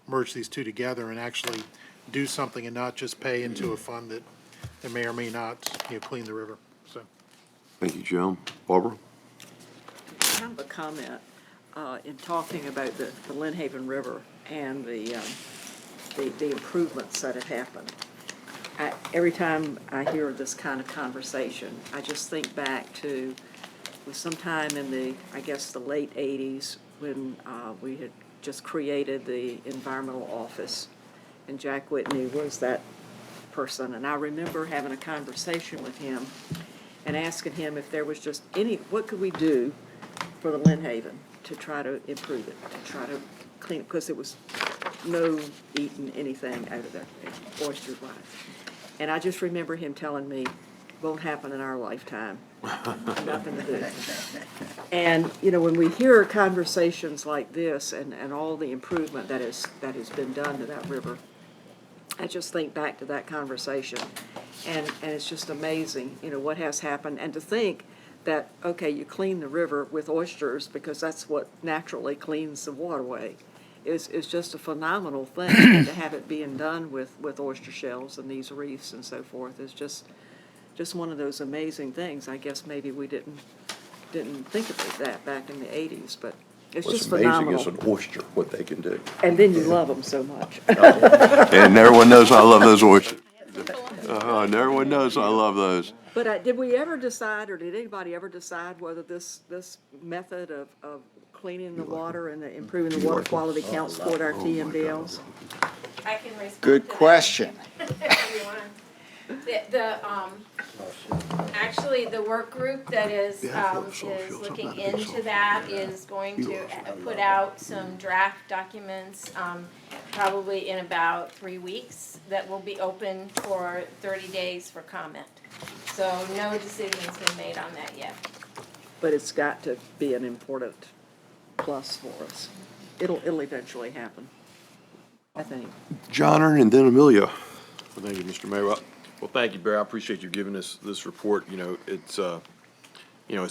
merge these two together and actually do something and not just pay into a fund that may or may not clean the river. So, thank you, Jim. Barbara? Kind of a comment in talking about the Lynn Haven River and the improvements that have happened. Every time I hear this kind of conversation, I just think back to sometime in the late 80s when we had just created the environmental office, and Jack Whitney was that person. And I remember having a conversation with him and asking him if there was just what could we do for the Lynn Haven to try to improve it, to try to clean it, because it was no eating anything out of there, oyster-wise. And I just remember him telling me, won't happen in our lifetime. Nothing to do. And, when we hear conversations like this and all the improvement that has been done to that river, I just think back to that conversation. And it's just amazing, what has happened. And to think that, okay, you clean the river with oysters because that's what naturally cleans the waterway. Is just a phenomenal thing. And to have it being done with oyster shells and these reefs and so forth is just one of those amazing things. I guess maybe we didn't think about that back in the 80s, but it's just phenomenal. What's amazing is an oyster, what they can do. And then you love them so much. And everyone knows I love those oysters. And everyone knows I love those. But did we ever decide, or did anybody ever decide whether this method of cleaning the water and improving the water quality counts toward our TMDLs? I can respond. Good question. Actually, the work group that is looking into that is going to put out some draft documents, probably in about 3 weeks, that will be open for 30 days for comment. So no decision's been made on that yet. But it's got to be an important plus for us. It'll eventually happen, I think. Johnner and then Amelia. Well, thank you, Mr. Mayor. Well, thank you, Barry. I appreciate you giving us this report. It's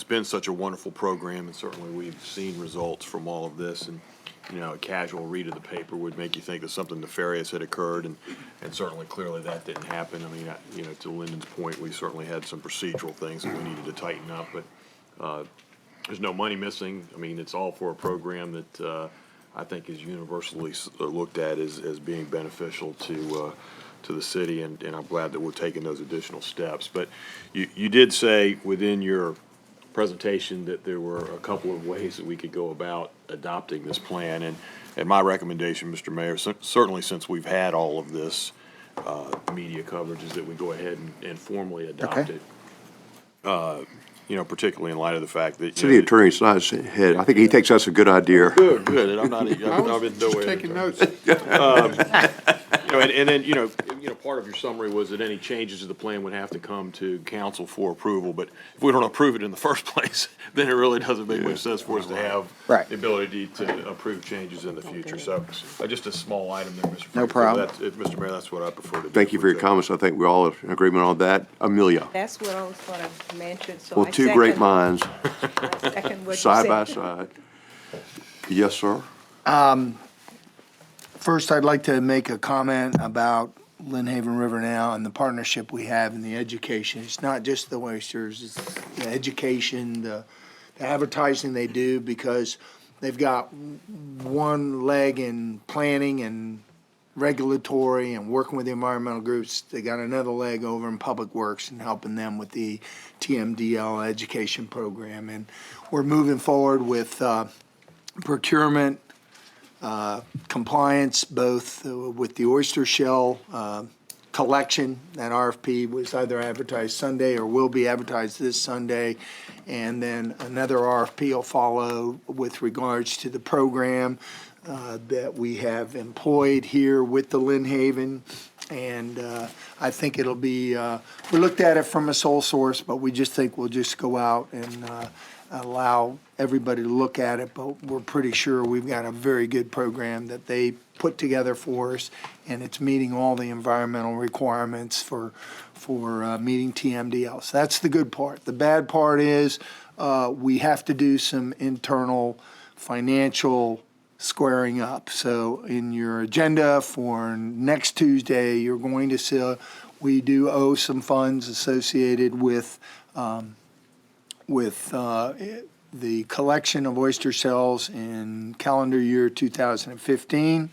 been such a wonderful program, and certainly we've seen results from all of this. And a casual read of the paper would make you think that something nefarious had occurred, and certainly, clearly, that didn't happen. I mean, to Lyndon's point, we certainly had some procedural things that we needed to tighten up, but there's no money missing. I mean, it's all for a program that I think is universally looked at as being beneficial to the city, and I'm glad that we're taking those additional steps. But you did say within your presentation that there were a couple of ways that we could go about adopting this plan. And my recommendation, Mr. Mayor, certainly since we've had all of this media coverage, is that we go ahead and formally adopt it. You know, particularly in light of the fact that. City Attorney's not his head. I think he thinks that's a good idea. Good, good. And I'm not, I'm in no way. Taking notes. You know, and then, you know, part of your summary was that any changes to the plan would have to come to council for approval. But if we don't approve it in the first place, then it really doesn't make much sense for us to have the ability to approve changes in the future. So just a small item there, Mr. No problem. Mr. Mayor, that's what I prefer to do. Thank you for your comments. I think we're all in agreement on that. Amelia? That's what I was going to mention, so Well, I two great second- minds, I second what you side by said. side. Yes, sir? First, I'd like to make a comment about Lynn Haven River Now and the partnership we have in the education. It's not just the oysters, it's the education, the advertising they do, because they've got one leg in planning and regulatory and working with the environmental groups. They got another leg over in Public Works and helping them with the TMDL education program. And we're moving forward with procurement, compliance, both with the oyster shell collection. That RFP was either advertised Sunday or will be advertised this Sunday. And then another RFP will follow with regards to the program that we have employed here with the Lynn Haven. And I think it'll be, we looked at it from a sole source, but we just think we'll just go out and allow everybody to look at it. But we're pretty sure we've got a very good program that they put together for us, and it's meeting all the environmental requirements for meeting TMDL. So that's the good part. The bad part is we have to do some internal financial squaring up. So in your agenda for next Tuesday, you're going to see we do owe some funds associated with the collection of oyster shells in calendar year 2015.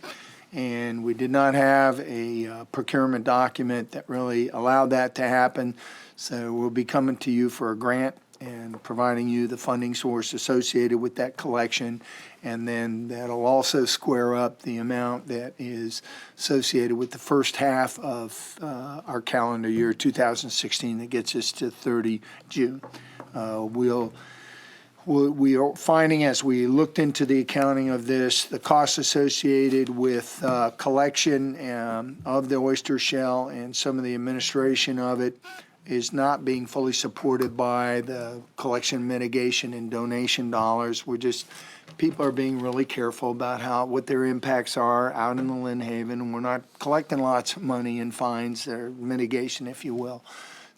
And we did not have a procurement document that really allowed that to happen. So we'll be coming to you for a grant and providing you the funding source associated with that collection. And then that'll also square up the amount that is associated with the first half of our calendar year 2016 that gets us to 30 June. We are finding, as we looked into the accounting of this, the costs associated with collection of the oyster shell and some of the administration of it is not being fully supported by the collection mitigation and donation dollars. People are being really careful about what their impacts are out in the Lynn Haven, and we're not collecting lots of money in fines or mitigation, if you will.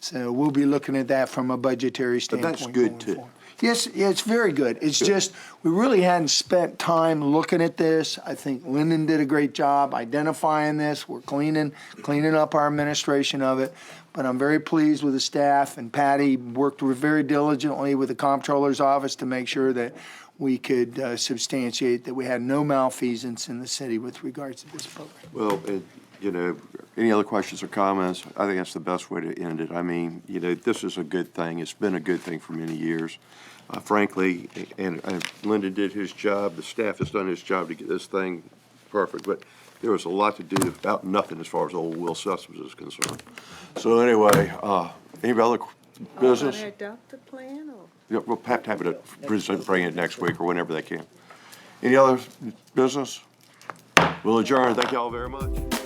So we'll be looking at that from a budgetary But standpoint. that's good, going too. forward. Yes, it's very good. It's just, we really hadn't spent time looking at this. I think Lyndon did a great job identifying this. We're cleaning up our administration of it. But I'm very pleased with the staff, and Patty worked very diligently with the comptroller's office to make sure that we could substantiate that we had no malfeasance in the city with regards to this program. Well, any other questions or comments? I think that's the best way to end it. I mean, this is a good thing. It's been a good thing for many years. Frankly, and Linda did his job, the staff has done his job to get this thing perfect, but there was a lot to do about nothing as far as old Will Sessoms is concerned. So anyway, any other business? Want to adopt the plan, or? Yeah, we'll have to have it bring it next week or whenever they can. Any other business? We'll adjourn. Thank you all very much.